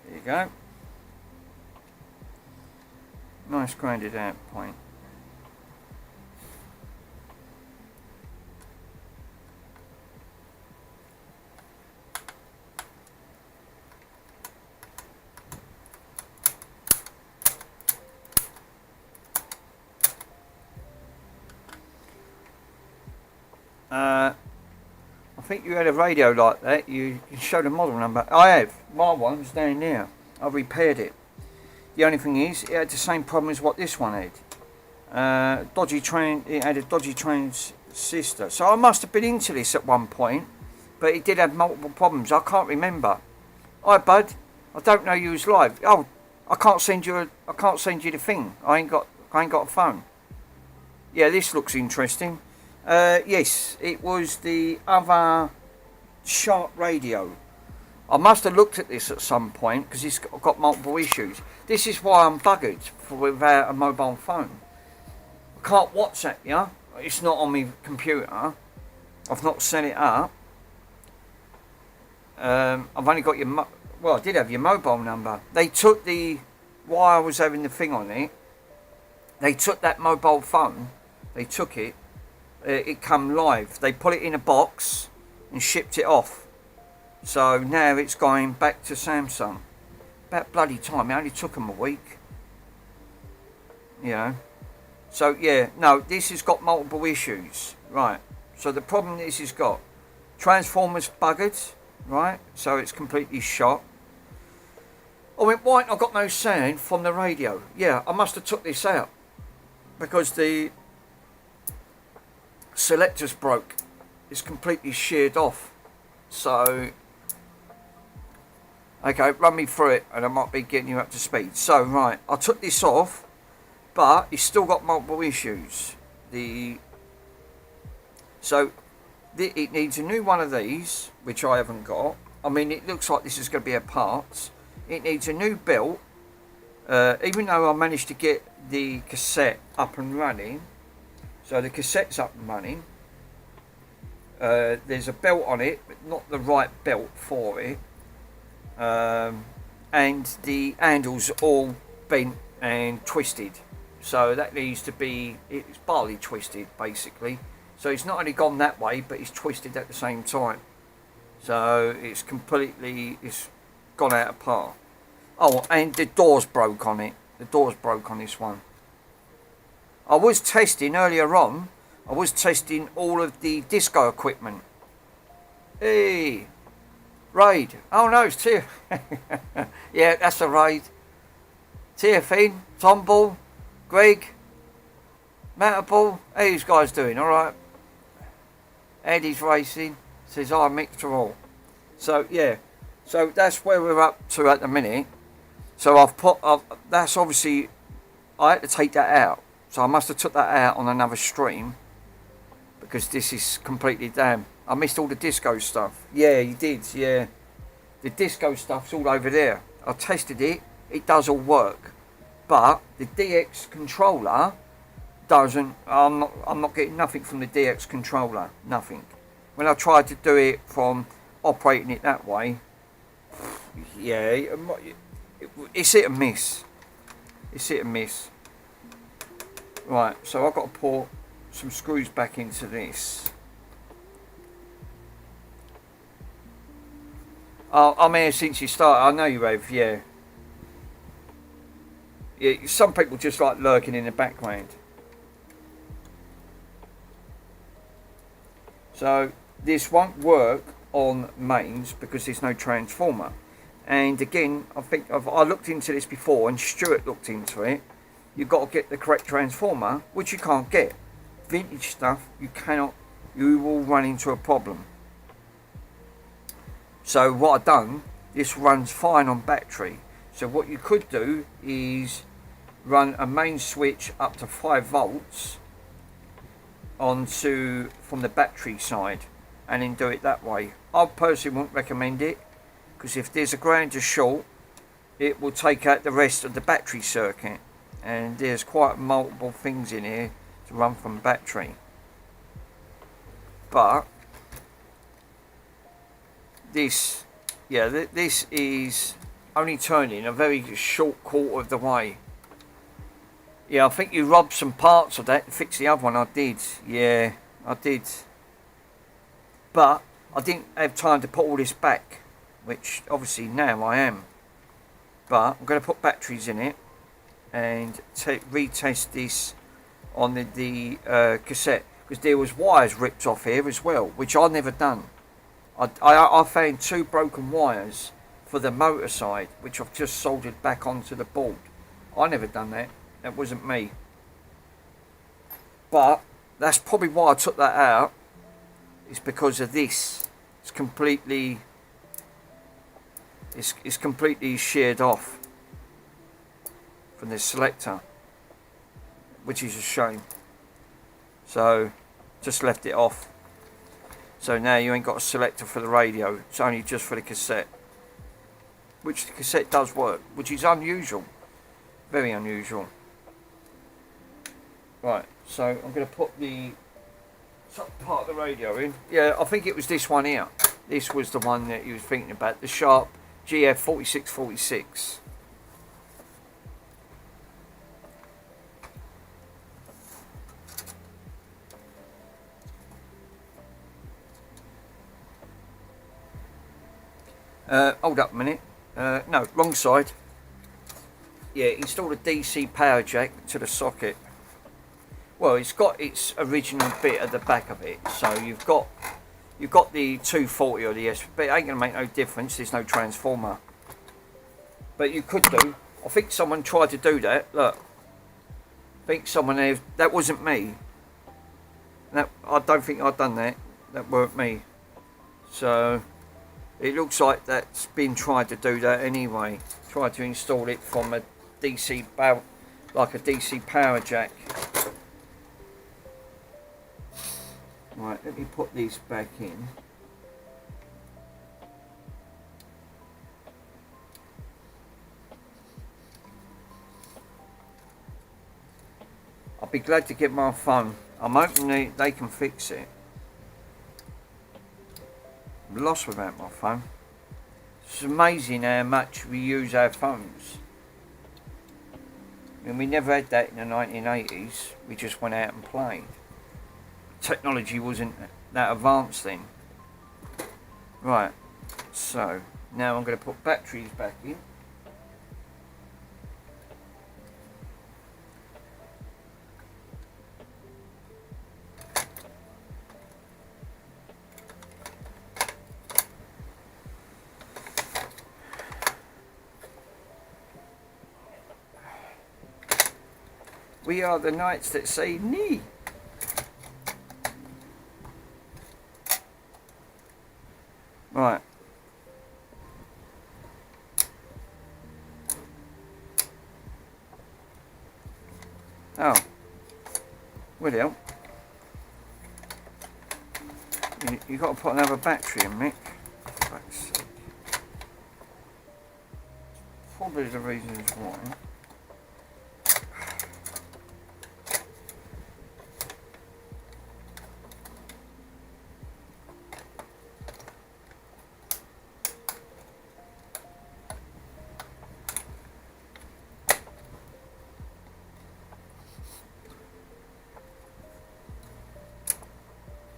There you go. Nice grounded out point. I think you had a radio like that. You can show the model number. I have. My one's down there. I repaired it. The only thing is, it had the same problem as what this one had. It had a dodgy transistor. So I must have been into this at one point, but it did have multiple problems. I can't remember. Hi, bud. I don't know you was live. Oh, I can't send you the thing. I ain't got a phone. Yeah, this looks interesting. Yes, it was the other Sharp radio. I must have looked at this at some point because it's got multiple issues. This is why I'm buggered without a mobile phone. I can't WhatsApp you. It's not on my computer. I've not set it up. I've only got your... Well, I did have your mobile number. They took while I was having the thing on it, they took that mobile phone. They took it. It come live. They put it in a box and shipped it off. So now it's going back to Samsung. About bloody time. It only took them a week. You know. So yeah, no, this has got multiple issues. Right. So the problem this has got, transformers buggered. Right. So it's completely shot. I went, why? I've got no sound from the radio. Yeah, I must have took this out because the selectors broke. It's completely sheared off. So okay, run me through it and I might be getting you up to speed. So right, I took this off, but it's still got multiple issues. It needs a new one of these, which I haven't got. I mean, it looks like this is going to be a part. It needs a new belt. Even though I managed to get the cassette up and running, so the cassette's up and running. There's a belt on it, but not the right belt for it. And the handle's all bent and twisted. So that needs to be, it's barley twisted basically. So it's not only gone that way, but it's twisted at the same time. So it's gone out apart. Oh, and the doors broke on it. The doors broke on this one. I was testing earlier on. I was testing all of the disco equipment. Hey, Raid. Oh no, it's Tier. Yeah, that's a Raid. TFN, Tomball, Greg, Matterball. How you guys doing? All right. Eddie's racing. Says I mixed her all. So yeah, so that's where we're up to at the minute. So that's obviously, I had to take that out. So I must have took that out on another stream because this is completely damn. I missed all the disco stuff. Yeah, you did. Yeah, the disco stuff's all over there. I tested it. It does all work, but the DX controller doesn't. I'm not getting nothing from the DX controller. Nothing. When I tried to do it from operating it that way, yeah, it's hit and miss. It's hit and miss. Right, so I've got to pour some screws back into this. I'm here since you started. I know you have, yeah. Yeah, some people just like lurking in the background. So this won't work on mains because there's no transformer. And again, I looked into this before, and Stuart looked into it. You've got to get the correct transformer, which you can't get. Vintage stuff, you cannot. You will run into a problem. So what I've done, this runs fine on battery. So what you could do is run a main switch up to 5 volts from the battery side, and then do it that way. I personally wouldn't recommend it, because if there's a grounder short, it will take out the rest of the battery circuit, and there's quite multiple things in here to run from battery. But this, yeah, this is only turning a very short quarter of the way. Yeah, I think you robbed some parts of that to fix the other one. I did, yeah, I did. But I didn't have time to put all this back, which obviously now I am. But I'm going to put batteries in it and retest this on the cassette, because there was wires ripped off here as well, which I never done. I found 2 broken wires for the motor side, which I've just soldered back onto the board. I never done that. That wasn't me. But that's probably why I took that out. It's because of this. It's completely sheared off from this selector, which is a shame. So just left it off. So now you ain't got a selector for the radio. It's only just for the cassette, which the cassette does work, which is unusual, very unusual. Right, so I'm going to put the top part of the radio in. Yeah, I think it was this one here. This was the one that you was thinking about, the Sharp GF4646. Hold up a minute. No, wrong side. Yeah, install a DC power jack to the socket. Well, it's got its original bit at the back of it, so you've got the 240 or the S, but it ain't gonna make no difference. There's no transformer. But you could do. I think someone tried to do that. Look, I think someone there. That wasn't me. That, I don't think I've done that. That weren't me. So it looks like that's been tried to do that anyway. Tried to install it from a DC like a DC power jack. Right, let me put these back in. I'll be glad to get my phone. I'm hoping they can fix it. I'm lost without my phone. It's amazing how much we use our phones. I mean, we never had that in the 1980s. We just went out and played. Technology wasn't that advanced then. Right, so now I'm going to put batteries back in. We are the knights that say nee. Right. Oh. William. You got to put another battery in, Mick. For fuck's sake. Probably the reasons why.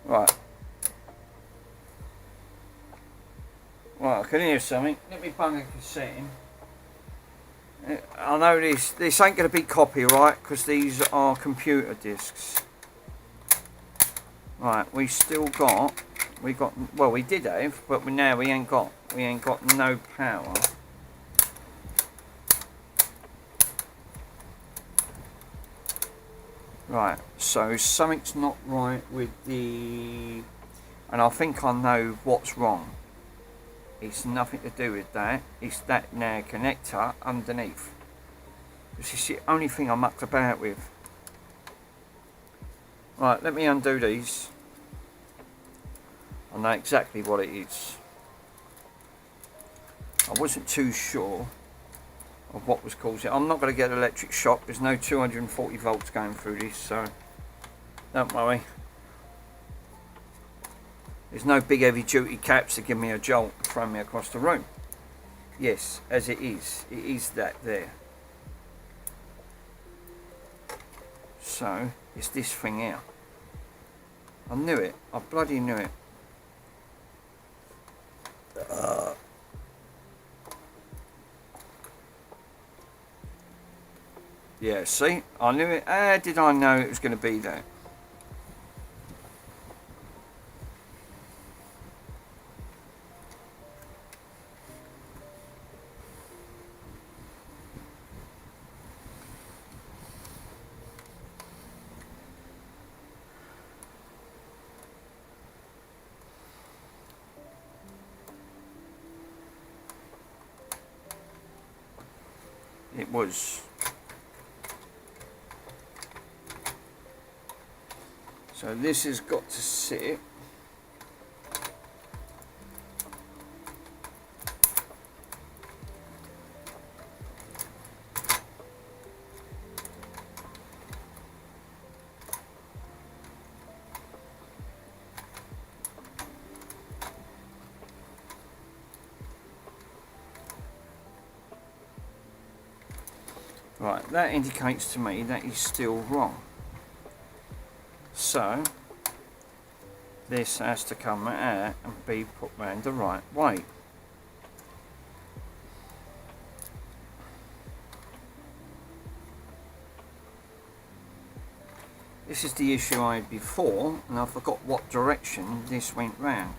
Right. Right, I can hear something. Let me bung a cassette in. I know this ain't going to be copyright because these are computer discs. Right, we did have, but now we ain't got no power. Right, so something's not right with and I think I know what's wrong. It's nothing to do with that. It's that now connector underneath. This is the only thing I mucked about with. Right, let me undo these. I know exactly what it is. I wasn't too sure. of what was causing it. I'm not going to get electric shock. There's no 240 volts going through this, so don't worry. There's no big heavy duty caps to give me a jolt and throw me across the room. Yes, as it is that there. So it's this thing here. I knew it. I bloody knew it. Yeah, see? I knew it. How did I know it was going to be there? It was. So this has got to sit. Right, that indicates to me that is still wrong. So this has to come out and be put round the right way. This is the issue I had before, and I forgot what direction this went round.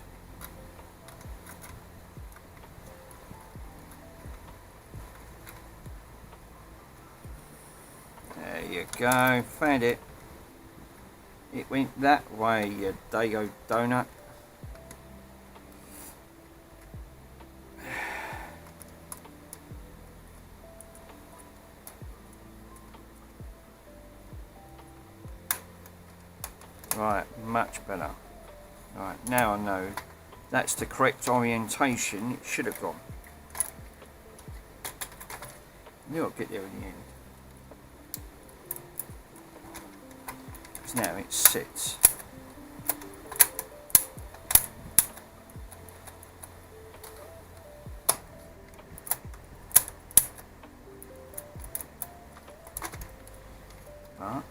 There you go, found it. It went that way, you dago donut. Right, much better. Right, now I know that's the correct orientation it should have gone. Knew I'd get there in the end. Because now it sits. But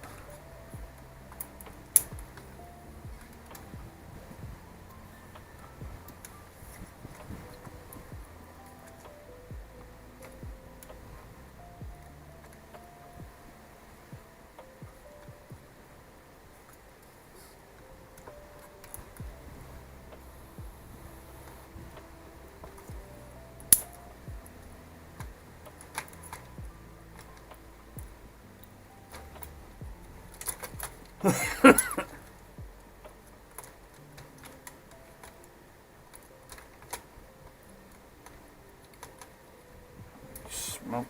smokes.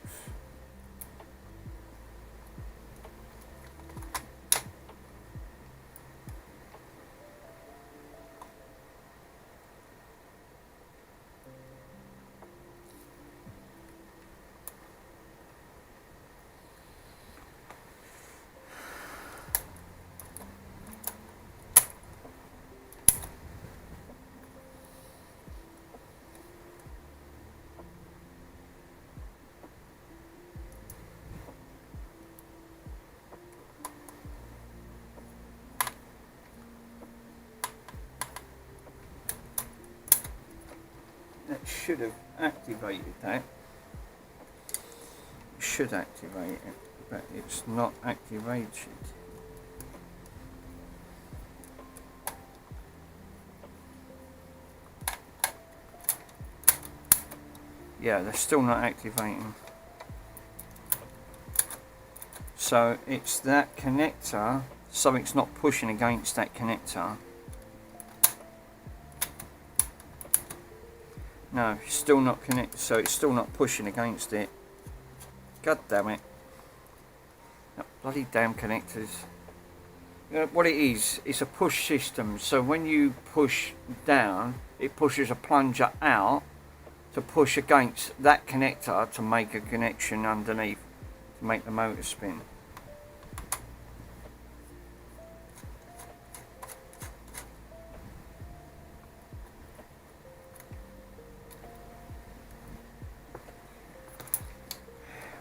That should have activated that. It should activate it, but it's not activated. Yeah, they're still not activating. So it's that connector, something's not pushing against that connector. No, it's still not connected, so it's still not pushing against it. God damn it. That bloody damn connectors. You know, what it is, it's a push system, so when you push down, it pushes a plunger out to push against that connector to make a connection underneath to make the motor spin.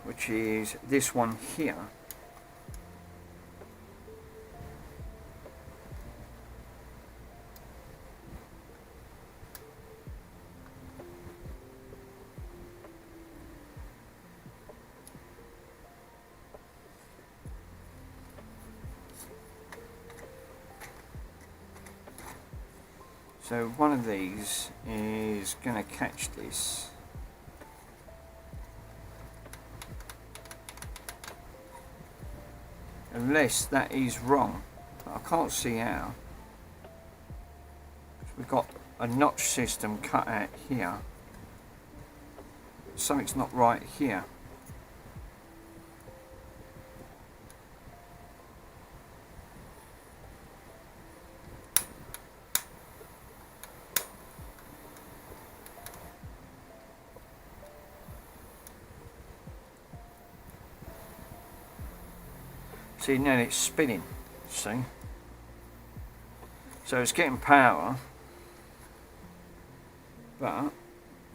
Which is this one here. So one of these is going to catch this. Unless that is wrong. But I can't see how. We've got a notch system cut out here. Something's not right here. See, now it's spinning, see? So it's getting power, but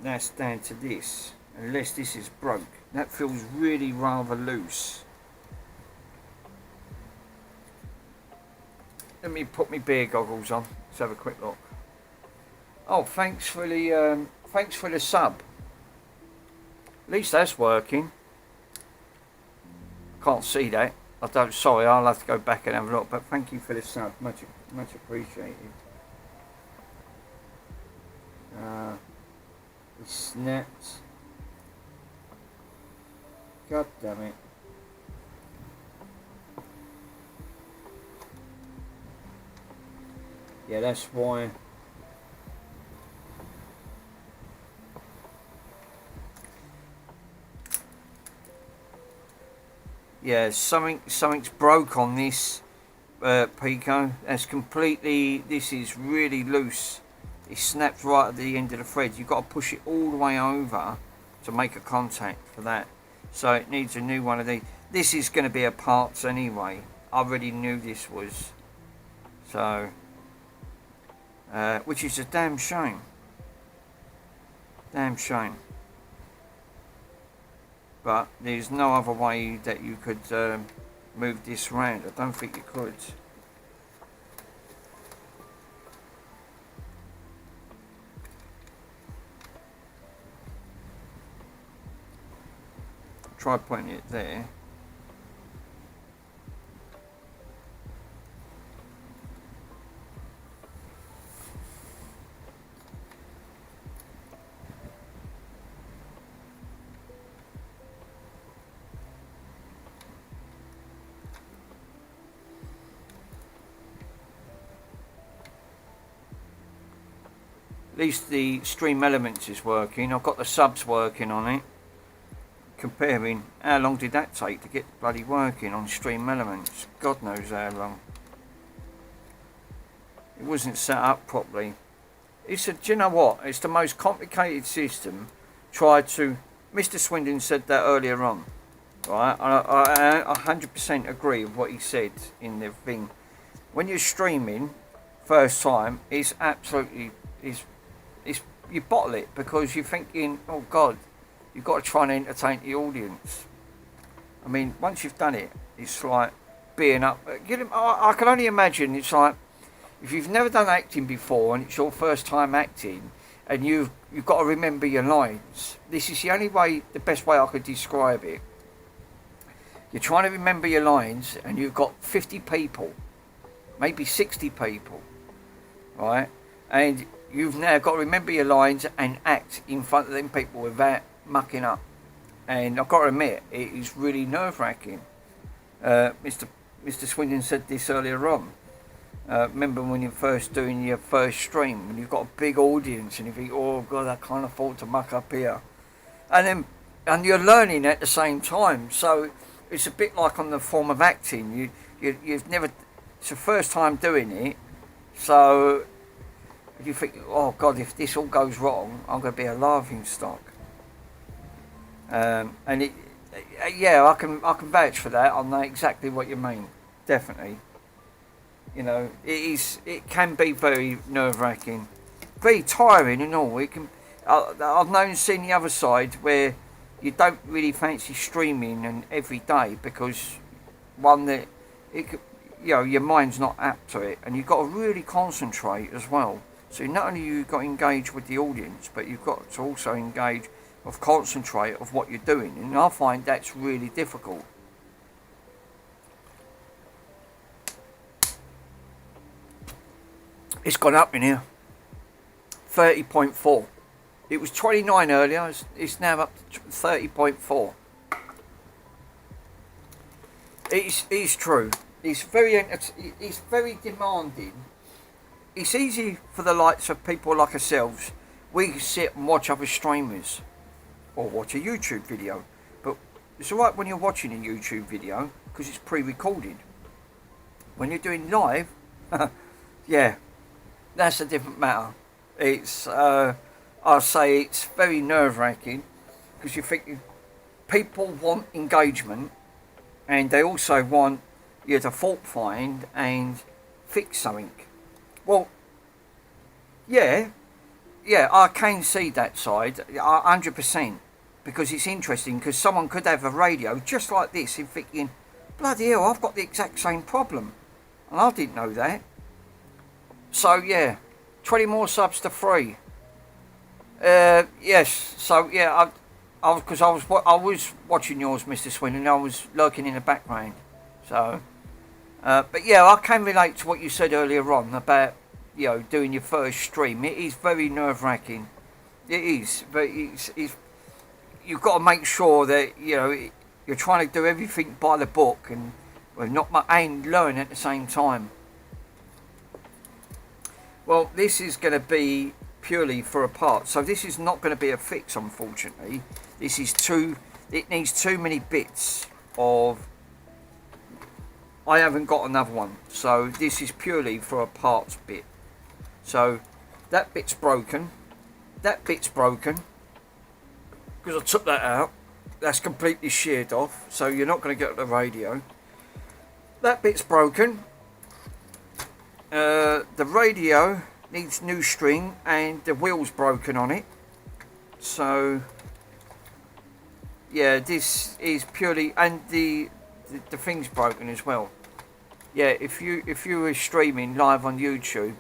that's down to this, unless this is broke. That feels really rather loose. Let me put my beer goggles on, let's have a quick look. Oh, thanks for the sub. At least that's working. Can't see that. I don't, sorry, I'll have to go back and have a look, but thank you for the sub, much appreciated. It snapped. God damn it. Yeah, that's why. Yeah, something's broke on this Pico. That's completely. This is really loose. It snaps right at the end of the thread. You've got to push it all the way over to make a contact for that. So it needs a new one of these. This is going to be a parts anyway. I already knew this was. So, which is a damn shame. Damn shame. But there's no other way that you could move this around. I don't think you could. Try putting it there. At least the Stream Elements is working. I've got the subs working on it. Comparing, how long did that take to get bloody working on Stream Elements? God knows how long. It wasn't set up properly. It's a, do you know what? It's the most complicated system. Tried to, Mr. Swindon said that earlier on. Right, I 100% agree with what he said in the thing. When you're streaming, first time, it's absolutely, it's you bottle it because you're thinking, oh God, you've got to try and entertain the audience. I mean, once you've done it, it's like being up. I can only imagine it's like if you've never done acting before and it's your first time acting, and you've got to remember your lines. This is the only way, the best way I could describe it. You're trying to remember your lines, and you've got 50 people, maybe 60 people, right? And you've now got to remember your lines and act in front of them people without mucking up. And I've got to admit, it is really nerve-wracking. Mr. Swindon said this earlier on. Remember when you're first doing your first stream, when you've got a big audience and you think, oh God, I can't afford to muck up here. And you're learning at the same time. So it's a bit like on the form of acting. You've never, it's the first time doing it. So You think, oh God, if this all goes wrong, I'm going to be a laughing stock. And it, yeah, I can vouch for that. I know exactly what you mean. Definitely. You know, it can be very nerve wracking, very tiring and all. It can. I've known seen the other side where you don't really fancy streaming and every day because one that it could, you know, your mind's not apt to it, and you've got to really concentrate as well. So not only you've got to engage with the audience, but you've got to also engage of concentrate of what you're doing, and I find that's really difficult. It's gone up in here, 30.4. It was 29 earlier. It's now up to 30.4. It's true. It's very demanding. It's easy for the likes of people like ourselves. We can sit and watch other streamers or watch a YouTube video. But it's alright when you're watching a YouTube video because it's pre-recorded. When you're doing live, yeah, that's a different matter. It's, I'll say it's very nerve-wracking because you think people want engagement and they also want you to fault find and fix something. Well, yeah, I can see that side, 100%, because it's interesting, because someone could have a radio just like this and thinking, bloody hell, I've got the exact same problem, and I didn't know that. So yeah, 20 more subs to 3. Yes, so yeah, I was watching yours, Mr. Swin, and I was lurking in the background, so... but yeah, I can relate to what you said earlier on about, you know, doing your first stream. It is very nerve-wracking. It is, but you've got to make sure that, you know, you're trying to do everything by the book and learn at the same time. Well, this is going to be purely for a part, so this is not going to be a fix, unfortunately. This is it needs too many bits of... I haven't got another one, so this is purely for a parts bit. So that bit's broken, because I took that out. That's completely sheared off, so you're not going to get the radio. That bit's broken. The radio needs new string and the wheel's broken on it. So yeah, this is purely, and the thing's broken as well. Yeah, if you were streaming live on YouTube,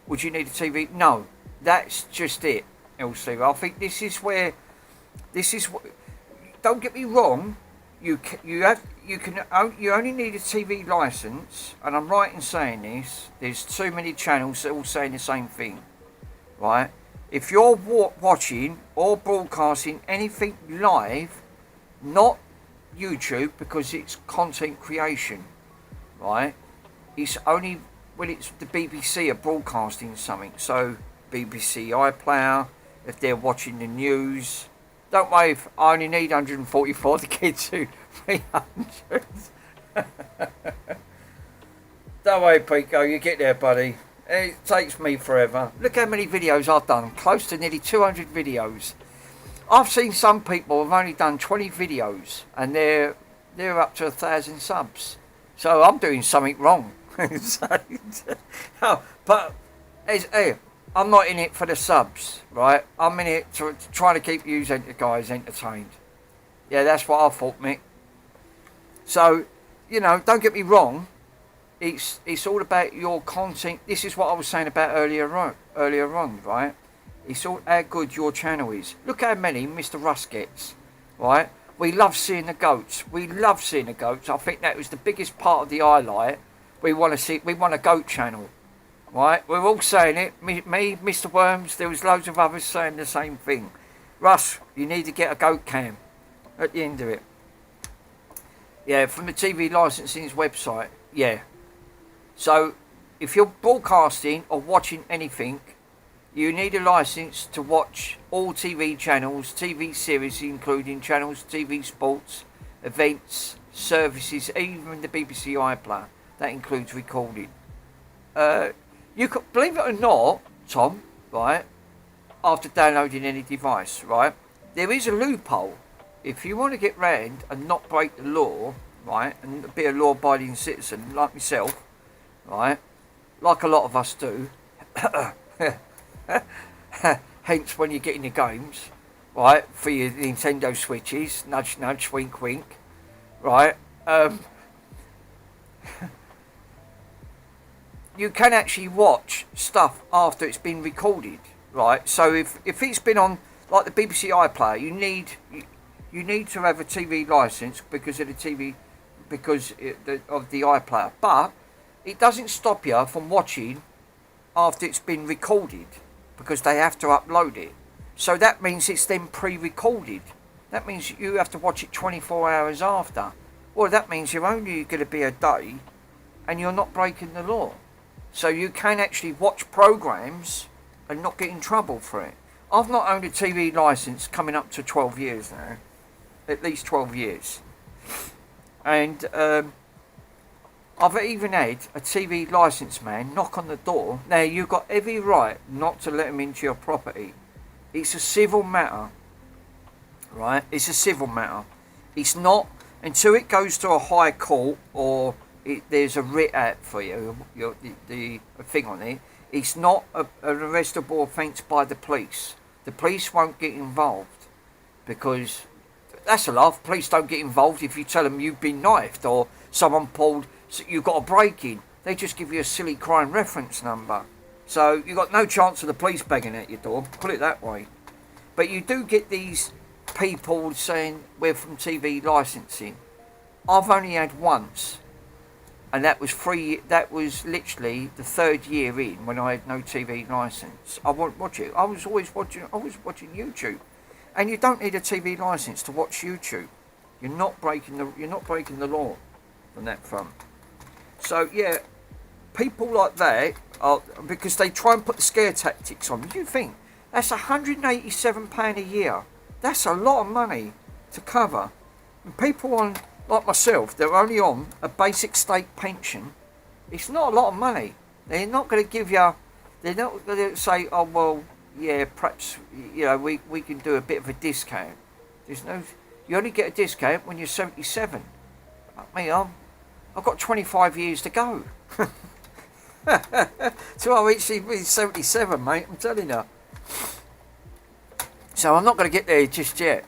would you need a TV? No, that's just it, LC. I think this is what. Don't get me wrong. You only need a TV license, and I'm right in saying this. There's too many channels that all saying the same thing, right? If you're watching or broadcasting anything live, not YouTube, because it's content creation, right? It's only when it's the BBC are broadcasting something. So BBC iPlayer, if they're watching the news. Don't worry, if I only need 144 to get to 300. Don't worry, Pico, you get there, buddy. It takes me forever. Look how many videos I've done. Close to nearly 200 videos. I've seen some people have only done 20 videos and they're up to 1,000 subs. So I'm doing something wrong. But hey, I'm not in it for the subs, right? I'm in it to try to keep you guys entertained. Yeah, that's what I thought, Mick. So, you know, don't get me wrong. It's all about your content. This is what I was saying about earlier on, right? It's all how good your channel is. Look how many Mr. Russ gets, right? We love seeing the goats. I think that was the biggest part of the highlight. We want a goat channel, right? We're all saying it. Me, Mr. Worms, there was loads of others saying the same thing. Russ, you need to get a goat cam at the end of it. Yeah, from the TV licensing's website, yeah. So, if you're broadcasting or watching anything, you need a license to watch all TV channels, TV series, including channels, TV sports, events, services, even the BBC iPlayer. That includes recording. You could, believe it or not, Tom, right, after downloading any device, right, there is a loophole. If you want to get round and not break the law, right, and be a law-abiding citizen like myself, right, like a lot of us do, hence when you get in the games, right, for your Nintendo Switches, nudge nudge, wink wink, right, you can actually watch stuff after it's been recorded, right? So if it's been on, like the BBC iPlayer, you need to have a TV license because of the TV, of the iPlayer. But it doesn't stop you from watching after it's been recorded because they have to upload it. So that means it's then pre-recorded. That means you have to watch it 24 hours after. Well, that means you're only going to be a day and you're not breaking the law. So you can actually watch programs and not get in trouble for it. I've not owned a TV licence coming up to 12 years now. At least 12 years. And I've even had a TV licence man knock on the door. Now, you've got every right not to let him into your property. It's a civil matter. Right? It's a civil matter. It's not, until it goes to a high court or there's a writ out for you, the thing on it, it's not an arrestable offence by the police. The police won't get involved because that's a laugh. Police don't get involved if you tell them you've been knifed or someone pulled, so you've got a break-in. They just give you a silly crime reference number. So you've got no chance of the police banging at your door, put it that way. But you do get these people saying we're from TV licensing. I've only had once. And that was free. That was literally the third year in when I had no TV license. I won't watch it. I was watching YouTube, and you don't need a TV license to watch YouTube. You're not breaking the law on that front. So yeah, people like that are, because they try and put the scare tactics on. You think that's £187 a year? That's a lot of money to cover. And people on, like myself, they're only on a basic state pension. It's not a lot of money. They're not going to give you, they're not going to say, oh well, yeah, perhaps, you know, we can do a bit of a discount. There's no, you only get a discount when you're 77. Like me, I've got 25 years to go. So I'll reach 77, mate, I'm telling you. So I'm not going to get there just yet.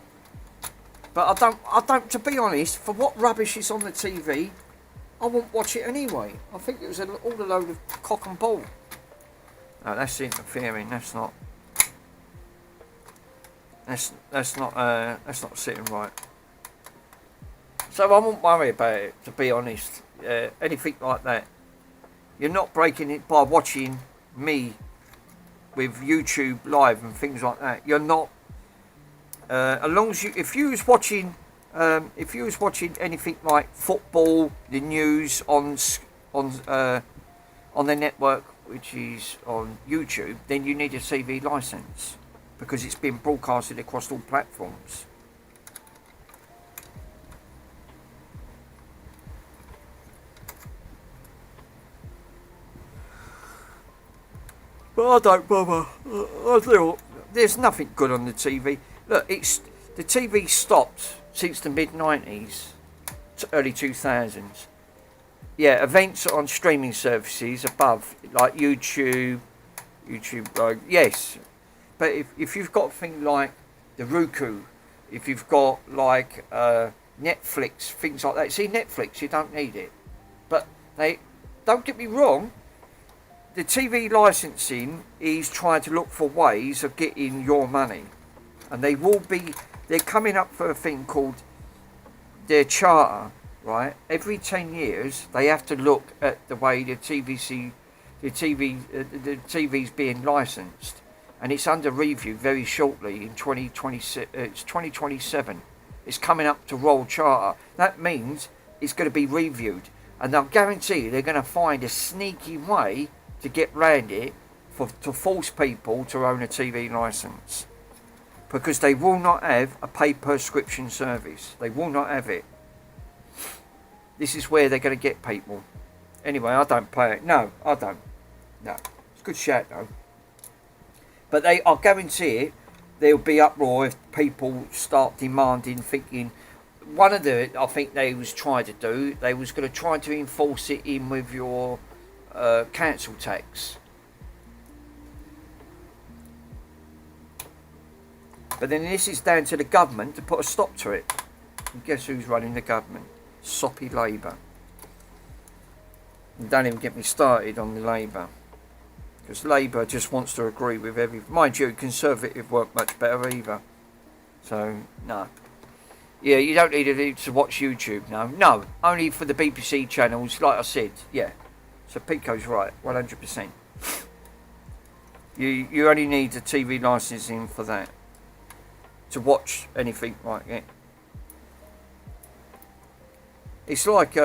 But I don't, to be honest, for what rubbish is on the TV, I won't watch it anyway. I think it was all a load of cock and bull. No, that's interfering. That's not sitting right. So I won't worry about it, to be honest. Anything like that. You're not breaking it by watching me with YouTube Live and things like that. You're not. As long as if you was watching anything like football, the news on the network, which is on YouTube, then you need a TV license because it's been broadcasted across all platforms. But I don't bother. There's nothing good on the TV. Look, the TV stopped since the mid-90s to early 2000s. Yeah, events on streaming services above, like YouTube, yes. But if you've got things like the Roku, if you've got like Netflix, things like that. See, Netflix, you don't need it. But don't get me wrong, the TV licensing is trying to look for ways of getting your money. And they're coming up for a thing called their charter, right? Every 10 years, they have to look at the way the TV's being licensed. And it's under review very shortly in 2026. It's 2027. It's coming up to Royal Charter. That means it's going to be reviewed. And I'll guarantee you they're going to find a sneaky way to get round it to force people to own a TV licence. Because they will not have a paid prescription service. They will not have it. This is where they're going to get people. Anyway, I don't play it. No, I don't. No. It's a good shout though. But I guarantee it, there'll be uproar if people start demanding, thinking. One of the, I think they was trying to do, they was going to try to enforce it in with your council tax. But then this is down to the government to put a stop to it. And guess who's running the government? Soppy Labour. And don't even get me started on the Labour. Because Labour just wants to agree with every... Mind you, Conservative work much better either. So, no. Yeah, you don't need to watch YouTube, no. No, only for the BBC channels, like I said, yeah. So Pico's right, 100%. You only need a TV licensing for that. To watch anything like it. It's like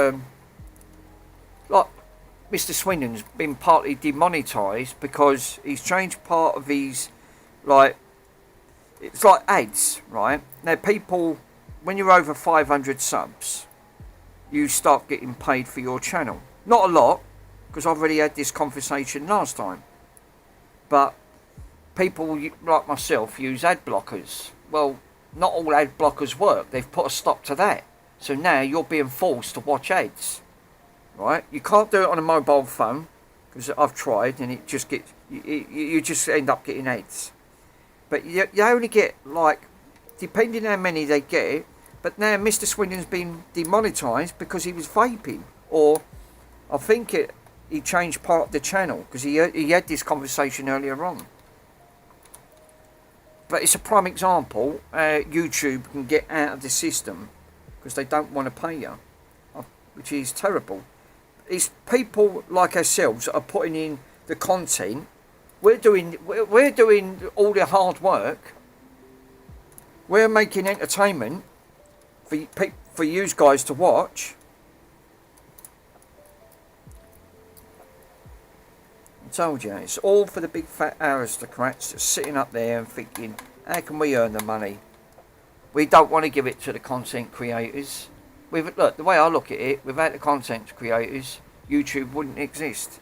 Mr. Swindon's been partly demonetised because he's changed part of his, like, it's like ads, right? Now people, when you're over 500 subs, you start getting paid for your channel. Not a lot, because I've already had this conversation last time. But people like myself use ad blockers. Well, not all ad blockers work. They've put a stop to that. So now you're being forced to watch ads. Right? You can't do it on a mobile phone, because I've tried and it just gets... You just end up getting ads. But you only get, like, depending how many they get, but now Mr. Swindon's been demonetised because he was vaping. Or, I think he changed part of the channel, because he had this conversation earlier on. But it's a prime example, YouTube can get out of the system because they don't want to pay you, which is terrible. It's people like ourselves that are putting in the content. We're doing all the hard work. We're making entertainment for you guys to watch. Told you, it's all for the big fat aristocrats just sitting up there and thinking, how can we earn the money? We don't want to give it to the content creators. Look, the way I look at it, without the content creators, YouTube wouldn't exist.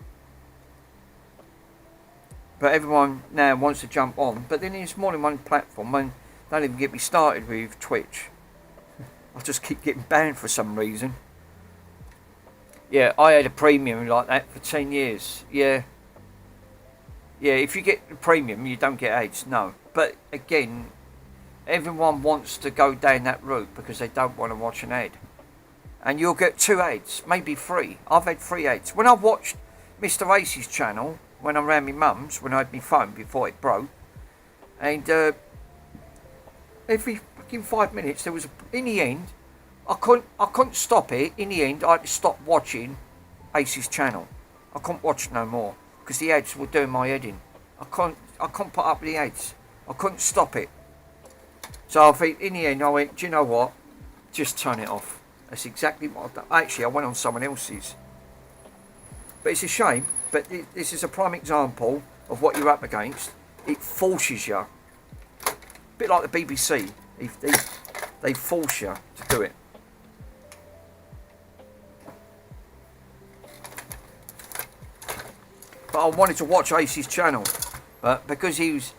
But everyone now wants to jump on. But then there's more than one platform, and don't even get me started with Twitch. I just keep getting banned for some reason. Yeah, I had a premium like that for 10 years. Yeah. Yeah, if you get the premium, you don't get ads, no. But again, everyone wants to go down that route because they don't want to watch an ad. And you'll get 2 ads, maybe 3. I've had 3 ads. When I watched Mr. Ace's channel, when I'm around my mum's, when I had my phone before it broke, and every fucking 5 minutes there was, in the end, I couldn't stop it. In the end, I had to stop watching Ace's channel. I couldn't watch no more. Because the ads were doing my head in. I couldn't put up with the ads. I couldn't stop it. So I think in the end I went, do you know what? Just turn it off. That's exactly what I've done. Actually, I went on someone else's. But it's a shame. But this is a prime example of what you're up against. It forces you. A bit like the BBC. They force you to do it. But I wanted to watch Ace's channel, but because it's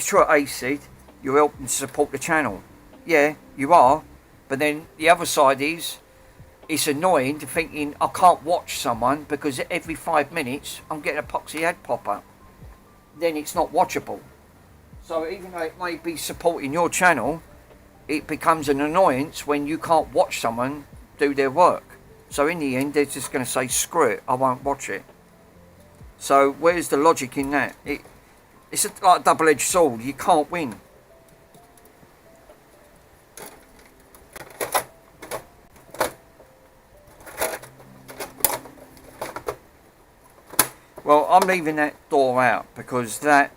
true at Ace said, you're helping to support the channel. Yeah, you are, but then the other side is, it's annoying to thinking I can't watch someone because every 5 minutes I'm getting a poxy ad pop up. Then it's not watchable. So even though it may be supporting your channel, it becomes an annoyance when you can't watch someone do their work. So in the end, they're just going to say, screw it, I won't watch it. So where's the logic in that? It's like a double-edged sword. You can't win. Well, I'm leaving that door out because that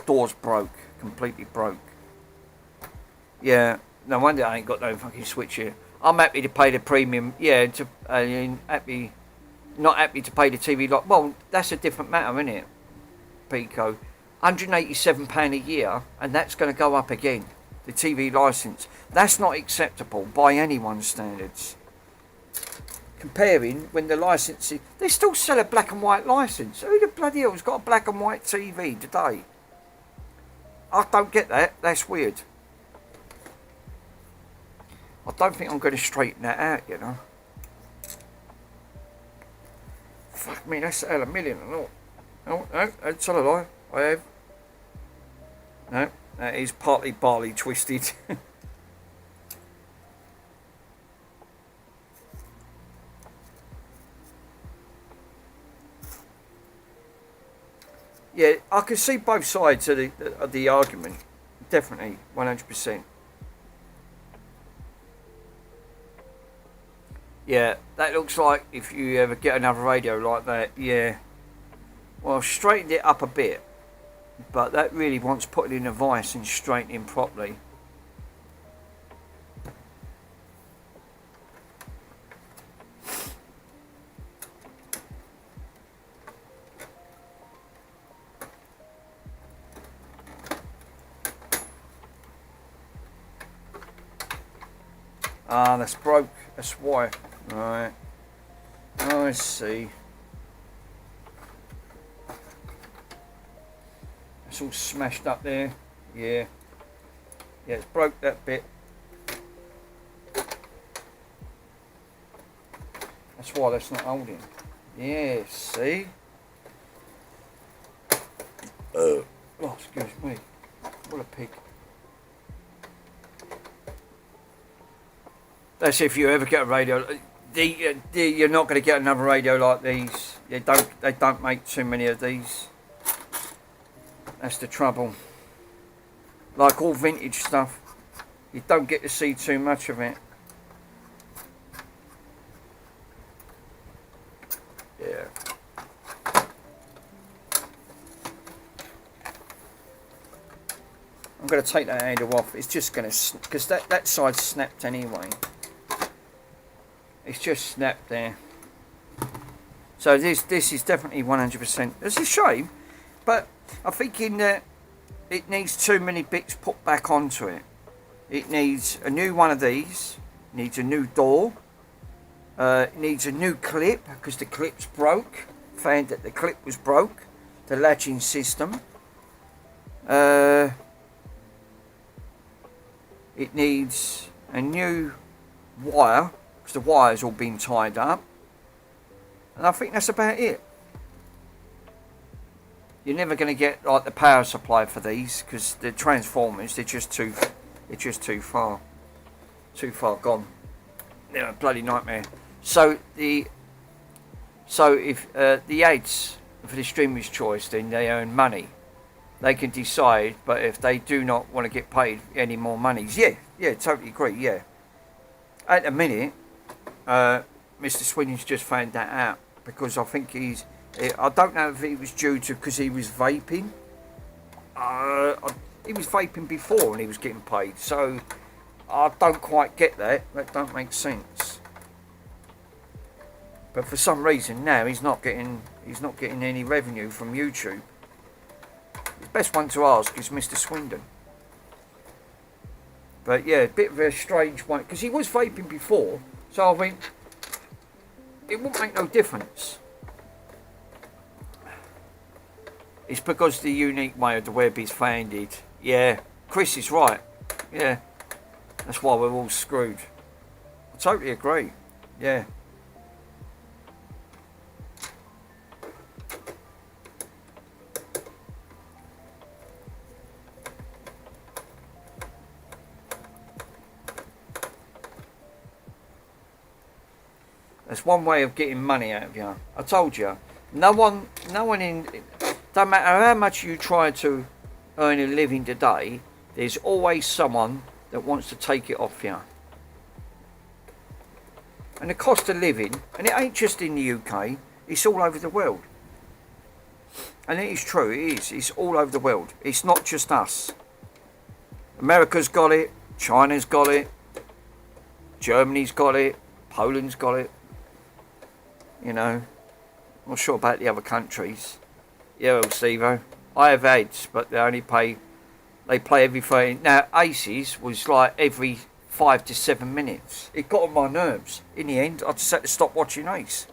door's broke, completely broke. Yeah, no wonder I ain't got no fucking switch here. I'm happy to pay the premium. Yeah, not happy to pay the TV lot. Well, that's a different matter, isn't it, Pico? £187 a year, and that's going to go up again. The TV licence. That's not acceptable by anyone's standards. comparing when the licensing, they still sell a black and white license. Who the bloody hell's got a black and white TV today? I don't get that. That's weird. I don't think I'm going to straighten that out, you know. Fuck me, that's out of a million. No, that's not a lie. I have. No, that is partly barley twisted. Yeah, I can see both sides of the argument. Definitely, 100%. Yeah, that looks like if you ever get another radio like that, yeah. Well, I've straightened it up a bit, but that really wants putting in a vise and straightening properly. Ah, that's broke. That's why. Right. Oh, I see. It's all smashed up there. Yeah. Yeah, it's broke that bit. That's why that's not holding. Yeah, see? Oh, excuse me. What a pig. That's if you ever get a radio. You're not going to get another radio like these. They don't make too many of these. That's the trouble. Like all vintage stuff, you don't get to see too much of it. Yeah. I'm going to take that handle off. It's just going to, because that side snapped anyway. It's just snapped there. So this is definitely 100%. It's a shame, but I'm thinking that it needs too many bits put back onto it. It needs a new one of these. Needs a new door. It needs a new clip because the clip's broke. Found that the clip was broke. The latching system. It needs a new wire because the wire's all been tied up. And I think that's about it. You're never going to get like the power supply for these because the transformers they're just too far gone. They're a bloody nightmare. So if the ads for the streamer's choice, then they earn money. They can decide, but if they do not want to get paid any more monies, yeah, totally agree. Yeah. At the minute, Mr. Swindon's just found that out because I think I don't know if he was due to because he was vaping. He was vaping before and he was getting paid, so I don't quite get that. That don't make sense. But for some reason now he's not getting any revenue from YouTube. The best one to ask is Mr. Swindon. But yeah, a bit of a strange one because he was vaping before, so I think it won't make no difference. It's because the unique way of the web is founded. Yeah, Chris is right. Yeah, that's why we're all screwed. I totally agree. Yeah. That's one way of getting money out of you. I told you. No one in. Don't matter how much you try to earn a living today, there's always someone that wants to take it off you. And the cost of living, and it ain't just in the UK, it's all over the world. And it is true, it is. It's all over the world. It's not just us. America's got it, China's got it, Germany's got it, Poland's got it. You know, I'm not sure about the other countries. Yeah, well, Stevo, I have ads, but they play every 30. Now, Aces was like every 5 to 7 minutes. It got on my nerves. In the end, I just had to stop watching Ace.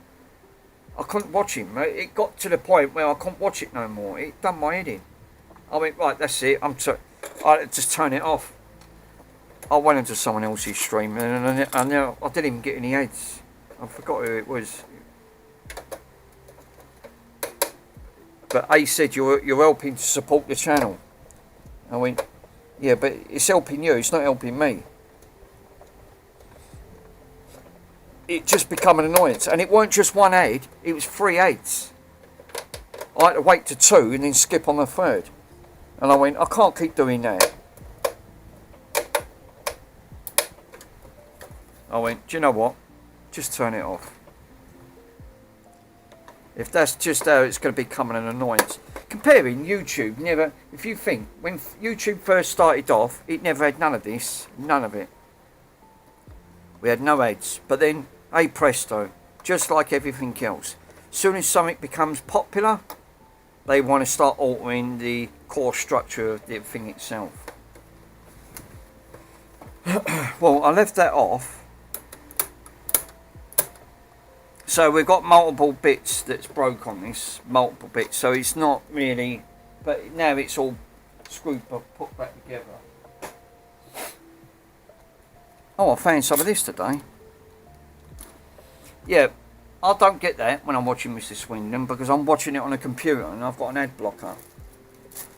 I couldn't watch him. It got to the point where I couldn't watch it no more. It done my head in. I went, right, that's it. I had to just turn it off. I went into someone else's stream and I didn't even get any ads. I forgot who it was. But Ace said, you're helping to support the channel. I went, yeah, but it's helping you. It's not helping me. It just become an annoyance. And it weren't just one ad. It was 3 ads. I had to wait to 2 and then skip on the 3rd. And I went, I can't keep doing that. I went, do you know what? Just turn it off. If that's just how it's going to become an annoyance. Comparing YouTube, never, if you think, when YouTube first started off, it never had none of this. None of it. We had no ads. But then, hey presto, just like everything else. As soon as something becomes popular, they want to start altering the core structure of the thing itself. Well, I left that off. So we've got multiple bits that's broke on this, multiple bits. So it's not really, but now it's all screwed but put back together. Oh, I found some of this today. Yeah, I don't get that when I'm watching Mr. Swindon because I'm watching it on a computer and I've got an ad blocker.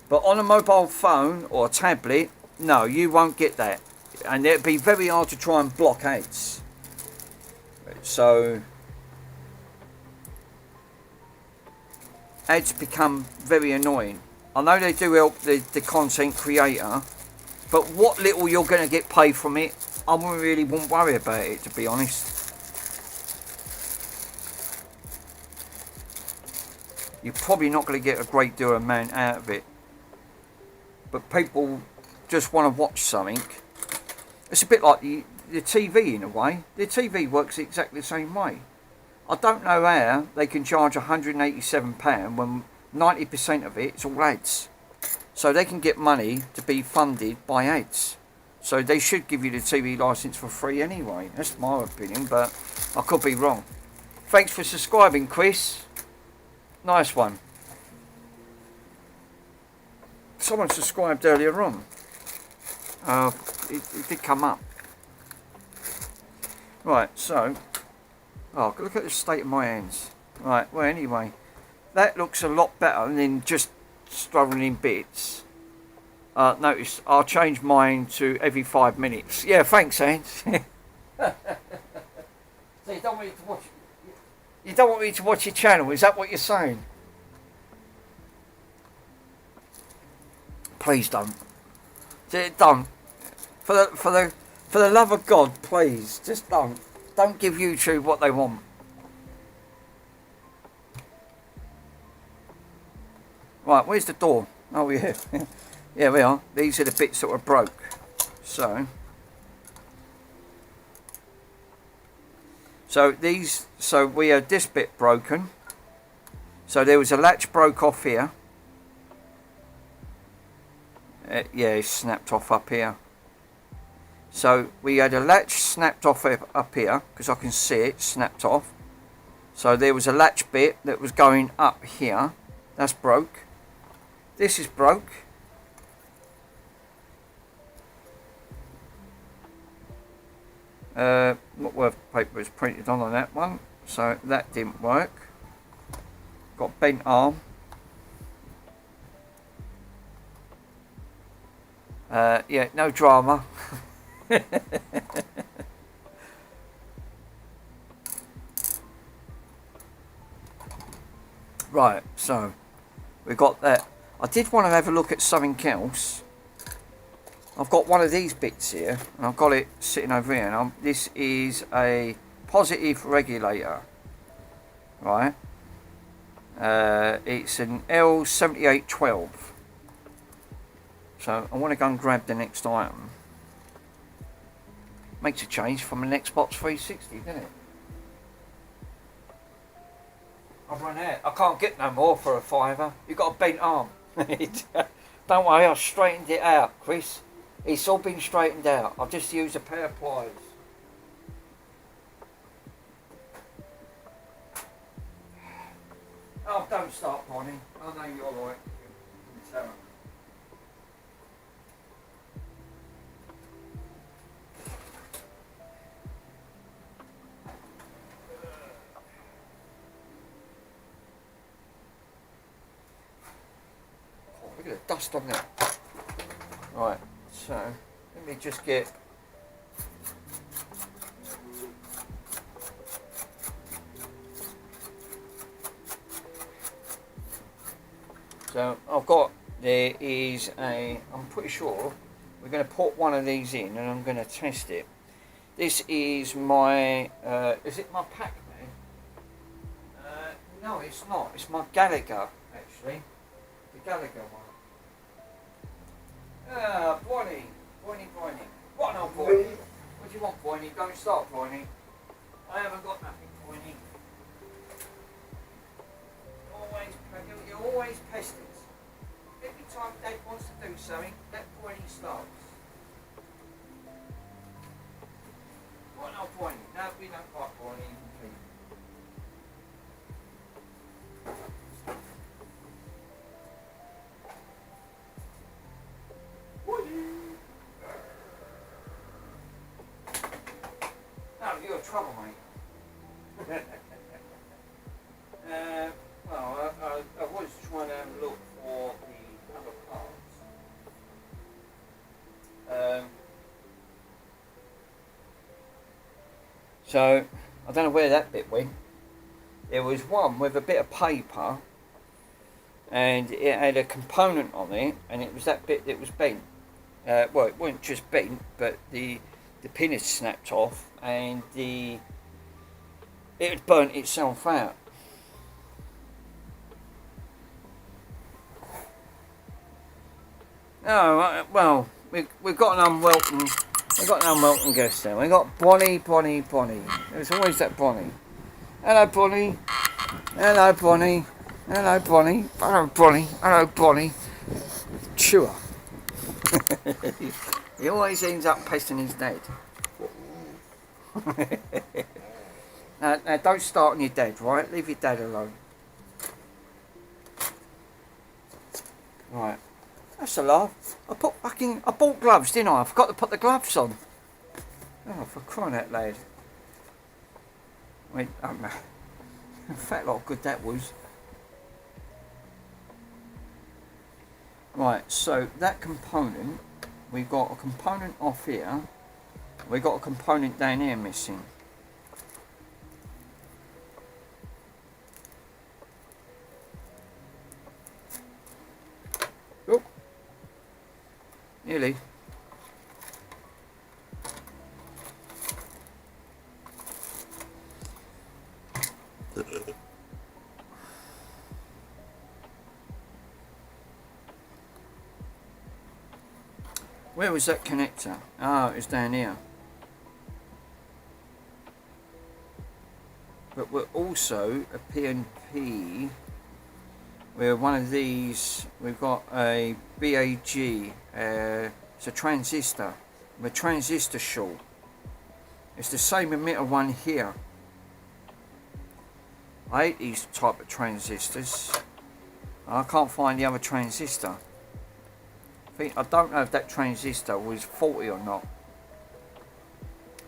But on a mobile phone or a tablet, no, you won't get that. And it'd be very hard to try and block ads. So ads become very annoying. I know they do help the content creator, but what little you're going to get paid from it, I really wouldn't worry about it, to be honest. You're probably not going to get a great deal of amount out of it. But people just want to watch something. It's a bit like the TV in a way. The TV works exactly the same way. I don't know how they can charge £187 when 90% of it is all ads. So they can get money to be funded by ads. So they should give you the TV licence for free anyway. That's my opinion, but I could be wrong. Thanks for subscribing, Chris. Nice one. Someone subscribed earlier on. It did come up. Right, so... Oh, look at the state of my hands. Right, well anyway. That looks a lot better than just struggling in bits. Notice, I'll change mine to every 5 minutes. Yeah, thanks, Hans. So you don't want me to watch... You don't want me to watch your channel, is that what you're saying? Please don't. Don't. For the love of God, please, just don't. Don't give YouTube what they want. Right, where's the door? Oh yeah. Yeah, we are. These are the bits that were broke. So we had this bit broken. So there was a latch broke off here. Yeah, it's snapped off up here. So we had a latch snapped off up here because I can see it snapped off. So there was a latch bit that was going up here. That's broke. This is broke. What worth paper is printed on that one, so that didn't work. Got bent arm. Yeah, no drama. Right, so we got that. I did want to have a look at something else. I've got one of these bits here, and I've got it sitting over here. And this is a positive regulator, right? It's an L7812. So I want to go and grab the next item. Makes a change from an Xbox 360, doesn't it? I've run out. I can't get no more for a £5. You've got a bent arm. Don't worry, I've straightened it out, Chris. It's all been straightened out. I've just used a pair of pliers. Oh, don't start, Bonnie. I know you're right. Sarah. Oh, look at the dust on that. Right, so let me just get. So I've got, there is a, I'm pretty sure we're going to put one of these in and I'm going to test it. This is my, is it my Pac-Man? No, it's not. It's my Gallagher, actually. The Gallagher one. Ah, Bonnie. Bonnie. What now, Bonnie? What do you want, Bonnie? Don't start, Bonnie. I haven't got nothing, Bonnie. You're always pesters. Every time Dad wants to do something, that Bonnie starts. What now, Bonnie? No, we don't like Bonnie. No, you're a troublemaker. Well, I was trying to look for the other parts. So, I don't know where that bit went. There was one with a bit of paper and it had a component on it, and it was that bit that was bent. Well, it wasn't just bent, but the pin had snapped off and it had burnt itself out. Oh, well, we've got an unwelcome guest there. We got Bonnie. There's always that Bonnie. Hello, Bonnie. Hello, Bonnie. Hello, Bonnie. Hello, Bonnie. Hello, Bonnie. Chewer. He always ends up pestering his dad. Now, don't start on your dad, right? Leave your dad alone. Right. That's a laugh. I bought gloves, didn't I? I forgot to put the gloves on. Oh, for crying out loud. Wait, a fat lot good that was. Right, so that component, we've got a component off here. We've got a component down here missing. Oh, nearly. Where was that connector? Oh, it's down here. But we're also a PNP. We're one of these. We've got a BAG. It's a transistor. A transistor short. It's the same emitter one here. I hate these type of transistors. I can't find the other transistor. I don't know if that transistor was faulty or not.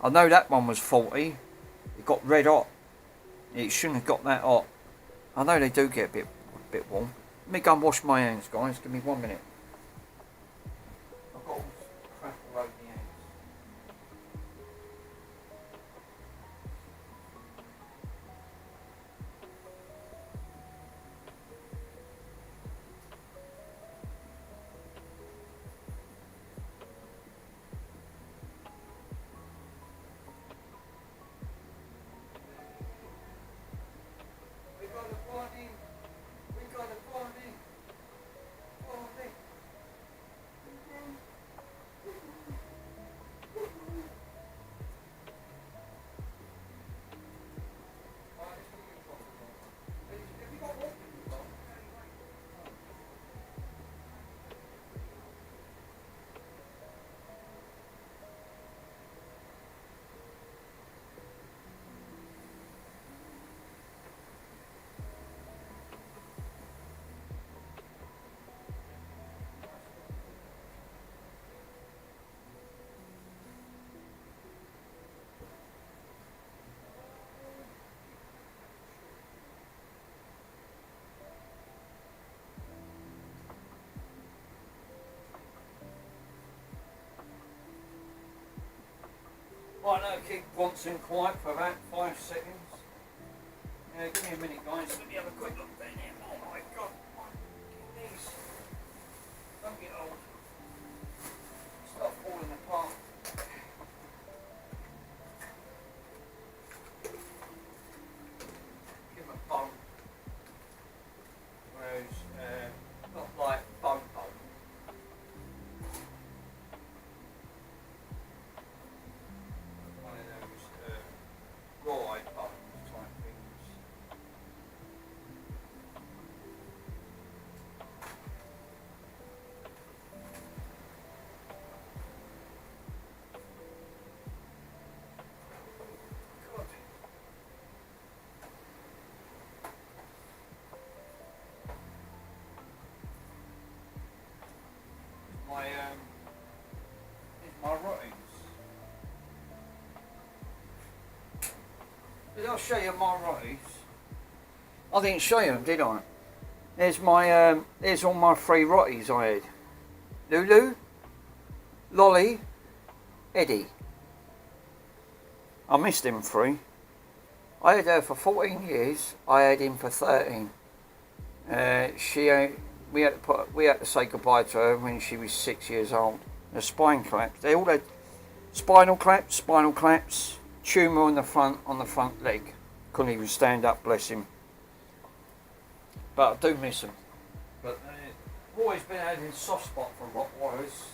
I know that one was faulty. It got red hot. It shouldn't have got that hot. I know they do get a bit warm. Let me go and wash my hands, guys. Give me 1 minute. I've got all crap all over my hands. Right, now keep Bronson quiet for about 5 seconds. Give me a minute, guys. Let me have a quick look down here. Oh my god, my knees. Don't get old. Start falling apart. Give him a bone. Whereas, not like bone. One of those rawhide bones type things. God. Here's my rotties. Did I show you my rotties? I didn't show you them, did I? There's my there's all my 3 rotties I had. Lulu, Lolly, Eddie. I missed him 3. I had her for 14 years. I had him for 13. We had to say goodbye to her when she was 6 years old. The spine collapsed. They all had spinal collapse, tumour on the front leg. Couldn't even stand up, bless him. But I do miss him. But I've always been having a soft spot for Rottweilers.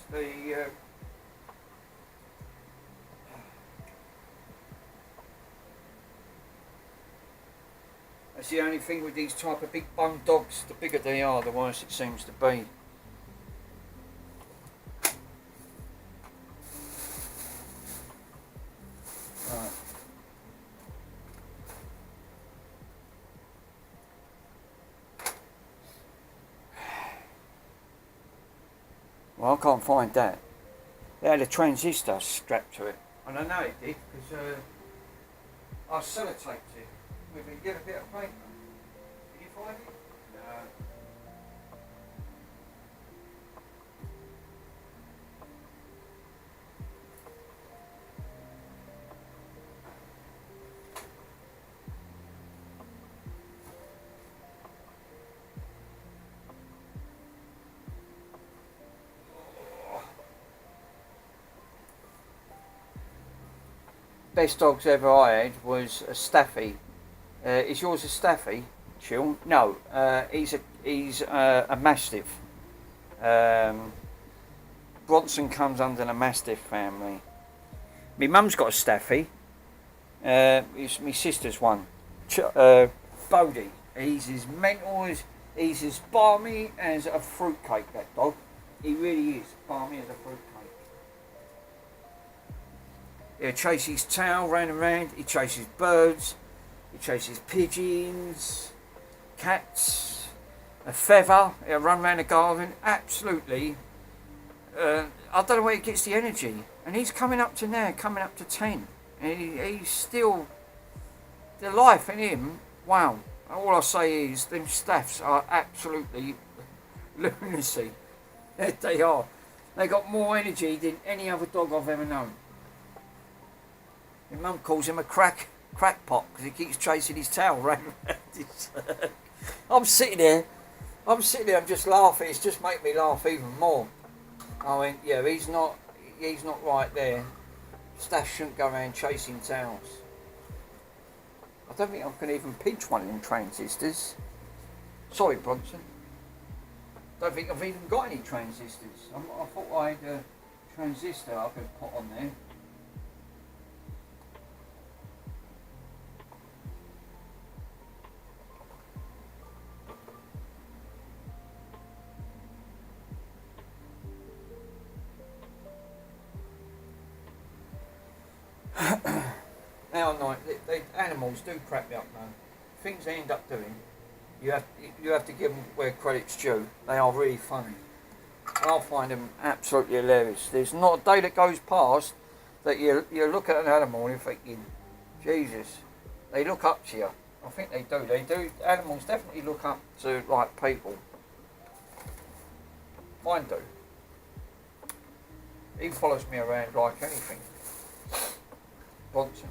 That's the only thing with these type of big bone dogs. The bigger they are, the worse it seems to be. Right. Well, I can't find that. They had a transistor strapped to it, and I know it did because I sellotaped it with a little bit of paper. Did you find it? No. Best dogs ever I had was a Staffy. Is yours a Staffy, Chill? No, he's a Mastiff. Bronson comes under the Mastiff family. My mum's got a Staffy. It's my sister's one. Bodie. He's as mental as, he's as balmy as a fruitcake, that dog. He really is balmy as a fruitcake. He'll chase his tail round and round. He chases birds. He chases pigeons, cats, a feather. He'll run around the garden. Absolutely. I don't know where he gets the energy. And he's coming up to 10. And he's still, the life in him, wow. All I say is, them staffs are absolutely lunacy. They are. They got more energy than any other dog I've ever known. My mum calls him a crackpot because he keeps chasing his tail round his I'm sitting there, I'm just laughing. It's just making me laugh even more. I went, yeah, he's not right there. Staff shouldn't go around chasing tails. I don't think I can even pinch one of them transistors. Sorry, Bronson. Don't think I've even got any transistors. I thought I had a transistor I could put on there. Now, no, the animals do crack me up, man. Things they end up doing, you have to give them where credit's due. They are really funny. I find them absolutely hilarious. There's not a day that goes past that you look at an animal and you're thinking, Jesus, they look up to you. I think they do. They do. Animals definitely look up to like people. Mine do. He follows me around like anything. Bonson.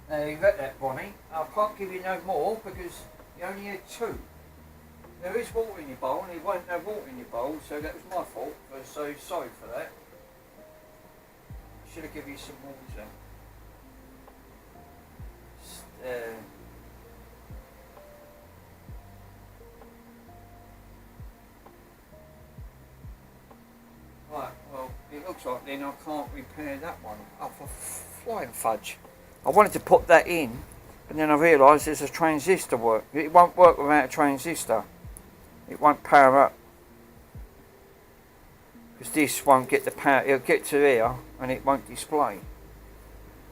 Now you got that, Bonnie. I can't give you no more because you only had 2. There is water in your bowl and you won't have water in your bowl, so that was my fault. So sorry for that. Should have given you some water. Right, well, it looks like then I can't repair that one. Oh, for flying fudge. I wanted to put that in, but then I realised there's a transistor work. It won't work without a transistor. It won't power up. Because this won't get the power, it'll get to here and it won't display.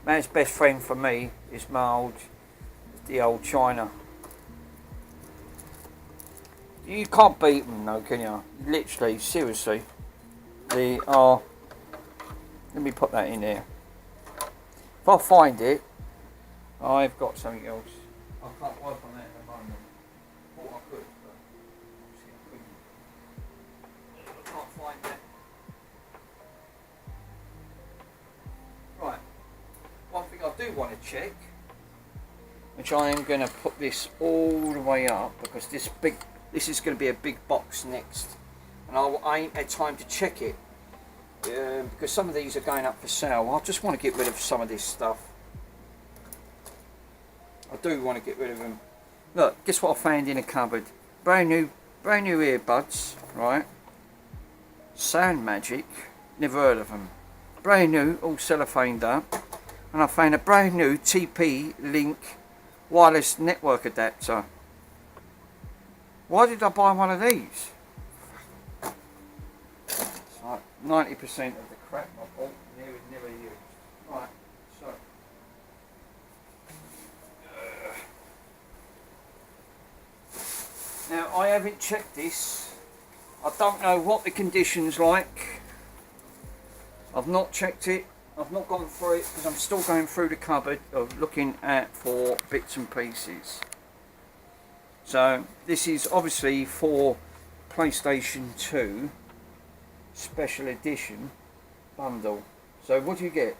Man's best friend for me is the old China. You can't beat them though, can you? Literally, seriously. They are, let me put that in there. If I find it, I've got something else. I can't work on that at the moment. Thought I could, but obviously I couldn't. I can't find that. Right. One thing I do want to check, which I am going to put this all the way up because this is going to be a big box next, and I ain't had time to check it because some of these are going up for sale. I just want to get rid of some of this stuff. I do want to get rid of them. Look, guess what I found in a cupboard? Brand new earbuds, right? Sound Magic, never heard of them. Brand new, all cellophaned up, and I found a brand new TP-Link wireless network adapter. Why did I buy one of these? It's like 90% of the crap I bought never used. Right, so. Now I haven't checked this. I don't know what the condition's like. I've not checked it. I've not gone through it because I'm still going through the cupboard of looking for bits and pieces. So this is obviously for PlayStation 2 Special Edition bundle. So what do you get?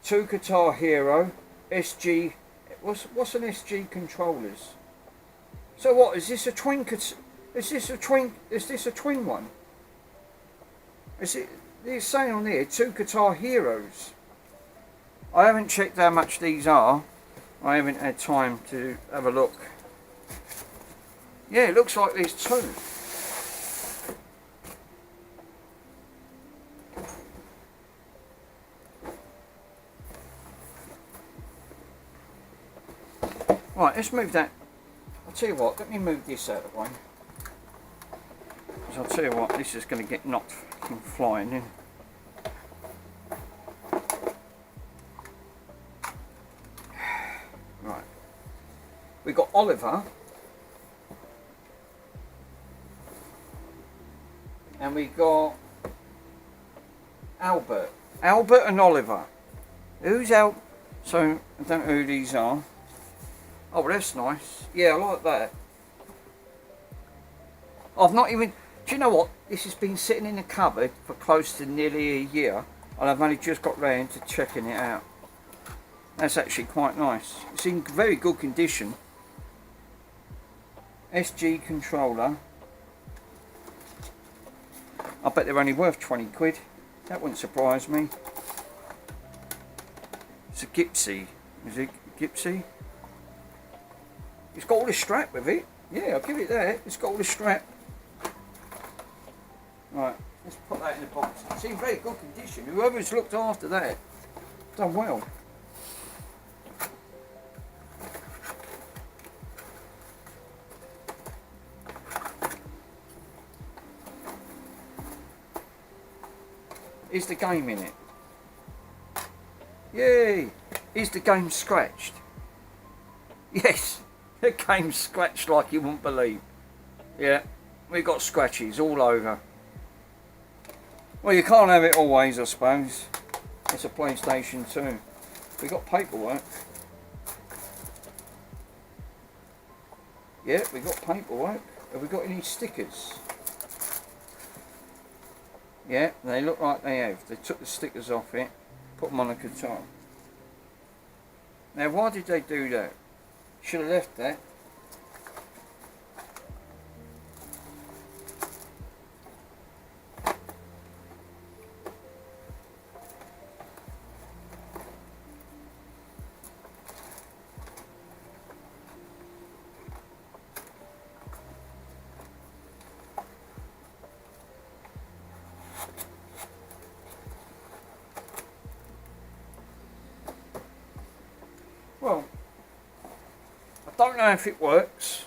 2 Guitar Hero SG. What's an SG controllers? So what is this a twin? Is this a twin one? Is it? They're saying on there 2 Guitar Heroes. I haven't checked how much these are. I haven't had time to have a look. Yeah, it looks like there's 2. Right, let's move that. I'll tell you what, let me move this out of the way. Because I'll tell you what, this is going to get knocked fucking flying in. Right. We've got Oliver. And we got Albert. Albert and Oliver. Who's Al? So, I don't know who these are. Oh, well, that's nice. Yeah, I like that. I've not even... Do you know what? This has been sitting in the cupboard for close to nearly a year. And I've only just got round to checking it out. That's actually quite nice. It's in very good condition. SG controller. I bet they're only worth 20 quid. That wouldn't surprise me. It's a Gipsy. Is it Gipsy? It's got all the strap with it. Yeah, I'll give it that. It's got all the strap. Right, let's put that in the box. It's in very good condition. Whoever's looked after that, done well. Is the game in it? Yay! Is the game scratched? Yes, the game's scratched like you wouldn't believe. Yeah, we got scratches all over. Well, you can't have it always, I suppose. It's a PlayStation 2. We got paperwork. Yeah, we got paperwork. Have we got any stickers? Yeah, they look like they have. They took the stickers off it, put them on a guitar. Now, why did they do that? Should have left that. Well, I don't know if it works,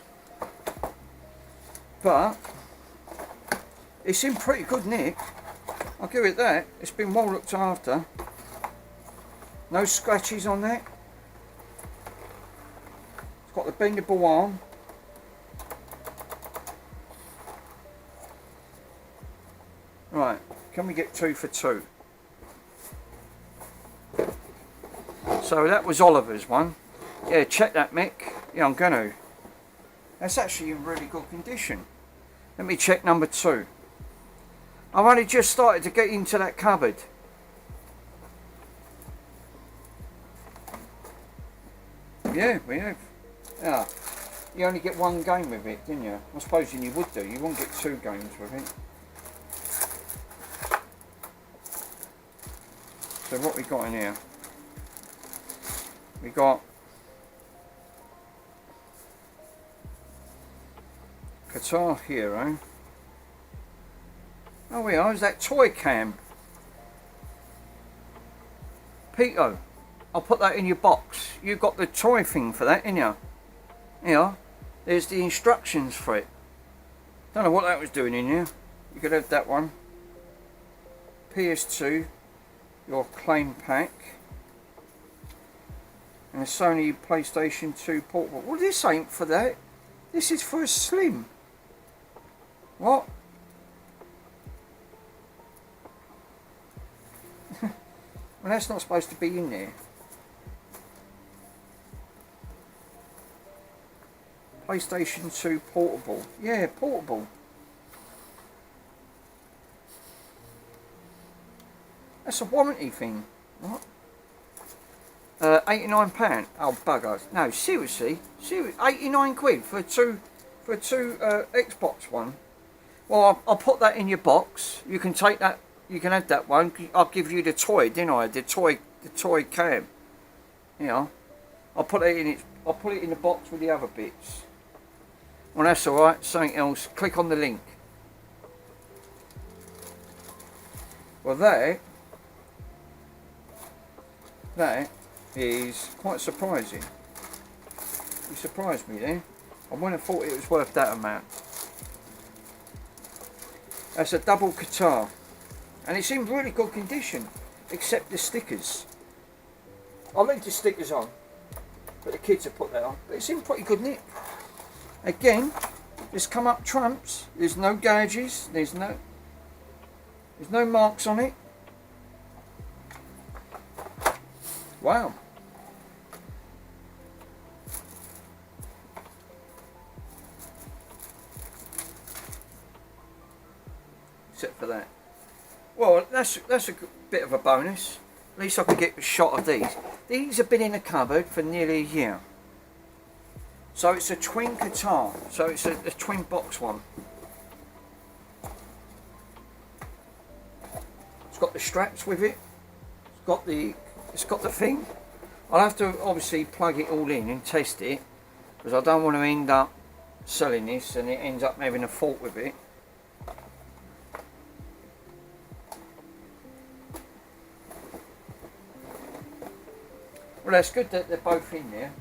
but it's in pretty good nick. I'll give it that. It's been well looked after. No scratches on that. It's got the bendable arm. Right, can we get 2 for 2? So that was Oliver's one. Yeah, check that, Mick. Yeah, I'm gonna. That's actually in really good condition. Let me check number 2. I've only just started to get into that cupboard. Yeah, we have. Yeah. You only get 1 game with it, didn't you? I suppose you would do. You won't get 2 games with it. So what we got in here? We got Guitar Hero. Oh, we are. Is that toy cam? Peter, I'll put that in your box. You got the toy thing for that, didn't you? Yeah. There's the instructions for it. Don't know what that was doing in here. You could have that one. PS2, your claim pack. And a Sony PlayStation 2 portable. Well, this ain't for that. This is for a Slim. What? Well, that's not supposed to be in there. PlayStation 2 portable. Yeah, portable. That's a warranty thing. What? £89. Oh bugger! No, seriously, 89 quid for two Xbox One. Well, I'll put that in your box. You can take that. You can have that one. I'll give you the toy, didn't I? The toy cam. You know, I'll put it in it. I'll put it in the box with the other bits. Well, that's all right. Something else. Click on the link. Well, that is quite surprising. You surprised me there. I wouldn't have thought it was worth that amount. That's a double guitar, and it's in really good condition, except the stickers. I'll leave the stickers on, but the kids have put that on. But it's in pretty good nick. Again, it's come up trumps. There's no gouges. There's no marks on it. Wow. Except for that. Well, that's a bit of a bonus. At least I could get a shot of these. These have been in the cupboard for nearly a year. So it's a twin guitar. So it's a twin box one. It's got the straps with it. It's got the thing. I'll have to obviously plug it all in and test it, because I don't want to end up selling this and it ends up having a fault with it. Well, that's good that they're both in there.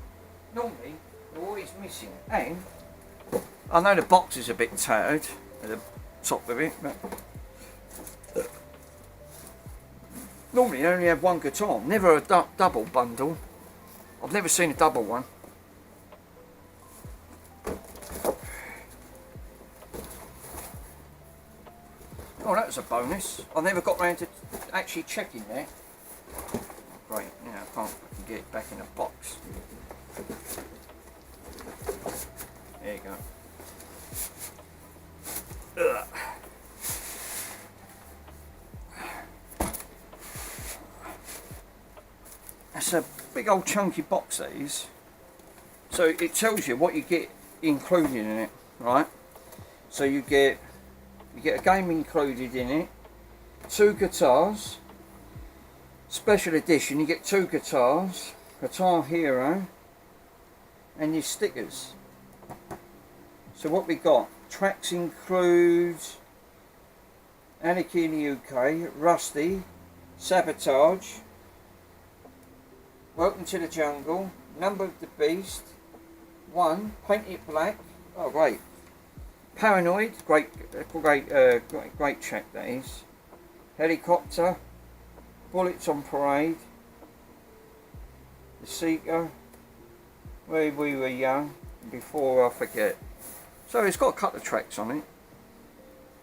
Normally, they're always missing. And I know the box is a bit tattered at the top of it, but normally you only have one guitar, never a double bundle. I've never seen a double one. Oh, that was a bonus. I never got round to actually checking that. Great, now I can't get it back in the box. There you go. Ugh. big old chunky box these. So it tells you what you get included in it, right? So you get a game included in it, 2 guitars, special edition. You get 2 guitars, Guitar Hero, and your stickers. So what we got? Tracks include Anarchy in the UK, Rusty, Sabotage, Welcome to the Jungle, Number of the Beast, 1, Paint It Black. Oh great. Paranoid, great track that is. Helicopter, Bullets on Parade, The Seeker, When We Were Young, Before I Forget. So it's got a couple of tracks on it.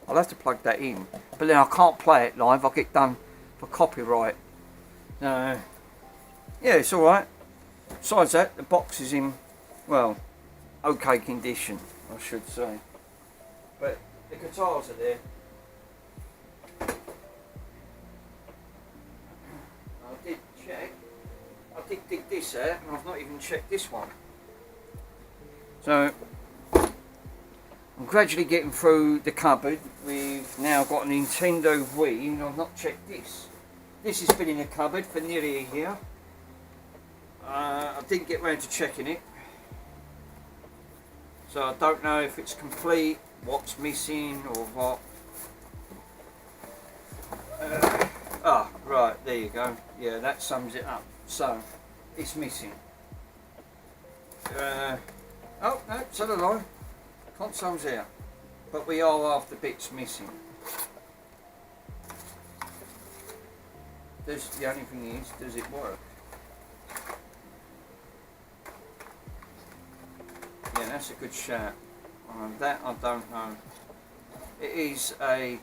I'll have to plug that in, but then I can't play it live. I'll get done for copyright. No. Yeah, it's alright. Besides that, the box is in, well, okay condition, I should say. But the guitars are there. I did check. I did dig this out, and I've not even checked this one. So I'm gradually getting through the cupboard. We've now got a Nintendo Wii, and I've not checked this. This has been in the cupboard for nearly a year. I didn't get round to checking it, so I don't know if it's complete, what's missing or what. Right, there you go. Yeah, that sums it up. So it's missing. Oh no, so did I. Console's here, but we are after bits missing. The only thing is, does it work? Yeah, that's a good shout. That I don't know. It is a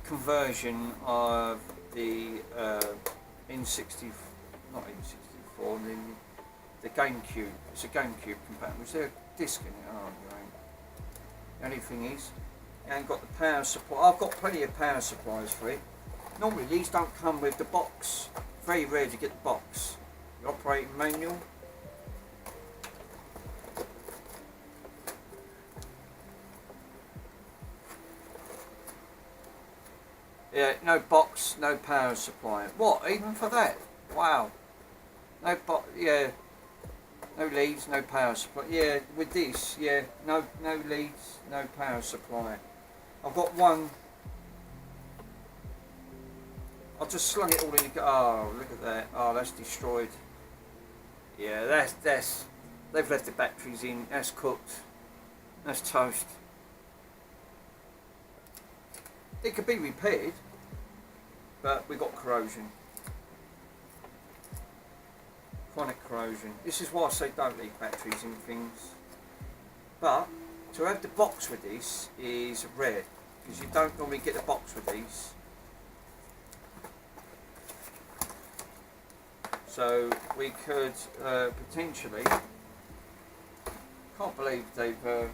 conversion of the N60, not N64, the GameCube. It's a GameCube compatible. Is there a disc in it? Oh, you ain't. The only thing is, you ain't got the power supply. I've got plenty of power supplies for it. Normally these don't come with the box. Very rare to get the box. The operating manual. Yeah, no box, no power supply. What? Even for that? Wow. No box. Yeah. No leads, no power supply. Yeah, with this, yeah, no leads, no power supply. I've got one. I've just slung it all in the. Oh, look at that. Oh, that's destroyed. Yeah, that's. They've left the batteries in. That's cooked. That's toast. It could be repaired, but we've got corrosion. Chronic corrosion. This is why I say don't leave batteries in things. But to have the box with this is rare, because you don't normally get the box with these. So we could potentially. Can't believe they've.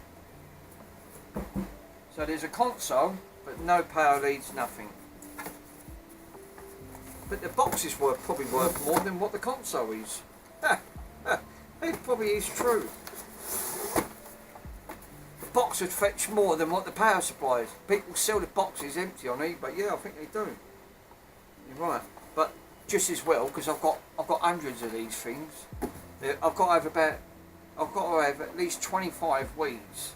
So there's a console, but no power leads, nothing. But the box is probably worth more than what the console is. It probably is true. The box would fetch more than what the power supply is. People sell the boxes empty on eBay. Yeah, I think they do. You're right. But just as well, because I've got hundreds of these things. I've got to have at least 25 Wii's.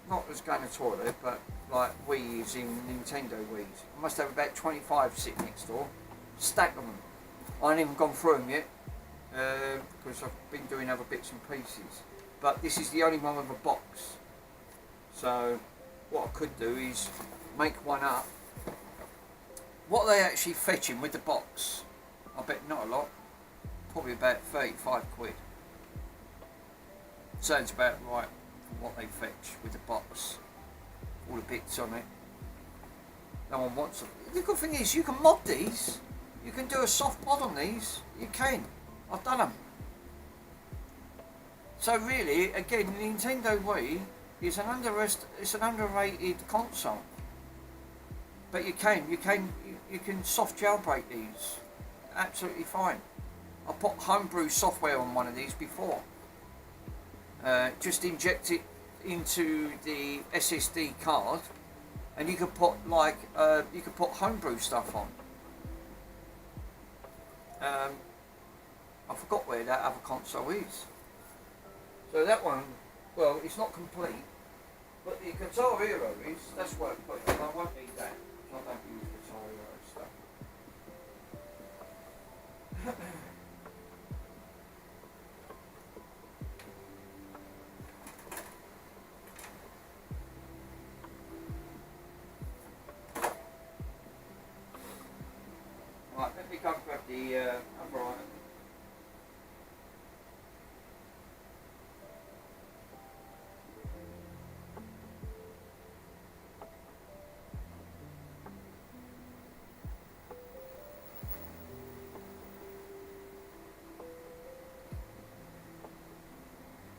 Not as going to toilet, but like Wii's in Nintendo Wii's. I must have about 25 sitting next door. Stack of them. I ain't even gone through them yet, because I've been doing other bits and pieces. But this is the only one with a box. So what I could do is make one up. What are they actually fetching with the box? I bet not a lot. Probably about 35 quid. Sounds about right for what they fetch with the box. All the bits on it. No one wants them. The good thing is you can mod these. You can do a soft mod on these. You can. I've done them. So really, again, the Nintendo Wii is an underrated console. But you can soft jailbreak these. Absolutely fine. I put homebrew software on one of these before. Just inject it into the SSD card, and you could put like you could put homebrew stuff on. I forgot where that other console is. So that one, well, it's not complete, but the Guitar Hero is. That's where I put it. I won't need that. I don't use Guitar Hero stuff. Right, let me go grab the other item.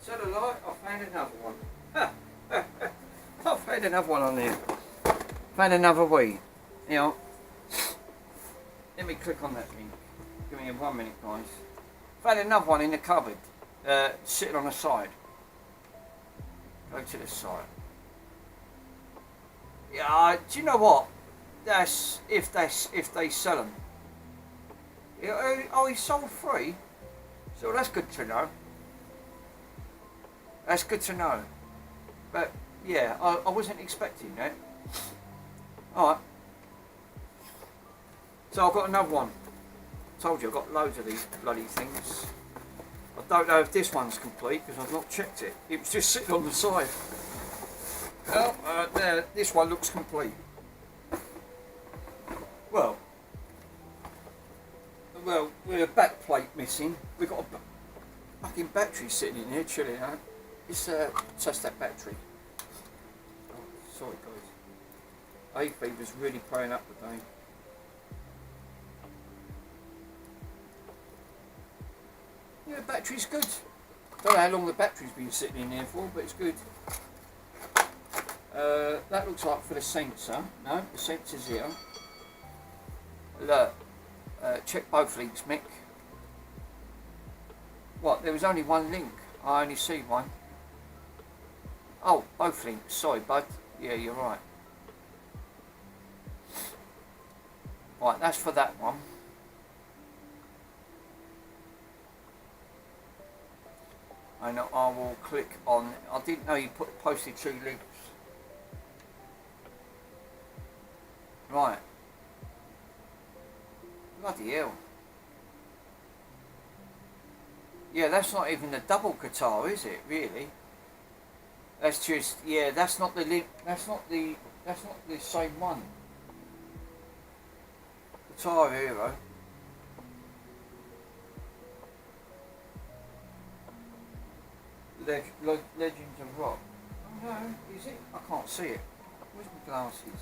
So the light, I found another one. I found another one on there. Found another way. You know. Let me click on that link. Give me 1 minute, guys. Found another one in the cupboard, sitting on the side. Go to the side. Yeah, do you know what? That's if they sell them. Yeah, oh, he sold 3. So that's good to know. That's good to know. But yeah, I wasn't expecting that. Alright. So I've got another one. Told you I've got loads of these bloody things. I don't know if this one's complete because I've not checked it. It was just sitting on the side. Well, there, this one looks complete. Well, with a back plate missing, we've got a fucking battery sitting in here chilling out. Let's test that battery. Oh, sorry guys. Hay fever's really playing up today. Yeah, the battery's good. Don't know how long the battery's been sitting in there for, but it's good. That looks like for the sensor. No, the sensor's here. Look, check both links, Mick. What, there was only one link. I only see one. Oh, both links. Sorry, bud. Yeah, you're right. Right, that's for that one. And I will click on. I didn't know you posted 2 links. Right. Bloody hell. Yeah, that's not even the double guitar, is it? Really? That's just, yeah. That's not the link. That's not the same one. Guitar Hero. Legends of Rock. Oh no, is it? I can't see it. Where's my glasses?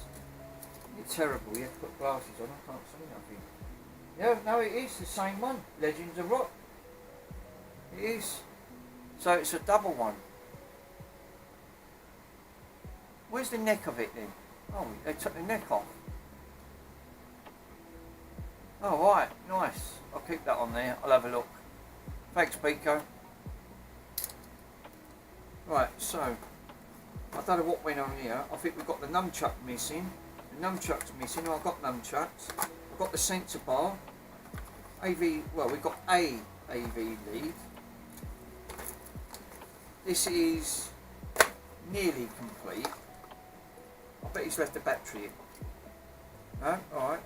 It's terrible, you have to put glasses on, I can't see nothing. Yeah, no, it is the same one. Legends of Rock. It is. So it's a double one. Where's the neck of it then? Oh, they took the neck off. Oh right, nice. I'll keep that on there, I'll have a look. Thanks, Pico. Right, so I don't know what went on here. I think we've got the nunchuck missing. The nunchuck's missing. Oh, I've got nunchucks. I've got the sensor bar. AV, well, we've got a AV lead. This is nearly complete. I bet he's left the battery in. No? Alright.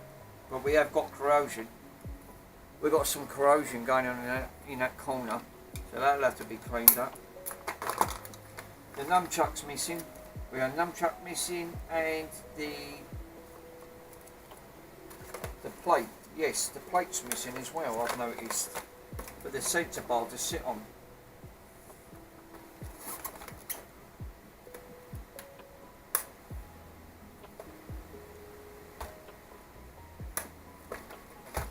But we have got corrosion. We've got some corrosion going on in that corner. So that'll have to be cleaned up. The nunchuck's missing. We have nunchuck missing and the plate. Yes, the plate's missing as well, I've noticed. But the sensor bar to sit on.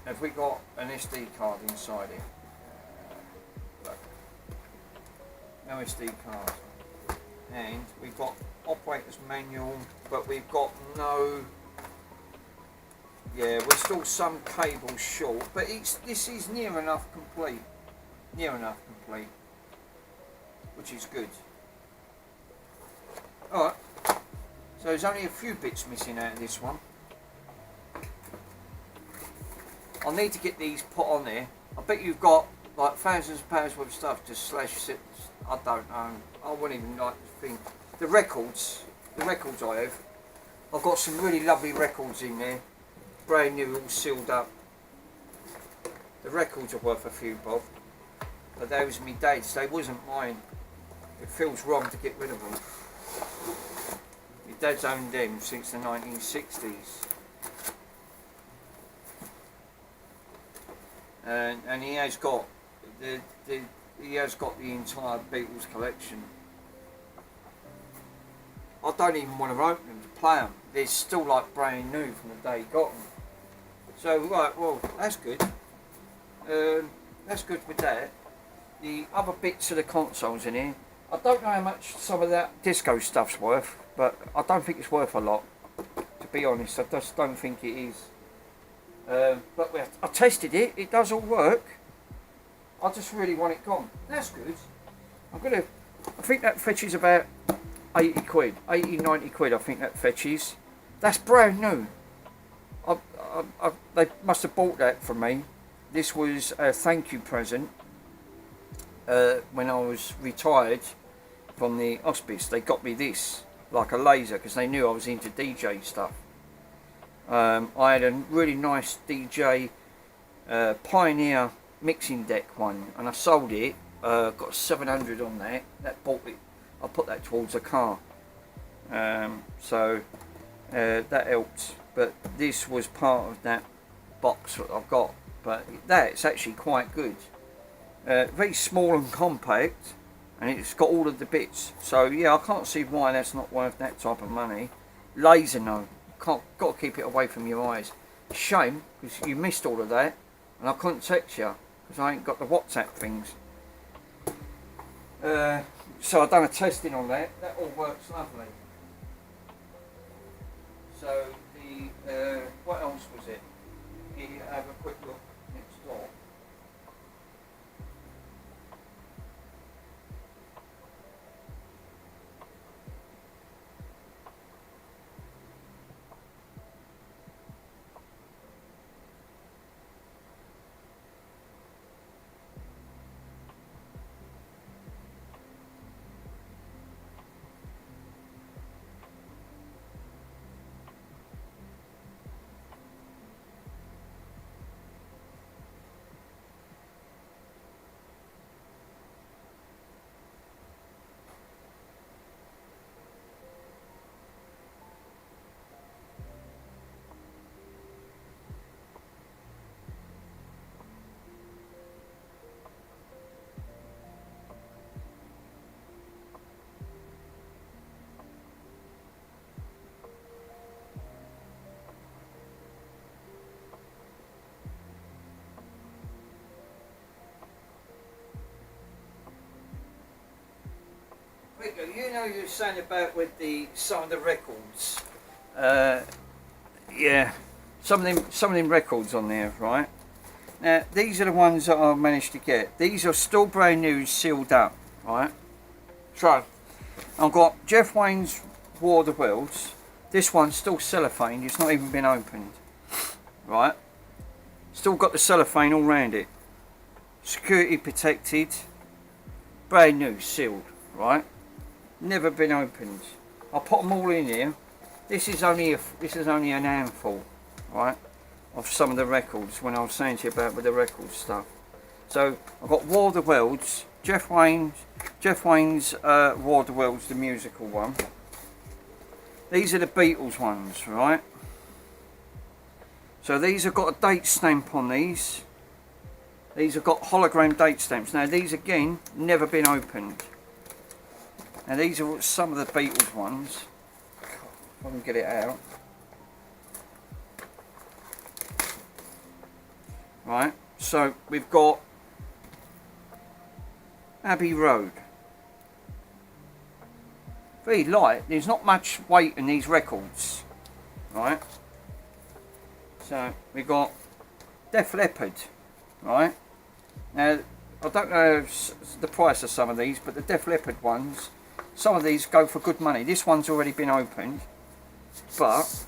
Have we got an SD card inside it? Look. No SD card. And we've got operator's manual, but we've got no Yeah, we're still some cables short, but this is near enough complete. Near enough complete, which is good. Alright, so there's only a few bits missing out of this one. I'll need to get these put on there. I bet you've got like thousands of pounds worth of stuff just I don't know. I wouldn't even like to think. The records I have, I've got some really lovely records in there. Brand new, all sealed up. The records are worth a few bob. But they was my dad's, they wasn't mine. It feels wrong to get rid of them. My dad's owned them since the 1960s. And he has got the entire Beatles collection. I don't even want to open them to play them. They're still like brand new from the day he got them. So right, well that's good. That's good with that. The other bits of the consoles in here, I don't know how much some of that disco stuff's worth, but I don't think it's worth a lot. To be honest, I just don't think it is. But I tested it, it does all work. I just really want it gone. That's good. I think that fetches about 80 quid, 80, 90 quid I think that fetches. That's brand new. They must have bought that from me. This was a thank you present when I was retired from the hospice. They got me this, like a laser, because they knew I was into DJ stuff. I had a really nice DJ Pioneer mixing deck one, and I sold it. Got 700 on that. That bought it. I put that towards a car. So that helped. But this was part of that box that I've got. But that's actually quite good. Very small and compact, and it's got all of the bits. So yeah, I can't see why that's not worth that type of money. Laser, no. Got to keep it away from your eyes. Shame, because you missed all of that, and I couldn't text you because I ain't got the WhatsApp things. So I've done a testing on that. That all works lovely. So the what else was it? You have a quick look next door. You know, you were saying about with some of the records. Yeah, some of them records on there, right? Now these are the ones that I've managed to get. These are still brand new, sealed up, right? So I've got Jeff Wayne's War of the Worlds. This one's still cellophane. It's not even been opened, right? Still got the cellophane all round it. Security protected. Brand new, sealed, right? Never been opened. I put them all in here. This is only an handful, right, of some of the records. When I was saying to you about with the record stuff. So I've got War of the Worlds, Jeff Wayne's War of the Worlds, the musical one. These are the Beatles ones, right? So these have got a date stamp on these. These have got hologram date stamps. Now these again, never been opened. Now these are some of the Beatles ones. If I can get it out. Right, so we've got Abbey Road. Very light, there's not much weight in these records. Right. So we got Def Leppard, right? Now I don't know the price of some of these, but the Def Leppard ones, some of these go for good money. This one's already been opened, but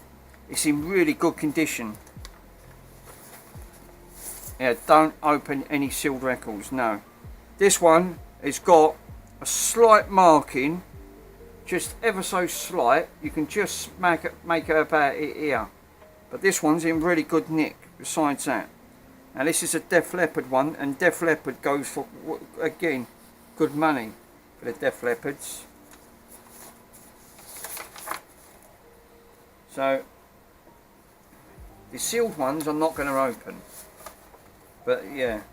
it's in really good condition. Yeah, don't open any sealed records, no. This one has got a slight marking, just ever so slight. You can just make it about it here. But this one's in really good nick besides that. Now this is a Def Leppard one, and Def Leppard goes for, again, good money for the Def Leppards. So the sealed ones I'm not going to open. But yeah,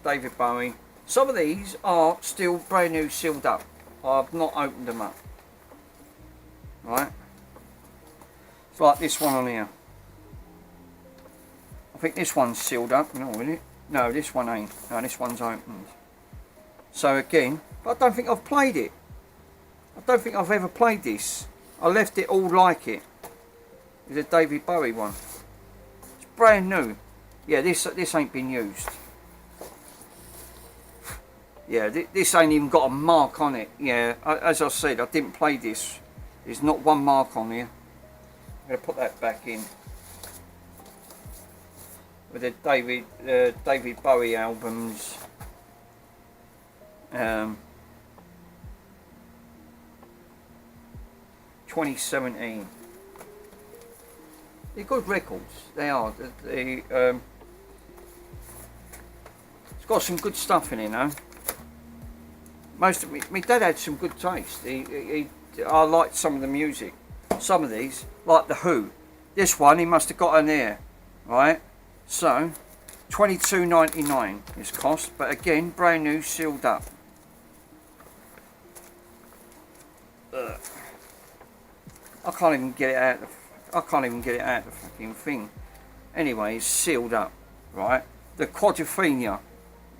David Bowie. Some of these are still brand new sealed up. I've not opened them up. Right? It's like this one on here. I think this one's sealed up, you know, isn't it? No, this one ain't. No, this one's opened. So again, but I don't think I've played it. I don't think I've ever played this. I left it all like it. It's a David Bowie one. It's brand new. Yeah, this ain't been used. Yeah, this ain't even got a mark on it. Yeah, as I said, I didn't play this. There's not one mark on here. I'm going to put that back in. With the David Bowie albums. 2017. They're good records. They are. It's got some good stuff in it, you know. Most of my dad had some good taste. I liked some of the music. Some of these, like the Who. This one he must have got on there, right? So, $22.99 is cost, but again, brand new, sealed up. Ugh. I can't even get it out. I can't even get it out of the fucking thing. Anyway, it's sealed up, right? The Quadrophenia,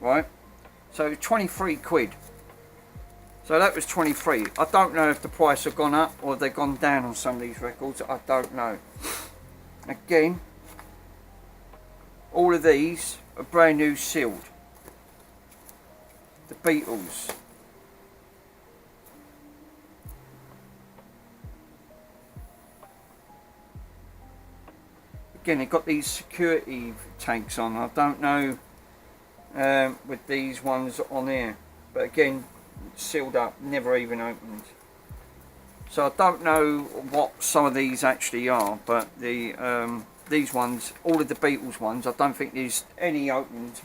right? So 23 quid. So that was 23. I don't know if the price have gone up or they've gone down on some of these records. I don't know. Again, all of these are brand new sealed. The Beatles. Again, they've got these security tags on. I don't know with these ones on here. But again, sealed up, never even opened. So I don't know what some of these actually are, but the these ones, all of the Beatles ones, I don't think there's any opened.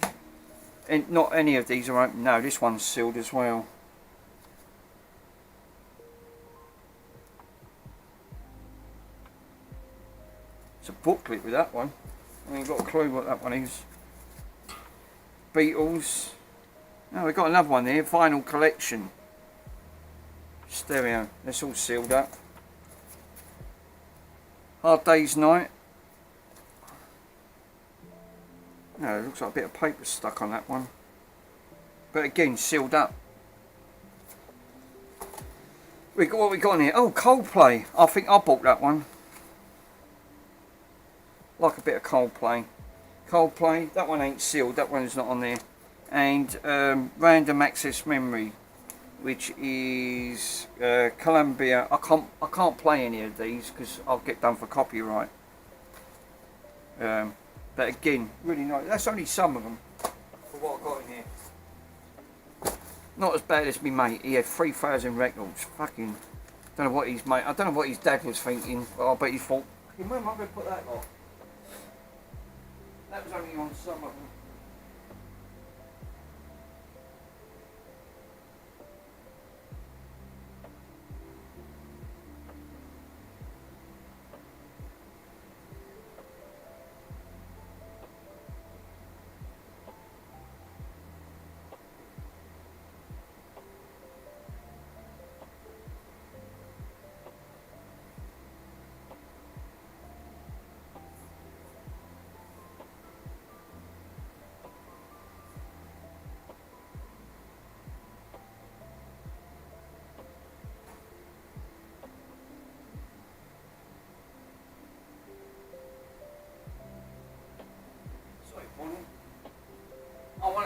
And not any of these are open. No, this one's sealed as well. It's a booklet with that one. I ain't got a clue what that one is. Beatles. Oh, we've got another one there. Vinyl collection. Stereo. That's all sealed up. Hard Day's Night. No, it looks like a bit of paper stuck on that one. But again, sealed up. What we got in here? Oh, Coldplay. I think I bought that one. Like a bit of Coldplay. Coldplay. That one ain't sealed. That one's not on there. And Random Access Memory, which is Columbia. I can't play any of these because I'll get done for copyright. But again, really nice. That's only some of them for what I've got in here. Not as bad as me mate. He had 3,000 records. Fucking don't know what his mate. I don't know what his dad was thinking. But I bet he thought, "Hey, Mum, I'm going to put that on." That was only on some of them.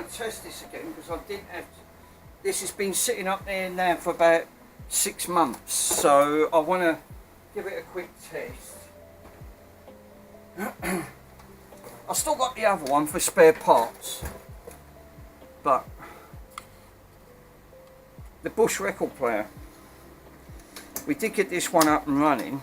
want to test this again because I didn't have. This has been sitting up there now for about 6 months, so I want to give it a quick test. I've still got the other one for spare parts, but the Bush record player, we did get this one up and running.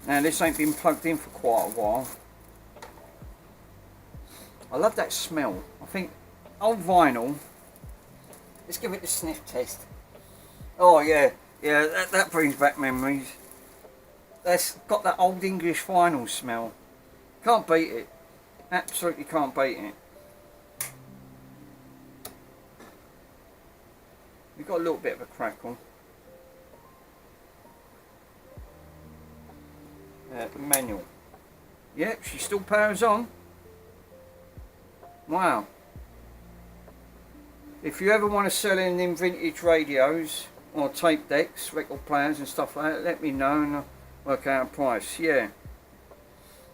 Now this ain't been plugged in for quite a while. I love that smell. I think old vinyl. Let's give it a sniff test. Oh yeah, yeah, that brings back memories. That's got that old English vinyl smell. Can't beat it. Absolutely can't beat it. We've got a little bit of a crackle. Manual. Yep, she still powers on. Wow. If you ever want to sell in them vintage radios or tape decks, record players and stuff like that, let me know and I'll work out a price. Yeah.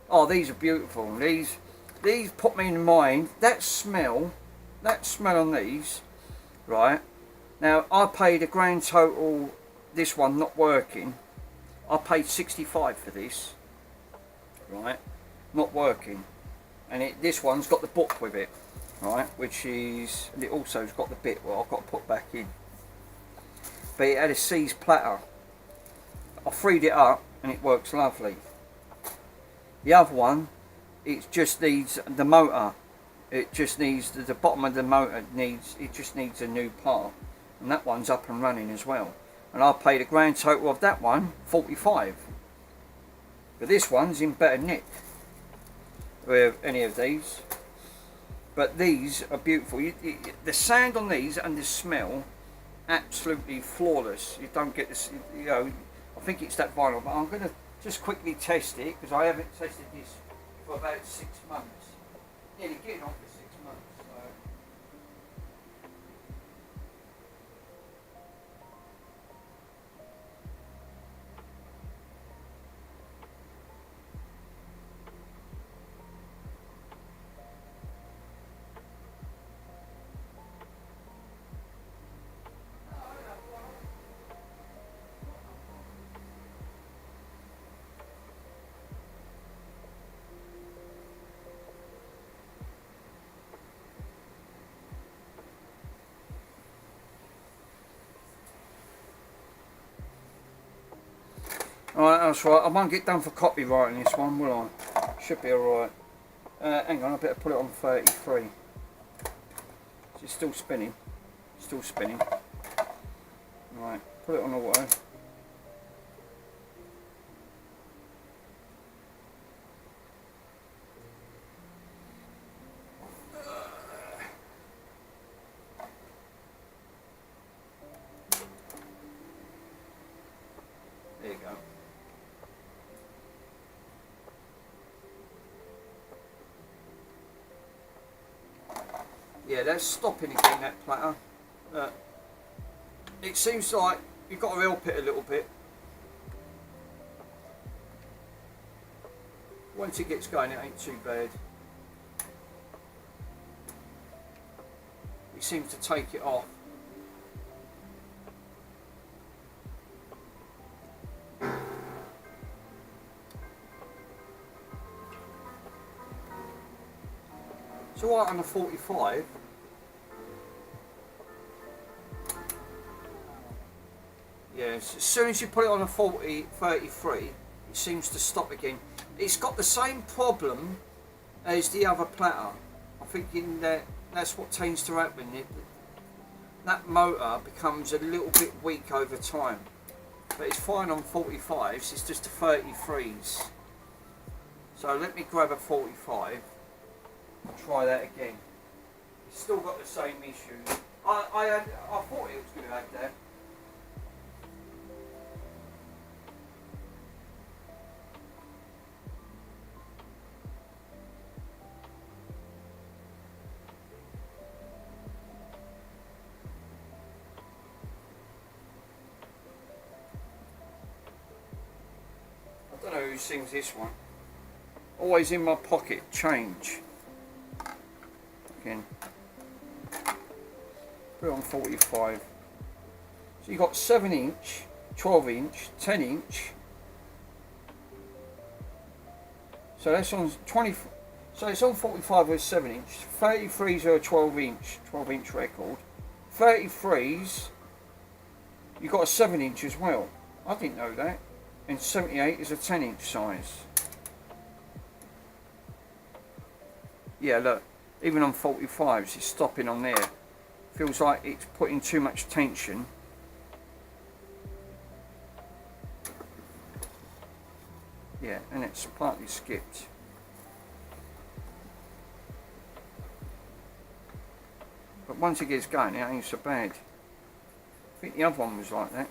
Oh, these are beautiful. These put me in mind. That smell on these, right? Now I paid a grand total. This one not working. I paid 65 for this, right? Not working, and this one's got the book with it, right? Which is, and it also's got the bit where I've got to put back in. But it had a seized platter. I freed it up, and it works lovely. The other one, it just needs the motor. It just needs the bottom of the motor needs. It just needs a new part, and that one's up and running as well. And I paid a grand total of that one 45. But this one's in better nick with any of these. But these are beautiful. The sound on these and the smell, absolutely flawless. You don't get this, you know. I think it's that vinyl, but I'm going to just quickly test it because I haven't tested this for about 6 months. Nearly getting on for 6 months. So. Alright, that's right. I won't get done for copyrighting this one, will I? Should be alright. Hang on, I better put it on 33. It's still spinning. Still spinning. Right, put it on auto. There you go. Yeah, that's stopping again, that platter. It seems like you've got to help it a little bit. Once it gets going, it ain't too bad. It seems to take it off. It's alright on the 45. Yes, as soon as you put it on a 33, it seems to stop again. It's got the same problem as the other platter. I'm thinking that's what tends to happen. That motor becomes a little bit weak over time. But it's fine on 45s, it's just the 33s. So let me grab a 45. I'll try that again. It's still got the same issue. I thought it was going to have that. don't know who sings this one. Always in my pocket, change. Again. Put it on 45. So you've got 7 inch, 12 inch, 10 inch. So that's on 20. So it's on 45 with 7 inch. 33s are a 12 inch record. 33s, you've got a 7 inch as well. I didn't know that. And 78 is a 10 inch size. Yeah, look, even on 45s, it's stopping on there. Feels like it's putting too much tension. Yeah, and it's partly skipped. But once it gets going, it ain't so bad. I think the other one was like that.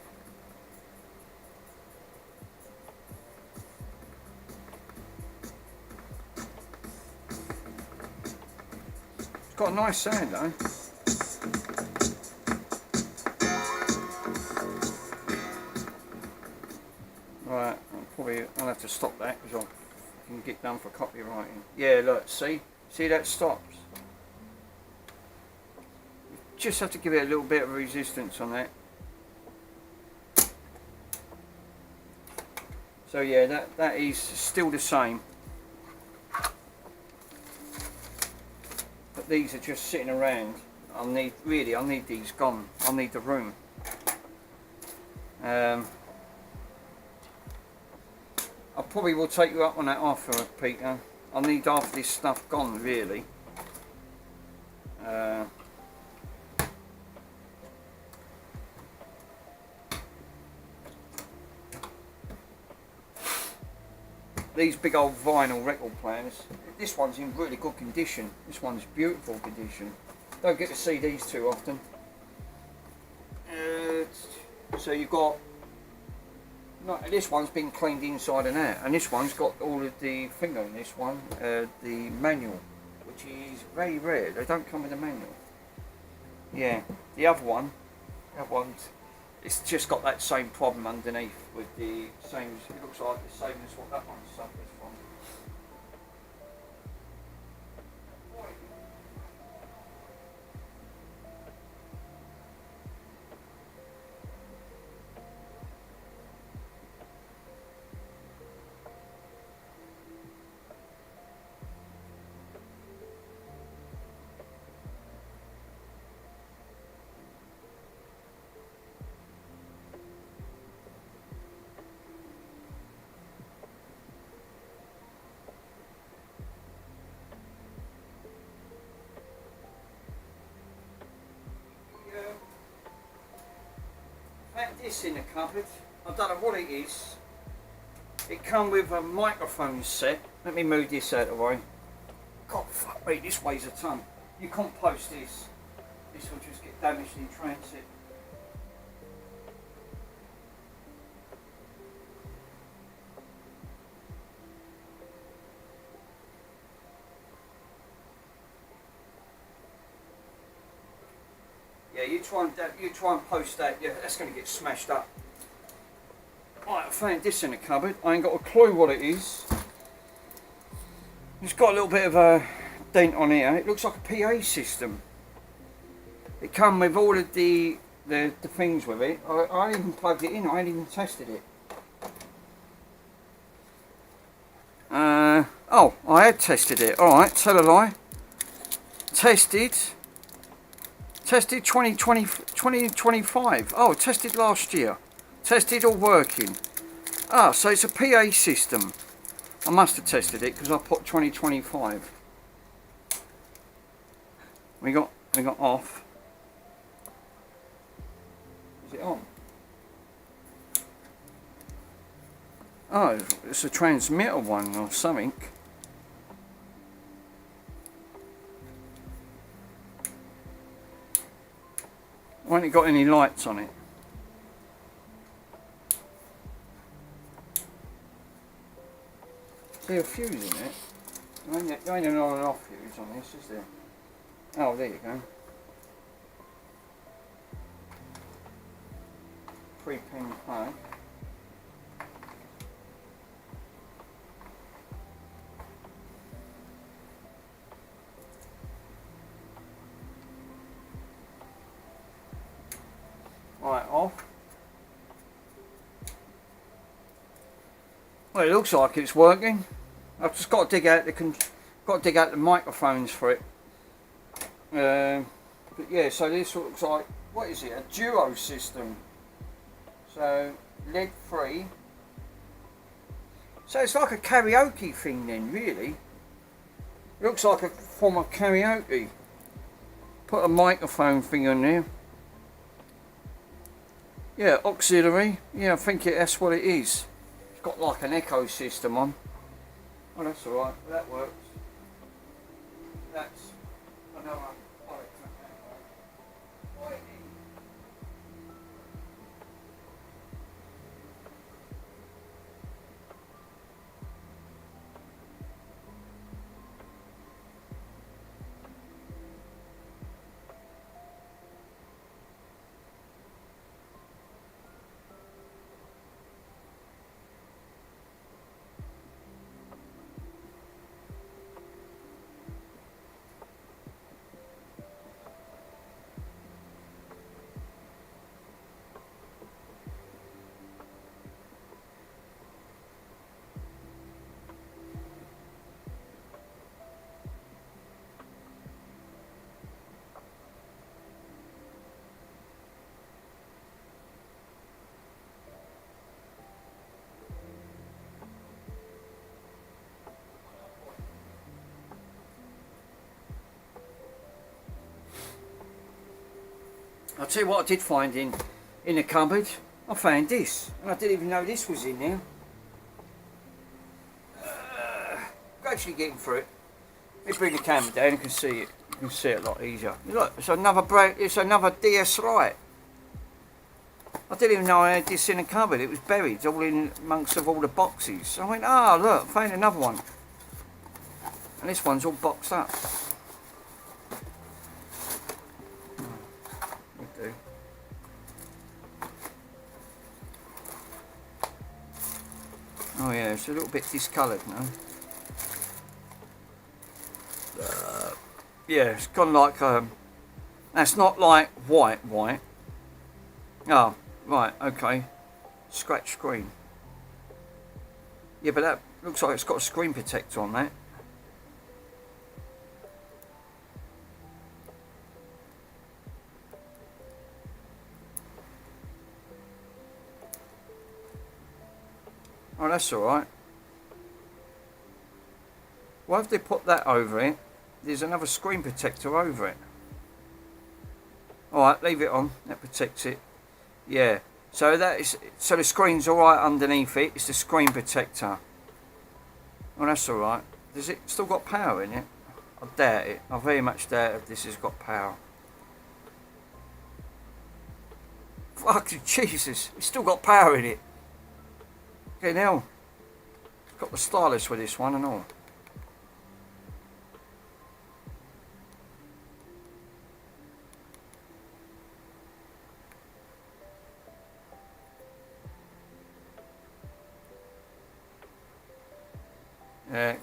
It's got a nice sound though. Right, I'll have to stop that because I can get done for copywriting. Yeah, look, see that stops. You just have to give it a little bit of resistance on that. So yeah, that is still the same. But these are just sitting around. I need these gone. I need the room. I probably will take you up on that offer, Peter. I need half this stuff gone, really. These big old vinyl record players. This one's in really good condition. This one's beautiful condition. Don't get to see these too often. So you've got. This one's been cleaned inside and out, and this one's got all of the finger in this one, the manual, which is very rare. They don't come with a manual. Yeah, the other one, it's just got that same problem underneath with the same. It looks like the same as what that one suffers from. This in the cupboard. I don't know what it is. It come with a microphone set. Let me move this out of the way. God, fuck me, this weighs a ton. You can't post this. This will just get damaged in transit. Yeah, you try and post that. Yeah, that's going to get smashed up. Right, I found this in the cupboard. I ain't got a clue what it is. It's got a little bit of a dent on here. It looks like a PA system. It come with all of the things with it. I ain't even plugged it in. I ain't even tested it. Oh, I had tested it. All right, tell a lie. Tested 2025. Oh, tested last year. Tested all working. Ah, so it's a PA system. I must have tested it because I put 2025. We got off. Is it on? Oh, it's a transmitter one or something. I haven't got any lights on it. There's a fuse in it. There ain't an on and off fuse on this, is there? Oh, there you go. 3-pin plug. off. Well, it looks like it's working. I've just got to dig out the microphones for it. But yeah, so this looks like, what is it? A duo system. So lead free. So it's like a karaoke thing then, really. It looks like a form of karaoke. Put a microphone thing on there. Yeah, auxiliary. Yeah, I think that's what it is. It's got like an echo system on. Oh, that's alright. That works. That's another. I'll tell you what I did find in the cupboard. I found this, and I didn't even know this was in there. Gradually getting through it. Let me bring the camera down, you can see it. You can see it a lot easier. Look, it's another DS Lite. I didn't even know I had this in the cupboard. It was buried all in amongst of all the boxes. So I went, look, I found another one. And this one's all boxed up. Oh yeah, it's a little bit discoloured now. Yeah, it's gone like that's not like white. Oh, right, okay. Scratch screen. Yeah, but that looks like it's got a screen protector on that. Oh, that's alright. Why have they put that over it? There's another screen protector over it. Alright, leave it on. That protects it. Yeah. So the screen's alright underneath it. It's the screen protector. Oh, that's alright. Does it still got power in it? I doubt it. I very much doubt if this has got power. Fucking Jesus. It's still got power in it. Okay, now. It's got the stylus with this one and all.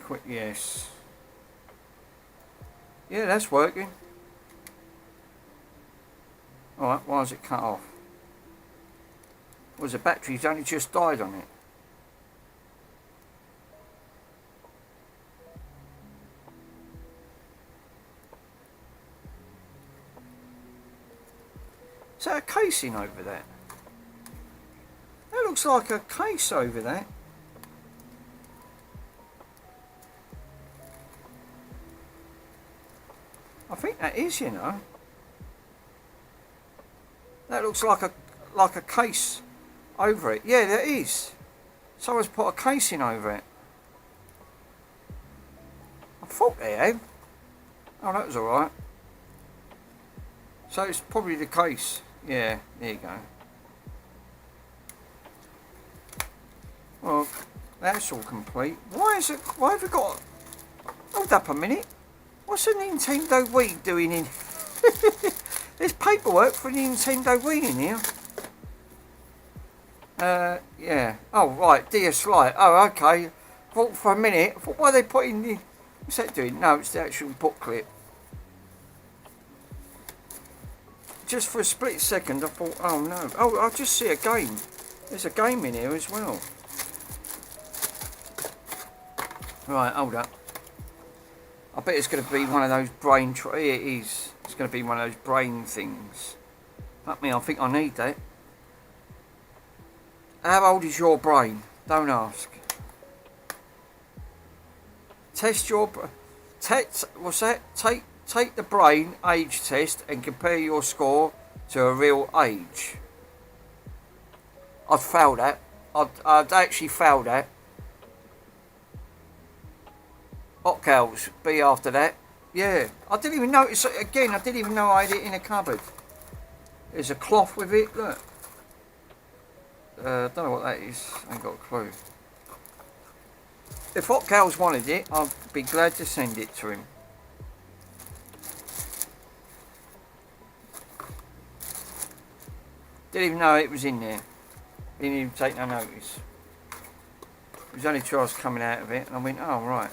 Quick, yes. Yeah, that's working. Alright, why is it cut off? Was the battery's only just died on it? Is that a casing over there? That looks like a case over there. I think that is, you know. That looks like a case over it. Yeah, that is. Someone's put a casing over it. I thought they had. Oh, that was alright. So it's probably the case. Yeah, there you go. Well, that's all complete. Why have we got... Hold up a minute. What's a Nintendo Wii doing in... There's paperwork for a Nintendo Wii in here. Yeah. Oh, right, DS Lite. Oh, okay. Thought for a minute. I thought, why are they putting the... What's that doing? No, it's the actual booklet. just for a split second, I thought, oh no. Oh, I just see a game. There's a game in here as well. Right, hold up. I bet it's going to be one of those brain... Here it is. It's going to be one of those brain things. Fuck me, I think I need that. How old is your brain? Don't ask. Test your... What's that? Take the brain age test and compare your score to a real age. I'd failed that. I'd actually failed that. Hot cows, be after that. Yeah, I didn't even notice it again. I didn't even know I had it in a cupboard. There's a cloth with it, look. Don't know what that is, I ain't got a clue. If Hot Cows wanted it, I'd be glad to send it to him. Didn't even know it was in there. Didn't even take no notice. It was only till I was coming out of it and I went, oh right.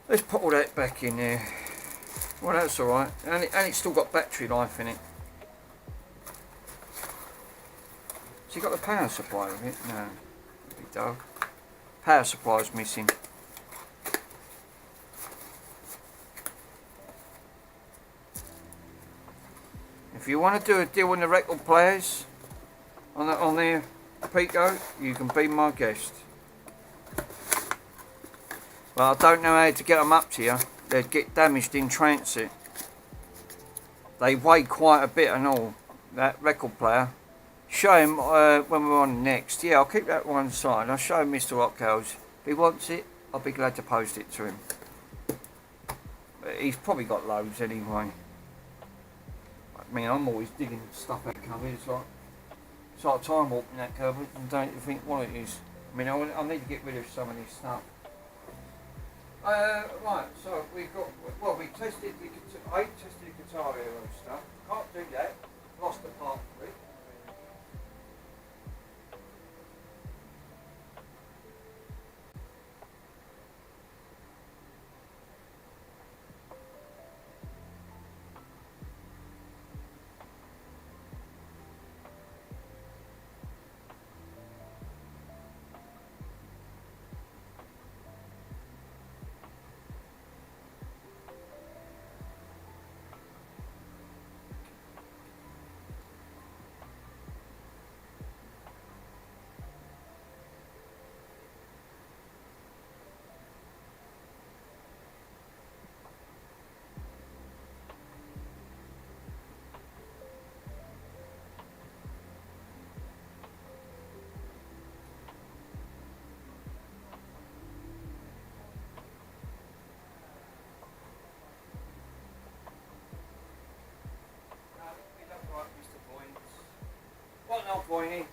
Let's put all that back in there. Well, that's alright. And it's still got battery life in it. So you got the power supply with it? No. Big dog. Power supply is missing. If you want to do a deal on the record players on their Pico, you can be my guest. Well, I don't know how to get them up to you. They'd get damaged in transit. They weigh quite a bit and all, that record player. Show him when we're on next. Yeah, I'll keep that one side. I'll show Mr. Hotcows. If he wants it, I'll be glad to post it to him. He's probably got loads anyway. I mean, I'm always digging stuff out of cupboard. It's like time warping that cupboard and don't think what it is. I mean, I need to get rid of some of this stuff. Right, so we've got, well, we tested the Guitar Hero stuff. Can't do that. Lost the part for it. What now, Boyne?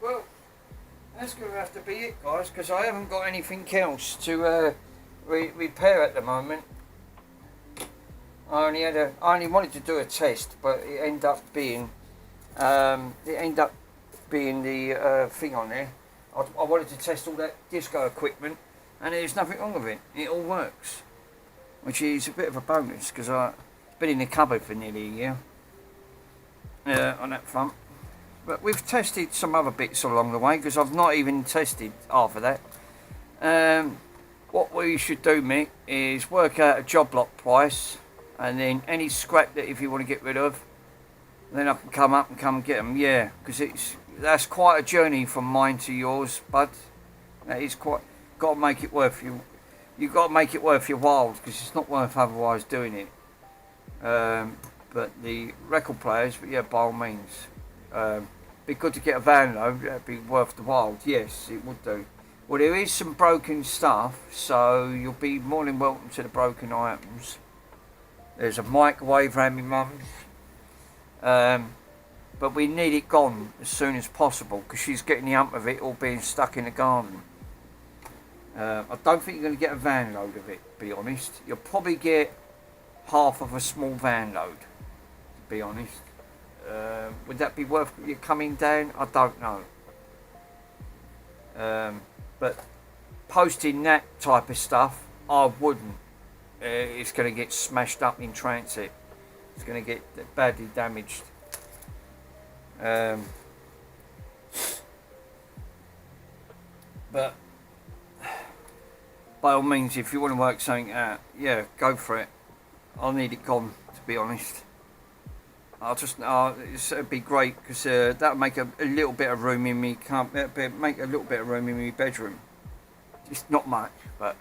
Well, that's going to have to be it, guys, because I haven't got anything else to repair at the moment. I only wanted to do a test, but it ended up being the thing on there. I wanted to test all that disco equipment, and there's nothing wrong with it. It all works, which is a bit of a bonus because I've been in the cupboard for nearly a year on that front. But we've tested some other bits along the way because I've not even tested half of that. What we should do, Mick, is work out a job lot price, and then any scrap that if you want to get rid of, then I can come up and come and get them. Yeah, because that's quite a journey from mine to yours, bud. That is quite. Got to make it worth you. You've got to make it worth your while because it's not worth otherwise doing it. But the record players, yeah, by all means, be good to get a van load. That'd be worth the while. Yes, it would do. Well, there is some broken stuff, so you'll be more than welcome to the broken items. There's a microwave around my mum's, but we need it gone as soon as possible because she's getting the hump of it all being stuck in the garden. I don't think you're going to get a van load of it, to be honest. You'll probably get half of a small van load, to be honest. Would that be worth you coming down? I don't know. But posting that type of stuff, I wouldn't. It's going to get smashed up in transit. It's going to get badly damaged. But by all means, if you want to work something out, yeah, go for it. I'll need it gone, to be honest. It'd be great because that'll make a little bit of room in me. Make a little bit of room in my bedroom. Just not much, but.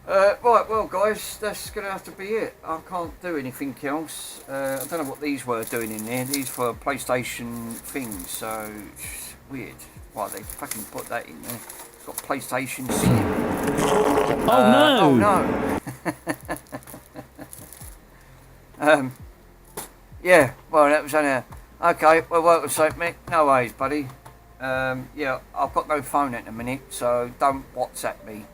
Right, well, guys, that's gonna have to be it. I can't do anything else. I don't know what these were doing in there. These were PlayStation things, so it's weird. Why they fucking put that in there? It's got PlayStation. Oh no! Oh no! Yeah, well, that was only okay, well, welcome, St. Mick. No worries, buddy. Yeah, I've got no phone at the minute, so don't WhatsApp me.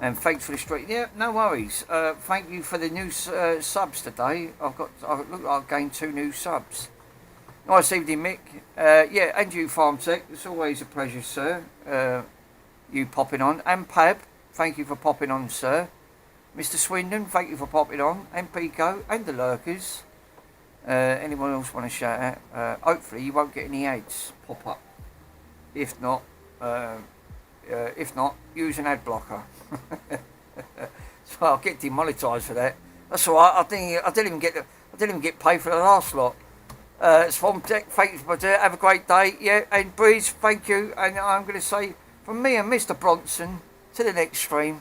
And thanks for the street. Yeah, no worries. Thank you for the new subs today. I look like I've gained 2 new subs. Nice evening, Mick. Yeah, and you, Farm Tech. It's always a pleasure, sir. You popping on. And Pab, thank you for popping on, sir. Mr. Swindon, thank you for popping on. And Pico, and the lurkers. Anyone else want to shout out? Hopefully you won't get any ads pop up. If not, use an ad blocker. So I'll get demonetised for that. That's all right. I didn't even get paid for the last lot. It's Farm Tech. Thank you for that. Have a great day. Yeah, and Breeze, thank you. And I'm going to say from me and Mr. Bronson to the next stream.